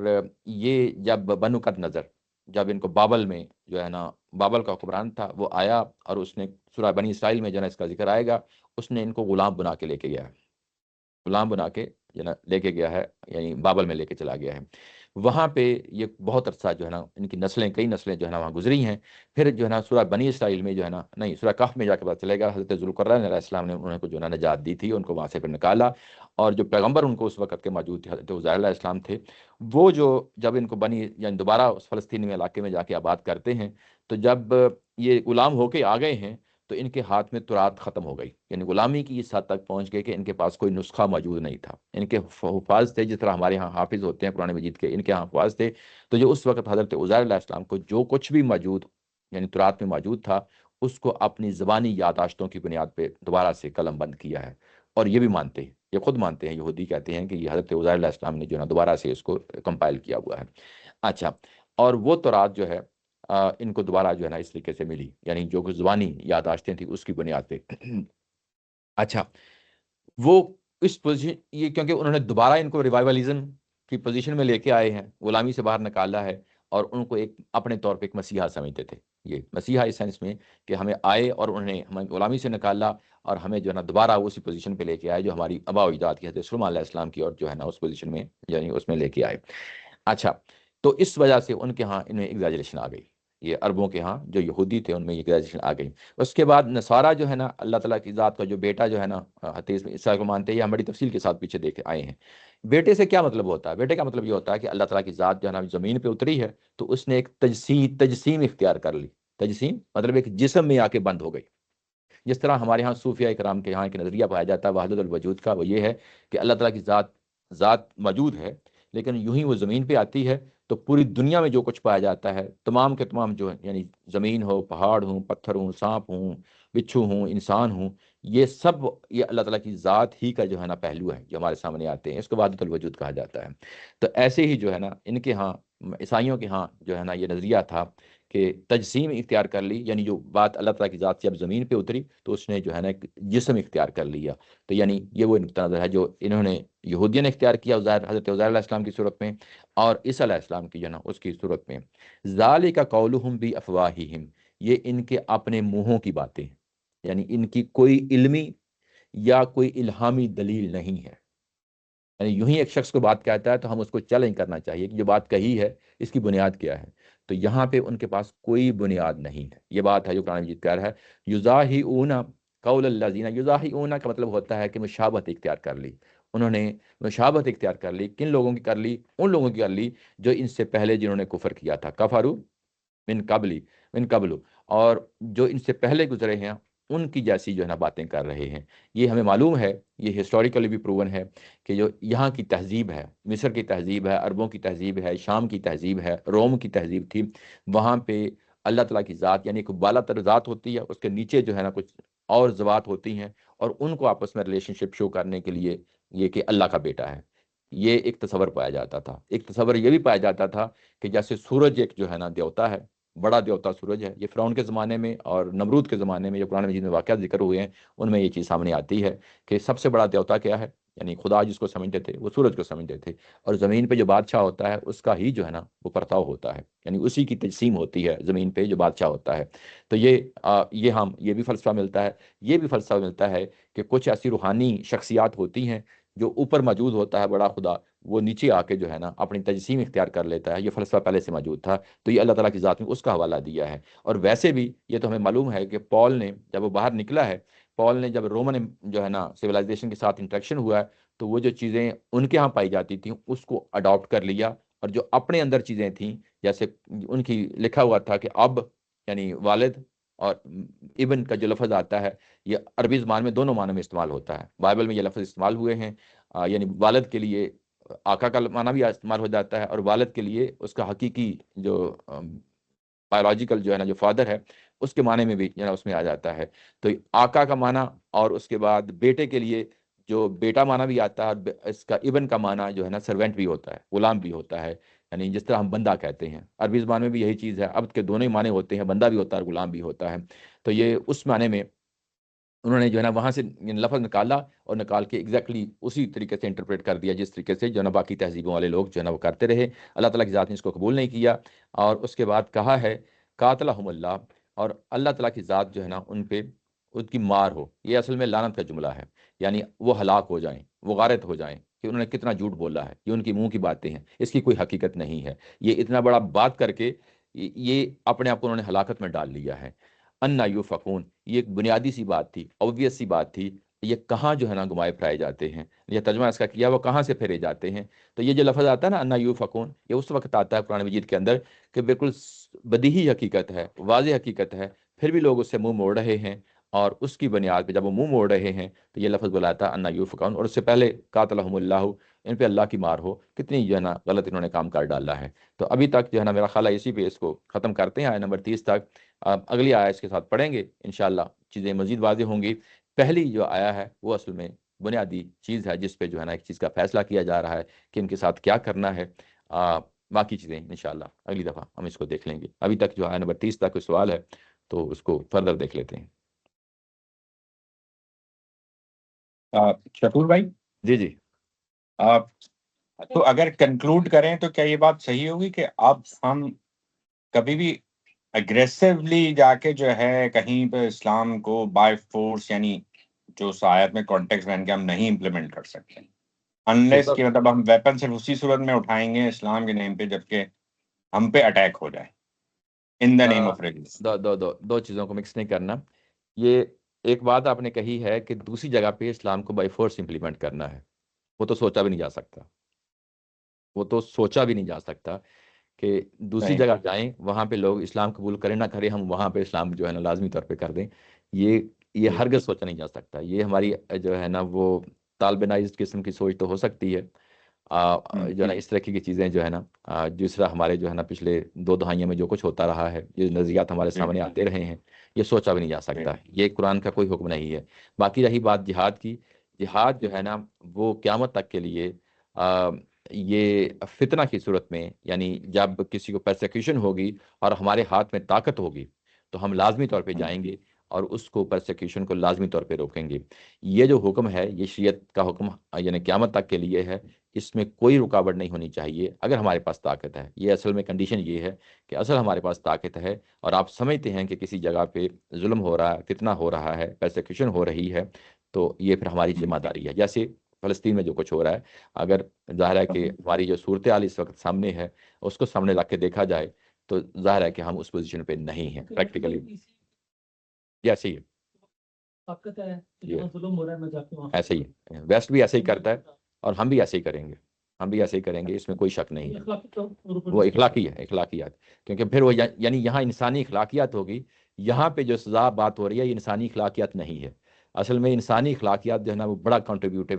یہ جب بنو قد نظر، جب ان کو بابل میں جو ہے نا بابل کا حکمران تھا وہ آیا، اور اس نے سورہ بنی اسرائیل میں جو ہے نا اس کا ذکر آئے گا، اس نے ان کو غلام بنا کے لے کے گیا ہے، غلام بنا کے جو ہے نا لے کے گیا ہے، یعنی بابل میں لے کے چلا گیا ہے۔ وہاں پہ یہ بہت عرصہ جو ہے نا ان کی نسلیں، کئی نسلیں جو ہے نا وہاں گزری ہیں۔ پھر جو ہے نا سورہ بنی اسرائیل میں جو ہے نا، نہیں سورہ کہف میں جا کے پتہ چلے گا، حضرت ذوالقرنین علیہ السلام نے انہوں کو جو ہے نا نجات دی تھی، ان کو وہاں سے پھر نکالا، اور جو پیغمبر ان کو اس وقت کے موجود تھے حضرت عزیر علیہ السلام تھے، وہ جو جب ان کو یعنی دوبارہ اس فلسطینی علاقے میں جا کے آباد کرتے ہیں، تو جب یہ غلام ہو کے آ گئے ہیں تو ان کے ہاتھ میں تورات ختم ہو گئی، یعنی غلامی کی اس حد تک پہنچ گئے کہ ان کے پاس کوئی نسخہ موجود نہیں تھا۔ ان کے حفاظ تھے، جس طرح ہمارے ہاں حافظ ہوتے ہیں قرآن مجید کے، ان کے ہاں حفاظ تھے۔ تو جو اس وقت حضرت عزیر علیہ السلام کو جو کچھ بھی موجود یعنی تورات میں موجود تھا، اس کو اپنی زبانی یاداشتوں کی بنیاد پہ دوبارہ سے قلم بند کیا ہے، اور یہ بھی مانتے ہیں، یہ خود مانتے ہیں، یہودی کہتے ہیں کہ یہ حضرت عزیر علیہ السلام نے جو ہے نا دوبارہ سے اس کو کمپائل کیا ہوا ہے۔ اچھا، اور وہ تورات جو ہے ان کو دوبارہ جو ہے نا اس طریقے سے ملی، یعنی جو کچھ زبانی یاداشتیں تھیں اس کی بنیاد پہ۔ اچھا، وہ اس پوزیشن، یہ کیونکہ انہوں نے دوبارہ ان کو ریوائولزم کی پوزیشن میں لے کے آئے ہیں، غلامی سے باہر نکالا ہے، اور ان کو ایک اپنے طور پہ ایک مسیحا سمجھتے تھے۔ یہ مسیحا اس سینس میں کہ ہمیں آئے اور انہوں نے ہمیں غلامی سے نکالا، اور ہمیں جو ہے نا دوبارہ اسی پوزیشن پہ لے کے آئے جو ہماری آبا و اجداد کی حضرت سلیمان علیہ السلام کی، اور جو ہے نا اس پوزیشن میں یعنی اس میں لے کے آئے۔ اچھا، تو اس وجہ سے ان کے ہاں انہیں ایگزیجریشن آ گئی، یہ عربوں کے ہاں جو یہودی تھے ان میں ایگزیجریشن آ گئی۔ اس کے بعد نصارہ جو ہے نا اللہ تعالیٰ کی ذات کا جو بیٹا جو ہے نا حدیث میں عیسیٰ کو مانتے ہیں، یہ ہم بڑی تفصیل کے ساتھ پیچھے دیکھ آئے ہیں۔ بیٹے سے کیا مطلب ہوتا ہے؟ بیٹے کا مطلب یہ ہوتا ہے کہ اللہ تعالیٰ کی ذات جو ہے نا زمین پہ اتری ہے، تو اس نے ایک تجسیم اختیار کر لی۔ تجسیم مطلب ایک جسم میں آ کے بند ہو گئی۔ جس طرح ہمارے ہاں صوفیہ کرام کے یہاں ایک نظریہ پایا جاتا ہے وحدت الوجود کا، وہ یہ ہے کہ اللہ تعالیٰ کی ذات موجود ہے، لیکن یوں ہی وہ زمین پہ آتی ہے تو پوری دنیا میں جو کچھ پایا جاتا ہے، تمام کے تمام جو یعنی زمین ہو، پہاڑ ہوں، پتھر ہوں، سانپ ہوں، بچھو ہوں، انسان ہوں، یہ سب یہ اللہ تعالیٰ کی ذات ہی کا جو ہے نا پہلو ہے جو ہمارے سامنے آتے ہیں، اس کو وحدت الوجود کہا جاتا ہے۔ تو ایسے ہی جو ہے نا ان کے ہاں، عیسائیوں کے ہاں جو ہے نا یہ نظریہ تھا کہ تجسیم اختیار کر لی، یعنی جو بات اللہ تعالیٰ کی ذات سے اب زمین پہ اتری تو اس نے جو ہے نا ایک جسم اختیار کر لیا۔ تو یعنی یہ وہ نقطہ نظر ہے جو انہوں نے یہودیوں نے اختیار کیا حضرت عزیر علیہ السلام کی صورت میں، اور عیسیٰ علیہ السلام کی جو ہے نا اس کی صورت میں۔ ذالک قولہم بافواہہم، یہ ان کے اپنے منہوں کی باتیں ہیں، یعنی ان کی کوئی علمی یا کوئی الہامی دلیل نہیں ہے۔ یعنی یوں ہی ایک شخص کو بات کہتا ہے تو ہم اس کو چیلنج کرنا چاہیے کہ جو بات کہی ہے اس کی بنیاد کیا ہے، تو یہاں پہ ان کے پاس کوئی بنیاد نہیں ہے۔ یہ بات ہے جو قرآن مجید کہہ رہا ہے، یضاہئون قول الذین، یضاہئون کا مطلب ہوتا ہے کہ مشابہت اختیار کر لی، انہوں نے مشابہت اختیار کر لی۔ کن لوگوں کی کر لی؟ ان لوگوں کی کر لی جو ان سے پہلے جنہوں نے کفر کیا تھا، کفروا من قبل، اور جو ان سے پہلے گزرے ہیں ان کی جیسی جو ہے نا باتیں کر رہے ہیں۔ یہ ہمیں معلوم ہے، یہ ہسٹوریکلی بھی پروون ہے کہ جو یہاں کی تہذیب ہے، مصر کی تہذیب ہے، عربوں کی تہذیب ہے، شام کی تہذیب ہے، روم کی تہذیب تھی، وہاں پہ اللہ تعالیٰ کی ذات یعنی کوئی بالا تر ذات ہوتی ہے، اس کے نیچے جو ہے نا کچھ اور ذوات ہوتی ہیں، اور ان کو آپس میں ریلیشن شپ شو کرنے کے لیے یہ کہ اللہ کا بیٹا ہے، یہ ایک تصور پایا جاتا تھا۔ ایک تصور یہ بھی پایا جاتا تھا کہ جیسے سورج ایک جو ہے نا دیوتا ہے، بڑا دیوتا سورج ہے۔ یہ فرعون کے زمانے میں اور نمرود کے زمانے میں جو قرآن مجید میں واقعات ذکر ہوئے ہیں ان میں یہ چیز سامنے آتی ہے کہ سب سے بڑا دیوتا کیا ہے، یعنی خدا جس کو سمجھتے تھے وہ سورج کو سمجھتے تھے، اور زمین پہ جو بادشاہ ہوتا ہے اس کا ہی جو ہے نا وہ پرتاؤ ہوتا ہے، یعنی اسی کی تجسیم ہوتی ہے زمین پہ جو بادشاہ ہوتا ہے۔ تو یہ ہم یہ بھی فلسفہ ملتا ہے، یہ بھی فلسفہ ملتا ہے کہ کچھ ایسی روحانی شخصیات ہوتی ہیں جو اوپر موجود ہوتا ہے بڑا خدا، وہ نیچے آ کے جو ہے نا اپنی تجسیم اختیار کر لیتا ہے۔ یہ فلسفہ پہلے سے موجود تھا، تو یہ اللہ تعالیٰ کی ذات میں اس کا حوالہ دیا ہے۔ اور ویسے بھی یہ تو ہمیں معلوم ہے کہ پال نے جب وہ باہر نکلا ہے، پال نے جب رومن جو ہے نا سویلائزیشن کے ساتھ انٹریکشن ہوا ہے تو وہ جو چیزیں ان کے ہاں پائی جاتی تھیں اس کو اڈاپٹ کر لیا، اور جو اپنے اندر چیزیں تھیں جیسے ان کی لکھا ہوا تھا کہ اب یعنی والد اور ابن کا جو لفظ آتا ہے یہ عربی زبان میں دونوں معنوں میں استعمال ہوتا ہے۔ بائبل میں یہ لفظ استعمال ہوئے ہیں، یعنی والد کے لیے آقا کا معنی بھی استعمال ہو جاتا ہے، اور والد کے لیے اس کا حقیقی جو بایولوجیکل جو ہے نا جو فادر ہے اس کے معنی میں بھی جو ہے نا اس میں آ جاتا ہے۔ تو آقا کا معنی، اور اس کے بعد بیٹے کے لیے جو بیٹا معنی بھی آتا ہے، اور اس کا ابن کا معنی جو ہے نا سرونٹ بھی ہوتا ہے، غلام بھی ہوتا ہے، یعنی جس طرح ہم بندہ کہتے ہیں عربی زبان میں بھی یہی چیز ہے، عبد کے دونوں ہی معنی ہوتے ہیں، بندہ بھی ہوتا ہے اور غلام بھی ہوتا ہے۔ تو یہ اس معنی میں انہوں نے جو ہے نا وہاں سے لفظ نکالا اور نکال کے ایگزیکٹلی اسی طریقے سے انٹرپریٹ کر دیا جس طریقے سے جو ہے نا باقی تہذیبوں والے لوگ جو ہے نا وہ کرتے رہے۔ اللہ تعالیٰ کی ذات نے اس کو قبول نہیں کیا، اور اس کے بعد کہا ہے قاتلہم اللہ، اور اللہ تعالیٰ کی ذات جو ہے نا ان پہ ان کی مار ہو۔ یہ اصل میں لعنت کا جملہ ہے، یعنی وہ ہلاک ہو جائیں، وہ غارت ہو جائیں کہ انہوں نے کتنا جھوٹ بولا ہے، یہ ان کی منہ کی باتیں ہیں، اس کی کوئی حقیقت نہیں ہے۔ یہ اتنا بڑا بات کر کے یہ اپنے آپ کو انہوں نے ہلاکت میں ڈال لیا ہے۔ انا یوفقون، یہ ایک بنیادی سی بات تھی، obvious سی بات تھی، یہ کہاں جو ہے نا گمائے پھرائے جاتے ہیں، یہ ترجمہ اس کا کیا وہ کہاں سے پھیرے جاتے ہیں۔ تو یہ جو لفظ آتا ہے نا انا یوفقون، یہ اس وقت آتا ہے قرآن مجید کے اندر کہ بالکل بدیہی حقیقت ہے، واضح حقیقت ہے، پھر بھی لوگ اس سے منہ موڑ رہے ہیں، اور اس کی بنیاد پہ جب وہ منہ موڑ رہے ہیں تو یہ لفظ بلاتا ہے انا یوفقون، اور اس سے پہلے قاتلہم اللہ، ان پہ اللہ کی مار ہو۔ کتنی جو ہے نا غلط انہوں نے کام کر ڈالا ہے۔ تو ابھی تک جو ہے نا میرا خیال ہے اسی پہ اس کو ختم کرتے ہیں، آیت نمبر 30 تک۔ اگلی آیا اس کے ساتھ پڑھیں گے انشاءاللہ، چیزیں مزید واضح ہوں گی۔ پہلی جو آیا ہے وہ اصل میں بنیادی چیز ہے جس پہ جو ہے نا ایک چیز کا فیصلہ کیا جا رہا ہے کہ ان کے ساتھ کیا کرنا ہے۔ باقی چیزیں انشاءاللہ اگلی دفعہ ہم اس کو دیکھ لیں گے۔ ابھی تک جو آیا نمبر 30 تک کوئی سوال ہے تو اس کو فردر دیکھ لیتے ہیں۔ شکور بھائی، جی جی تو اگر کنکلوڈ کریں تو کیا یہ بات صحیح ہوگی کہ اب ہم کبھی بھی اگریسولی جا کے جو ہے کہیں پہ اسلام کو بائی فورس، یعنی جو اس آیت میں کانٹیکس بن کے ہم نہیں امپلیمنٹ کر سکتے انلیس کہ مطلب ہم ویپن صرف اسی صورت میں اٹھائیں گے اسلام کے نیم پہ جبکہ ہم پہ اٹیک ہو جائے ان دا نیم آف ریلیجن؟ دو چیزوں کو مکس نہیں کرنا۔ یہ ایک بات آپ نے کہی ہے کہ دوسری جگہ پہ اسلام کو بائی فورس امپلیمنٹ کرنا ہے، وہ تو سوچا بھی نہیں جا سکتا، وہ تو سوچا بھی نہیں جا سکتا کہ دوسری جگہ جائیں وہاں پہ لوگ اسلام قبول کریں نہ کریں، ہم وہاں پہ اسلام جو ہے نا لازمی طور پہ کر دیں۔ یہ ہرگز سوچا نہیں جا سکتا۔ یہ ہماری جو ہے نا وہ طالبنائزڈ قسم کی سوچ تو ہو سکتی ہے، جو ہے نا اس طرح کی چیزیں جو ہے نا جس طرح ہمارے جو ہے نا پچھلے 2 دہائیوں میں جو کچھ ہوتا رہا ہے، یہ نظریات ہمارے سامنے آتے رہے ہیں، یہ سوچا بھی نہیں جا سکتا، یہ قرآن کا کوئی حکم نہیں ہے۔ باقی رہی بات جہاد کی، جہاد جو ہے نا وہ قیامت تک کے لیے یہ فتنہ کی صورت میں، یعنی جب کسی کو پرسیکیوشن ہوگی اور ہمارے ہاتھ میں طاقت ہوگی تو ہم لازمی طور پہ جائیں گے اور اس کو پرسیکیوشن کو لازمی طور پہ روکیں گے۔ یہ جو حکم ہے، یہ شریعت کا حکم یعنی قیامت تک کے لیے ہے، اس میں کوئی رکاوٹ نہیں ہونی چاہیے اگر ہمارے پاس طاقت ہے۔ یہ اصل میں کنڈیشن یہ ہے کہ اصل ہمارے پاس طاقت ہے اور آپ سمجھتے ہیں کہ کسی جگہ پہ ظلم ہو رہا ہے، فتنہ ہو رہا ہے، پرسیکیوشن ہو رہی ہے، تو یہ پھر ہماری ذمہ داری ہے۔ جیسے فلسطین میں جو کچھ ہو رہا ہے، اگر ظاہر ہے کہ ہماری جو صورتحال اس وقت سامنے ہے اس کو سامنے رکھ کے دیکھا جائے تو ظاہر ہے کہ ہم اس پوزیشن پہ نہیں ہیں پریکٹیکلی۔ ایسے ہی ہے، طاقت ہے کہ یہ جہاں ظلم ہو رہا ہے میں جا کے وہاں ایسے ہی ہے، ویسٹ بھی ایسے ہی کرتا ہے اور ہم بھی ایسے ہی کریں گے، ہم بھی ایسے ہی کریں گے، اس میں کوئی شک نہیں ہے۔ اخلاقی طور پر وہ اخلاقی ہے، اخلاقیات، کیونکہ پھر وہ یعنی یہاں انسانی اخلاقیات ہوگی، یہاں پہ جو سزا بات ہو رہی ہے یہ انسانی اخلاقیات نہیں ہے۔ اصل میں انسانی اخلاقیات جو ہے نا وہ بڑا کنٹریبیوٹیو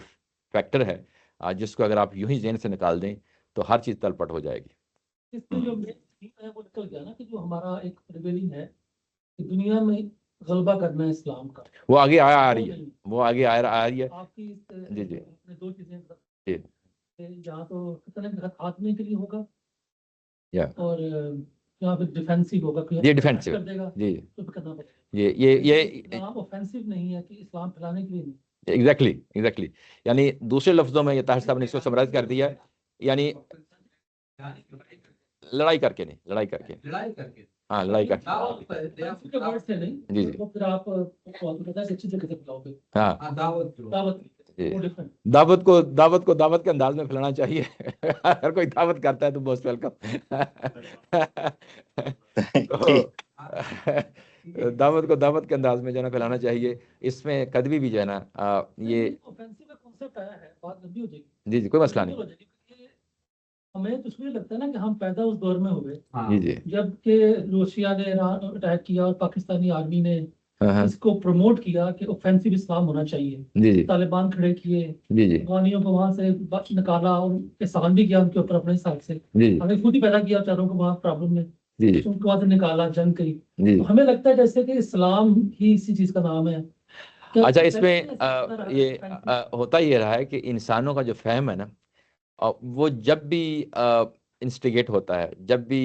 فیکٹر ہے، جس کو اگر آپ یوں ہی ذہن سے نکال دیں تو ہر چیز تلپٹ ہو جائے گی۔ اس میں جو ہے وہ نکل گیا نا کہ جو ہمارا ایک ریبیلین ہے کہ دنیا میں غلبہ کرنا ہے اسلام کا، وہ آگے آ رہی ہے، وہ آگے آ رہی ہے۔ آپ کی جی جی اپنے 2 چیزیں جی جہاں تو فتنے کے خاتمے کے لیے ہوگا یا اور جہاں پہ ڈیفینسو ہوگا، یہ ڈیفینسو کر دے گا جی تو پھر کرنا پڑے گا۔ یہ اسلام اوفینسو نہیں ہے کہ اسلام پھیلانے کے لیے نہیں۔ ایگزیکٹلی یعنی دوسرے لفظوں میں یہ طاہر صاحب نے اس کو سمرائز کر دیا، یعنی لڑائی کر کے نہیں، لڑائی کر کے، ہاں لڑائی کر کے، جی جی وہ پھر آپ اچھی طریقے سے پھیلاؤ گے۔ ہاں دعوت جی۔ وہ different۔ دعوت کو دعوت کے انداز میں پھیلانا چاہیے، اگر کوئی دعوت کرتا ہے تو موسٹ ویلکم۔ دعوت کو دعوت کے انداز میں جو ہے نا پھیلانا چاہیے، اس میں کدوی بھی جو ہے نا یہ offensive کا concept آیا ہے، بات لمبی ہو جائے گی، جی جی کوئی مسئلہ نہیں، ہمیں تو اس لیے لگتا ہے نا کہ ہم پیدا اس دور میں ہوئے جی جی جب کہ روسیا نے ایران اٹیک کیا اور پاکستانی آرمی نے ہاں اس کو پروموٹ کیا کہ اوفینسو اسلام ہونا چاہیے، جی جی طالبان کھڑے کیے، جی جی افغانیوں کو وہاں سے نکالا اور احسان بھی کیا ان کے اوپر اپنے حساب سے، جی ہمیں خود ہی پیدا کیا چاروں کو وہاں پرابلم میں، جی جی ان کو وہاں سے نکالا، جنگ کی، جی۔ تو ہمیں لگتا ہے جیسے کہ اسلام ہی اسی چیز کا نام ہے۔ اچھا، اس میں یہ ہوتا یہ رہا ہے کہ انسانوں کا جو فہم ہے نا وہ جب بھی انسٹیگیٹ ہوتا ہے، جب بھی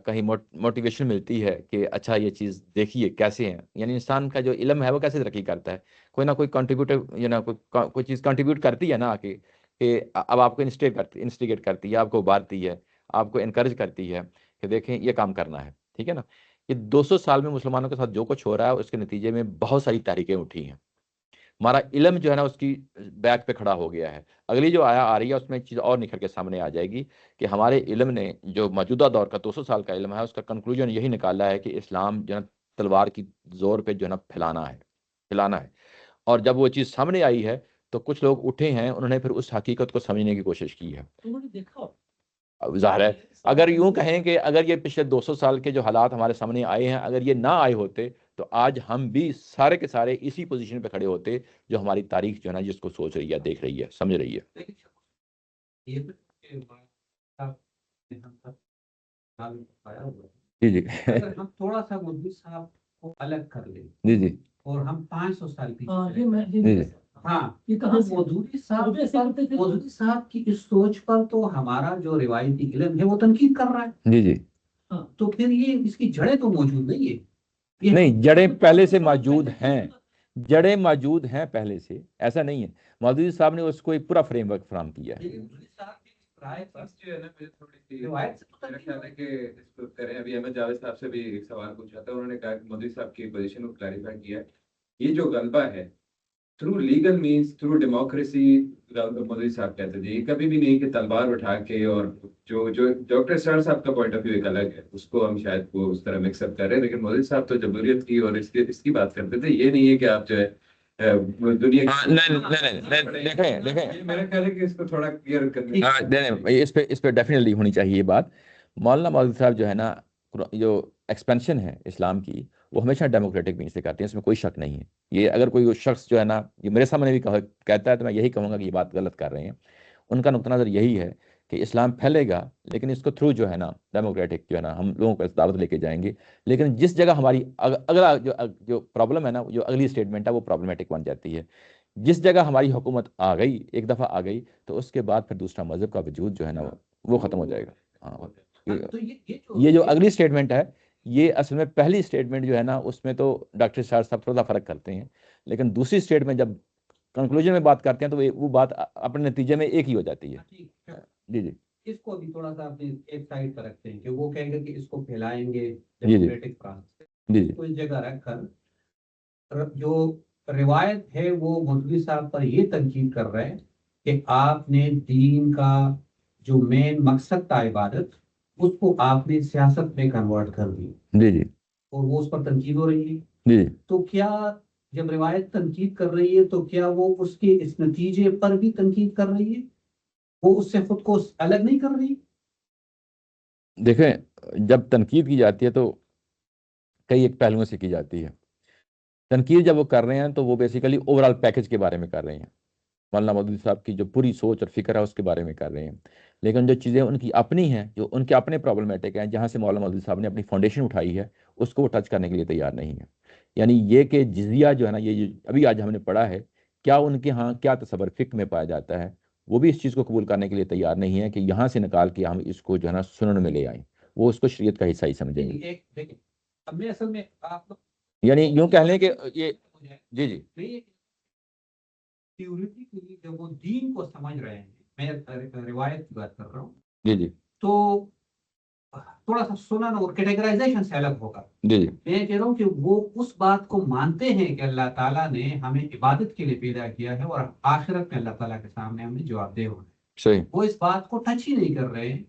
کہیں موٹیویشن ملتی ہے کہ اچھا یہ چیز دیکھیے کیسے ہیں، یعنی انسان کا جو علم ہے وہ کیسے ترقی کرتا ہے، کوئی نہ کوئی کنٹریبیوٹر کوئی چیز کنٹریبیوٹ کرتی ہے نا آ کے، کہ اب آپ کو انسٹیگیٹ کرتی ہے، آپ کو ابھارتی ہے، آپ کو انکریج کرتی ہے کہ دیکھیں یہ کام کرنا ہے، ٹھیک ہے نا۔ یہ 200 سال میں مسلمانوں کے ساتھ جو کچھ ہو رہا ہے اس کے نتیجے میں بہت ساری تحریکیں اٹھی ہیں، ہمارا علم جو ہے نا اس کی بیک پہ کھڑا ہو گیا ہے۔ اگلی جو آ رہی ہے اس میں چیز اور نکھر کے سامنے آ جائے گی کہ ہمارے علم نے جو موجودہ دور کا 200 سال کا علم ہے اس کا کنکلوژن یہی نکالا ہے کہ اسلام جو ہے نا تلوار کی زور پہ جو ہے نا پھیلانا ہے، اور جب وہ چیز سامنے آئی ہے تو کچھ لوگ اٹھے ہیں، انہوں نے پھر اس حقیقت کو سمجھنے کی کوشش کی ہے۔ انہوں نے دیکھا ظاہر ہے اگر یوں کہیں کہ اگر یہ پچھلے 200 سال کے جو حالات ہمارے سامنے آئے ہیں اگر یہ نہ آئے ہوتے تو آج ہم بھی سارے کے سارے اسی پوزیشن پہ کھڑے ہوتے جو ہماری تاریخ جو ہے نا جس کو سوچ رہی ہے، دیکھ رہی ہے، سمجھ رہی ہے۔ جی جی اگر ہم تھوڑا سا مودودی صاحب کو الگ کر لیں جی جی اور ہم 500 سال ہاں پیچھے یہ میں جی جی ہاں یہ کہاں سے مودودی صاحب کی اس سوچ پر تو ہمارا جو روایتی علم ہے وہ تنقید کر رہا ہے، جی جی تو پھر یہ اس کی جڑیں تو موجود نہیں ہے، نہیں، جڑیں پہلے سے موجود ہیں، جڑیں موجود ہیں پہلے سے، ایسا نہیں ہے۔ مودودی صاحب نے اس کو ایک پورا فریم ورک فراہم کیا ہے۔ ابھی احمد جاوید صاحب سے بھی ایک سوال پوچھا تھا، انہوں نے کہا کہ مودی صاحب کی پوزیشن کو کلیریفائی کیا، یہ جو غلبہ ہے through legal means, through democracy, Modi صاحب کہتے تھے یہ کبھی بھی نہیں کہ تلوار اٹھا کے، اور جو ڈاکٹر سر صاحب کا پوائنٹ آف ویو ایک الگ ہے، اس کو ہم شاید وہ اس طرح مکس اپ کر رہے ہیں، لیکن مودی صاحب تو جمہوریت کی اور اس کی بات کرتے تھے، یہ نہیں ہے کہ آپ جو ہے دنیا دیکھیں میرا خیال ہے کہ اس کو تھوڑا کلیئر کرنے اس پہ ڈیفینیٹلی ہونی چاہیے یہ بات۔ مولانا مودودی صاحب جو ہے نا جو ایکسپینشن ہے اسلام کی وہ ہمیشہ ڈیموکریٹک مینس سے کرتے ہیں، اس میں کوئی شک نہیں ہے۔ یہ اگر کوئی شخص جو ہے نا یہ میرے سامنے بھی کہتا ہے تو میں یہی کہوں گا کہ یہ بات غلط کر رہے ہیں۔ ان کا نقطہ نظر یہی ہے کہ اسلام پھیلے گا لیکن اس کو تھرو جو ہے نا ڈیموکریٹک جو ہے نا ہم لوگوں کو اس دعوت لے کے جائیں گے، لیکن جس جگہ ہماری اگلا جو پرابلم ہے نا، جو اگلی اسٹیٹمنٹ ہے وہ پرابلمیٹک بن جاتی ہے. جس جگہ ہماری حکومت آ گئی، ایک دفعہ آ گئی، تو اس کے بعد پھر دوسرا مذہب کا وجود جو ہے نا وہ ختم ہو جائے گا. ہاں، تو یہ جو اگلی اسٹیٹمنٹ ہے، یہ اصل میں پہلی اسٹیٹمنٹ جو ہے نا اس میں تو ڈاکٹر صاحب تھوڑا فرق کرتے ہیں، لیکن دوسری اسٹیٹ میں جب کنکلوژن میں بات کرتے ہیں تو وہ بات اپنے نتیجے میں ایک ہی ہو جاتی ہے. جی جی اس کو بھی تھوڑا سا اپنے ایک سائڈ پر رکھتے ہیں کہ وہ کہیں گے کہ اس کو پھیلائیں گے جی جی ڈیموکریٹک فرانس جی جی کو اس جگہ رکھ کر جو روایت ہے وہ مولوی صاحب پر یہ تنقید کر رہے ہیں کہ آپ نے دین کا جو مین مقصد تھا عبادت، اس کو آپ نے سیاست میں کنورٹ کر دی، جی جی اور وہ اس پر تنقید ہو رہی ہے. جی جی تو کیا جب روایت تنقید کر رہی ہے تو کیا وہ اس کے اس نتیجے پر بھی تنقید کر رہی ہے؟ وہ اس سے خود کو الگ نہیں کر رہی؟ دیکھیں، جب تنقید کی جاتی ہے تو کئی ایک پہلوؤں سے کی جاتی ہے. تنقید جب وہ کر رہے ہیں تو وہ بیسیکلی اوور آل پیکج کے بارے میں کر رہے ہیں، مولانا مودودی صاحب کی جو پوری سوچ اور فکر ہے اس کے بارے میں کر رہے ہیں. لیکن جو چیزیں ان کی اپنی ہیں، جو ان کے اپنے پرابلمیٹک ہیں، جہاں سے مولانا مودودی صاحب نے اپنی فاؤنڈیشن اٹھائی ہے، اس کو وہ ٹچ کرنے کے لیے تیار نہیں ہے. یعنی یہ کہ جزیہ جو ہے نا، یہ ابھی آج ہم نے پڑھا ہے، کیا ان کے ہاں کیا تصور فقہ میں پایا جاتا ہے، وہ بھی اس چیز کو قبول کرنے کے لیے تیار نہیں ہے کہ یہاں سے نکال کے ہم اس کو جو ہے نا سنن میں لے آئیں. وہ اس کو شریعت کا حصہ ہی سمجھیں گے. ایک دیکھیں، اب میں اصل میں آپ یعنی یوں کہہ لیں کہ یہ جی جی تھیوریٹیکلی جب وہ دین کو سمجھ رہے ہیں، میں روایت کی بات کر رہا ہوں، جی جی تو تھوڑا سا سنن اور کیٹیگرائزیشن سے الگ ہوگا. جی جی میں کہہ رہا ہوں کہ وہ اس بات کو مانتے ہیں کہ اللہ تعالیٰ نے ہمیں عبادت کے لیے پیدا کیا ہے اور آخرت میں اللہ تعالیٰ کے سامنے ہمیں جواب دہ ہونا ہے. صحیح. وہ اس بات کو ٹچ ہی نہیں کر رہے ہیں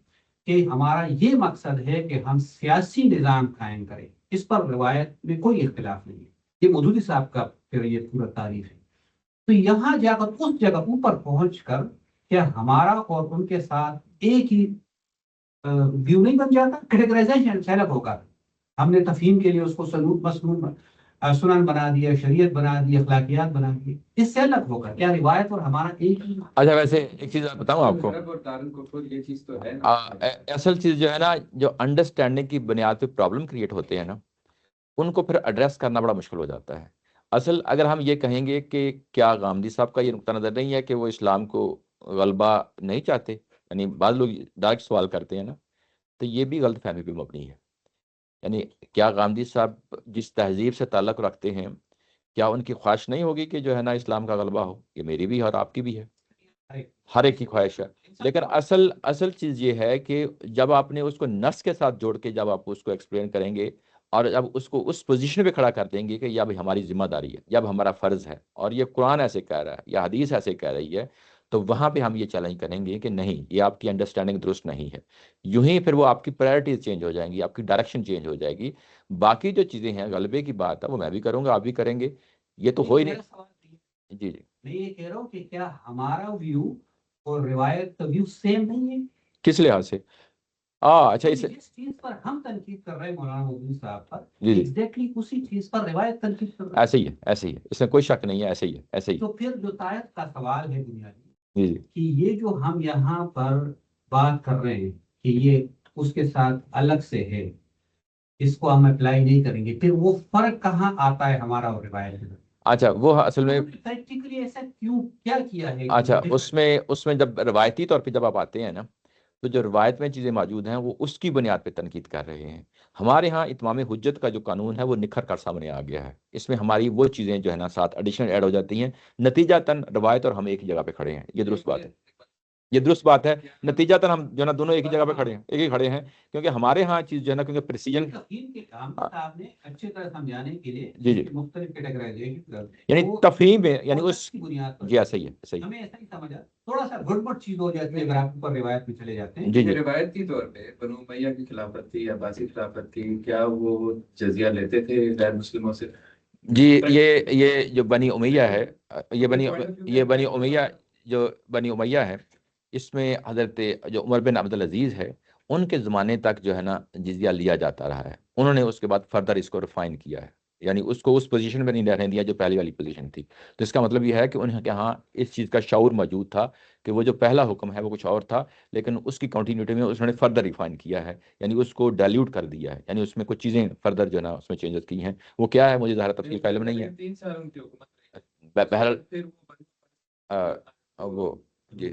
کہ ہمارا یہ مقصد ہے کہ ہم سیاسی نظام قائم کریں. اس پر روایت میں کوئی اختلاف نہیں ہے. یہ مودودی صاحب کا پھر یہ پورا تعریف ہے. تو یہاں جا کر اس جگہ اوپر پہنچ کر کیا ہمارا اور ان کے ساتھ ایک ہی ویو نہیں بن جاتا؟ کیٹیگرائزیشن سے الگ ہوگا. ہم نے تفہیم کے لیے اس کو سنون مسنون سنن بنا دیا، شریعت بنا دی، اخلاقیات بنا دی. اس سے الگ ہوگا کیا روایت اور ہمارا ایک ہی؟ اچھا، ویسے ایک چیز بتاؤں آپ کو، مذہب اور تعارف کو خود یہ چیز تو ہے نا. اصل چیز جو ہے نا، جو انڈرسٹینڈنگ کی بنیاد پہ پرابلم کریٹ ہوتے ہیں نا، ان کو پھر ایڈریس کرنا بڑا مشکل ہو جاتا ہے. اصل اگر ہم یہ کہیں گے کہ کیا غامدی صاحب کا یہ نقطہ نظر نہیں ہے کہ وہ اسلام کو غلبہ نہیں چاہتے، یعنی بعض لوگ ڈائریکٹ سوال کرتے ہیں نا، تو یہ بھی غلط فہمی پہ مبنی ہے. یعنی کیا غامدی صاحب جس تہذیب سے تعلق رکھتے ہیں، کیا ان کی خواہش نہیں ہوگی کہ جو ہے نا اسلام کا غلبہ ہو؟ یہ میری بھی اور آپ کی بھی ہے، ہر ایک کی خواہش ہے. لیکن اصل چیز یہ ہے کہ جب آپ نے اس کو نص کے ساتھ جوڑ کے جب آپ اس کو ایکسپلین کریں گے اور جب اس کو اس پوزیشن پہ کھڑا کر دیں گے کہ یہ اب ہماری ذمہ داری ہے، یہ اب ہمارا فرض ہے، اور یہ قرآن ایسے کہہ رہا ہے یا حدیث ایسے کہہ رہی ہے، تو وہاں پہ ہم یہ چیلنج کریں گے کہ نہیں، یہ آپ کی انڈرسٹینڈنگ درست نہیں ہے. یوں ہی پھر وہ آپ کی پرائرٹیز چینج ہو جائیں گی، آپ کی ڈائریکشن چینج ہو جائے گی. باقی جو چیزیں ہیں، غلبے کی بات ہے، وہ میں بھی کروں گا، آپ بھی کریں گے، یہ تو ہو ہی نہیں. جی جی میں یہ کہہ رہا ہوں کہ کیا ہمارا ویو اور روایت کا ویو سیم نہیں ہے؟ کس لحاظ سے؟ اچھا، اس جس چیز پر ہم تنقید کر رہے ہیں مولانا مودودی صاحب پر، جی جی ایگزیکٹلی اسی چیز پر روایت تنقید کر رہے ہیں. ایسے ہی ہے، ایسے ہی ہے، اس میں کوئی شک نہیں ہے، ایسے ہی ہے، ایسے ہی. تو پھر جو تائید کا سوال ہے بنیادی، جی جی کہ یہ جو ہم یہاں پر بات کر رہے ہیں کہ یہ اس کے ساتھ الگ سے ہے، اس کو ہم اپلائی نہیں کریں گے، پھر وہ فرق کہاں آتا ہے ہمارا اور روایت میں؟ اچھا، وہ اصل میں پریکٹیکلی ایسا کیوں کیا کیا ہے؟ اچھا، اس میں جب روایتی طور پہ جب آپ آتے ہیں نا، تو جو روایت میں چیزیں موجود ہیں وہ اس کی بنیاد پہ تنقید کر رہے ہیں. ہمارے ہاں اتمام حجت کا جو قانون ہے وہ نکھر کر سامنے آ گیا ہے. اس میں ہماری وہ چیزیں جو ہے نا ساتھ ایڈیشنل ایڈ ہو جاتی ہیں. نتیجتاً روایت اور ہم ایک ہی جگہ پہ کھڑے ہیں. یہ درست بات ہے، یہ درست بات ہے. نتیجتاً ہم جو ہے نا دونوں ایک ہی جگہ پہ کھڑے ہیں، ایک ہی کھڑے ہیں، کیونکہ ہمارے ہاں چیز جو ہے نا، کیونکہ پریسیجن صاحب نے اچھی طرح سمجھانے کے لیے جی جی مختلف کیٹیگرائزیشن، یعنی تفہیم ہے، یعنی اس کی بنیاد پر جی صحیح ہے، صحیح. ہمیں ایسا ہی سمجھا تھوڑا سا گڑبڑ چیز ہو جاتی ہے اگر آپ اوپر روایت میں چلے جاتے ہیں. جی جی روایتی طور پہ بنو امیہ کی خلافت تھی، عباسی خلافت تھی، کیا وہ جزیہ لیتے تھے غیر مسلموں سے؟ جی، یہ جو بنی امیہ ہے، یہ بنی امیہ جو بنی امیہ ہے، اس میں حضرت جو عمر بن عبدالعزیز ہے، ان کے زمانے تک جو ہے نا جزیہ لیا جاتا رہا ہے. انہوں نے اس کے بعد فردر اس کو ریفائن کیا ہے. یعنی اس کو اس پوزیشن میں نہیں رہنے دیا جو پہلی والی پوزیشن تھی. تو اس کا مطلب یہ ہے کہ انہیں کہ ہاں اس چیز کا شعور موجود تھا کہ وہ جو پہلا حکم ہے وہ کچھ اور تھا، لیکن اس کی کنٹینیوٹی میں انہوں نے فردر ریفائن کیا ہے، یعنی اس کو ڈائلیوٹ کر دیا ہے، یعنی اس میں کچھ چیزیں فردر جو ہے نا اس میں چینجز کی ہیں. وہ کیا ہے مجھے ظاہر تفصیل کا علم نہیں ہے. 3 سال ان کی حکومت رہی. بہرحال پھر وہ وہ جی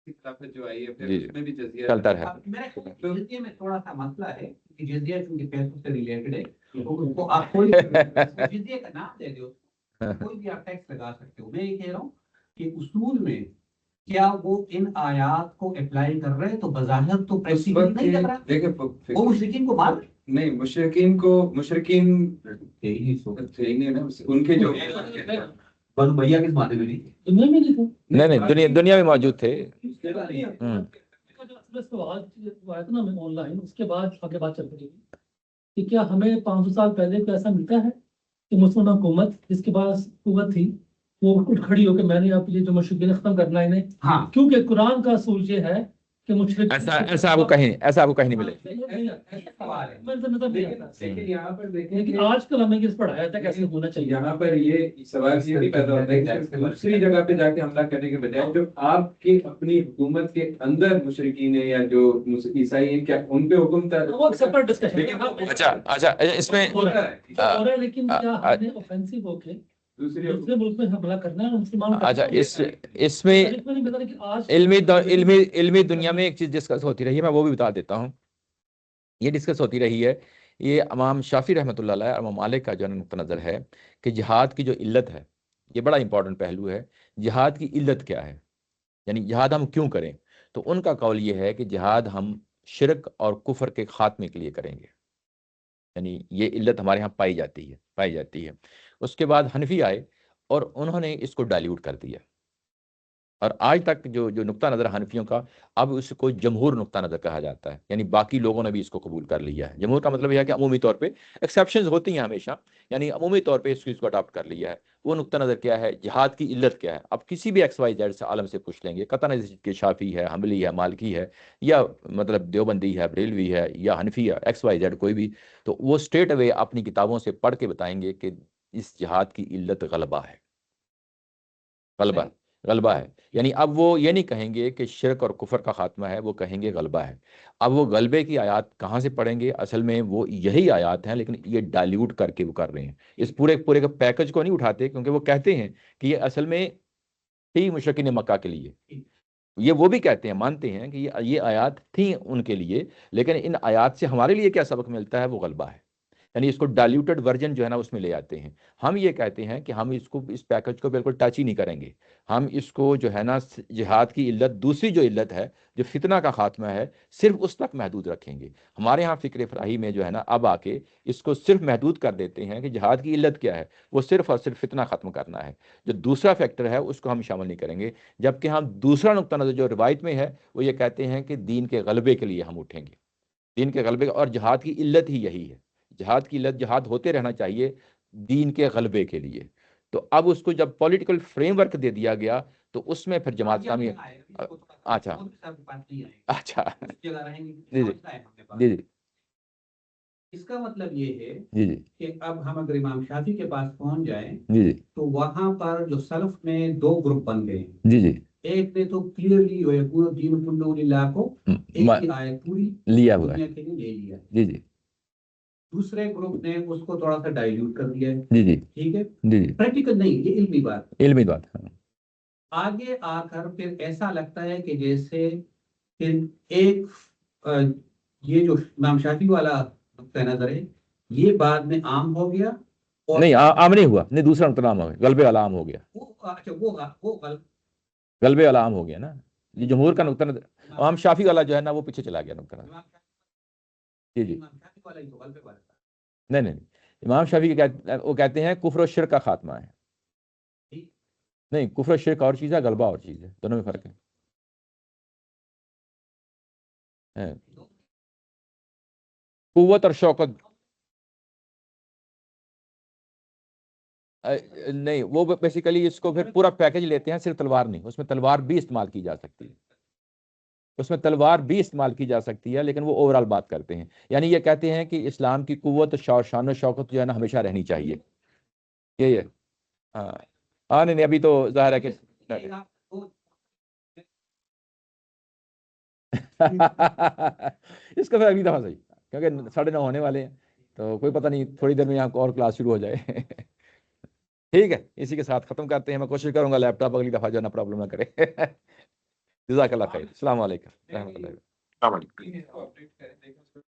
خلافت جو آئی ہے پھر جی اس میں بھی جزیہ چلتا رہے. اب میرے خیال جزیے میں تھوڑا سا مسئلہ ہے کہ جزیہ چونکہ پیسوں سے ریلیٹڈ ہے تو اس کو آپ کوئی جزیے کا نام دے دو، کوئی بھی آپ ٹیکس لگا سکتے ہو. میں یہ کہہ رہا ہوں کہ اصول میں کیا وہ ان آیات کو اپلائی کر رہے ہیں تو بظاہر تو اس وقت نہیں کر رہا. دیکھیں وہ مشرکین کو مار نہیں، مشرکین تھے ہی نہیں نا ان کے جو بنو بھیا کس معنی میں نہیں دنیا میں نہیں تھا. نہیں دنیا میں موجود تھے. آن لائن اس کے بعد آگے بات چل رہی ہے کہ کیا ہمیں 500 سال پہلے کوئی ایسا ملتا ہے کہ مسلم حکومت جس کے پاس قوت تھی وہ اٹھ کھڑی ہو کے میں نے اب یہ جو مشرکین ختم کرنا ہے انہیں. ہاں کیونکہ قرآن کا اصول یہ ہے کہ مشرک ایسا آپ کو کہیں نہیں ملے. لیکن یہاں پر دیکھیں لیکن کہ آج کل ہمیں اس پڑھایا تھا کیسے ہونا چاہیے. یہاں پر یہ سوال یہ بھی پیدا ہوتا ہے کہ دوسری جگہ پہ جا کے حملہ کرنے کے بجائے جو آپ کی اپنی حکومت کے اندر مشرکین ہیں یا جو عیسائی ہیں کیا ان پہ حکم تھا؟ وہ ایک سیپریٹ ڈسکشن. اچھا اس میں لیکن کیا ہم نے اوفینسو ہو کے دوسرے ملک میں حملہ کرنا ہے مسلمان. اچھا اس میں علمی دنیا میں ایک چیز ڈسکس ہوتی رہی ہے، میں وہ بھی بتا دیتا ہوں. یہ ڈسکس ہوتی رہی ہے، یہ امام شافعی رحمۃ اللہ علیہ اور امام مالک کا جو نقطہ نظر ہے کہ جہاد کی جو علت ہے، یہ بڑا امپورٹنٹ پہلو ہے. جہاد کی علت کیا ہے، یعنی جہاد ہم کیوں کریں؟ تو ان کا قول یہ ہے کہ جہاد ہم شرک اور کفر کے خاتمے کے لیے کریں گے، یعنی یہ علت ہمارے ہاں پائی جاتی ہے. اس کے بعد حنفی آئے اور انہوں نے اس کو ڈائلیوٹ کر دیا، اور آج تک جو نقطہ نظر حنفیوں کا اب اس کو جمہور نقطہ نظر کہا جاتا ہے، یعنی باقی لوگوں نے بھی اس کو قبول کر لیا ہے. جمہور کا مطلب یہ ہے کہ عمومی طور پہ ایکسیپشنز ہوتی ہیں ہمیشہ، یعنی عمومی طور پہ اس چیز کو اڈاپٹ کر لیا ہے. وہ نقطہ نظر کیا ہے، جہاد کی علت کیا ہے. اب کسی بھی ایکس وائی زیڈ سے عالم سے پوچھ لیں گے، قطع نظر کہ شافعی ہے، حنبلی ہے، مالکی ہے، یا مطلب دیوبندی ہے، بریلوی ہے، یا حنفی ہے، ایکس وائی زیڈ کوئی بھی، تو وہ اسٹریٹ اوے اپنی کتابوں سے پڑھ کے بتائیں گے کہ اس جہاد کی علت غلبہ ہے. غلبہ ہے، یعنی اب وہ یہ نہیں کہیں گے کہ شرک اور کفر کا خاتمہ ہے، وہ کہیں گے غلبہ ہے. اب وہ غلبے کی آیات کہاں سے پڑھیں گے؟ اصل میں وہ یہی آیات ہیں، لیکن یہ ڈائلیوٹ کر کے وہ کر رہے ہیں. اس پورے کا پیکج کو نہیں اٹھاتے، کیونکہ وہ کہتے ہیں کہ یہ اصل میں تھی مشرکین مکہ کے لیے. یہ وہ بھی کہتے ہیں، مانتے ہیں کہ یہ آیات تھیں ان کے لیے، لیکن ان آیات سے ہمارے لیے کیا سبق ملتا ہے؟ وہ غلبہ ہے. یعنی اس کو ڈائلیوٹڈ ورژن جو ہے نا اس میں لے آتے ہیں. ہم یہ کہتے ہیں کہ ہم اس پیکج کو بالکل ٹچ ہی نہیں کریں گے. ہم اس کو جو ہے نا جہاد کی علت، دوسری جو علت ہے جو فتنہ کا خاتمہ ہے، صرف اس تک محدود رکھیں گے. ہمارے ہاں فکر فراہی میں جو ہے نا اب آ کے اس کو صرف محدود کر دیتے ہیں کہ جہاد کی علت کیا ہے، وہ صرف اور صرف فتنہ ختم کرنا ہے. جو دوسرا فیکٹر ہے اس کو ہم شامل نہیں کریں گے. جبکہ ہم دوسرا نقطہ نظر جو روایت میں ہے وہ یہ کہتے ہیں کہ دین کے غلبے کے لیے ہم اٹھیں گے. دین کے غلبے اور جہاد کی علت ہی یہی ہے. جہاد کی علت، جہاد ہوتے رہنا چاہیے دین کے غلبے کے لیے. تو اب اس کو جب پولیٹیکل فریم ورک دے دیا گیا تو اس میں پھر جماعت اسلامی اچھا جی اس کا مطلب یہ ہے جی جی کہ اب ہم اگر امام شافعی کے پاس پہنچ جائیں جی جی تو وہاں پر جو سلف میں 2 گروپ بن گئے ہیں. جی جی ایک نے تو کلیئرلی وَيَكُونُ الدِّينُ كُلُّهُ لِلَّهِ کو ایک ہی آیت پوری لیا ہوا ہے. دنیا کے لیے لے لیا. جی جی دوسرے گروپ نے اس کو تھوڑا سا ڈائلیوٹ کر دیا ہے. جی جی ٹھیک ہے، جی جی پریکٹیکل نہیں، یہ علمی بات. علمی بات ہے. آگے آ کر پھر ایسا لگتا ہے کہ جیسے پھر ایک یہ جو امام شافعی والا نقطہ نظر ہے یہ بعد میں عام ہو گیا. اور نہیں عام نہیں ہوا، نہیں دوسرا نقطہ عام ہو گیا، غلبے والا عام ہو گیا. وہ غلبے والا عام ہو گیا نا. یہ جمہور کا نقطہ نظر، امام شافعی والا جو ہے نا وہ پیچھے چلا گیا نقطہ نظر. جی جی نہیں امام شافعی وہ کہتے ہیں کفر و شرک کا خاتمہ ہے. نہیں، کفر و شرک اور چیز ہے، غلبہ اور چیز ہے، دونوں میں فرق ہے. قوت اور شوقت نہیں، وہ بیسیکلی اس کو پھر پورا پیکج لیتے ہیں، صرف تلوار نہیں، اس میں تلوار بھی استعمال کی جا سکتی ہے. اس میں تلوار بھی استعمال کی جا سکتی ہے، لیکن وہ اوور آل بات کرتے ہیں، یعنی یہ کہتے ہیں کہ اسلام کی قوت شان و شوکت جو ہے نا ہمیشہ رہنی چاہیے، یہ ہے۔ ہاں نہیں ابھی تو ظاہر ہے کہ اس کا پھر اگلی دفعہ صحیح، کیونکہ 9:30 ہونے والے ہیں، تو کوئی پتہ نہیں تھوڑی دیر میں یہاں اور کلاس شروع ہو جائے۔ ٹھیک ہے، اسی کے ساتھ ختم کرتے ہیں، میں کوشش کروں گا لیپ ٹاپ اگلی دفعہ جو ہے نا پرابلم نہ کرے۔ جزاک اللہ خیر، السلام علیکم رحمۃ اللہ۔ السلام علیکم۔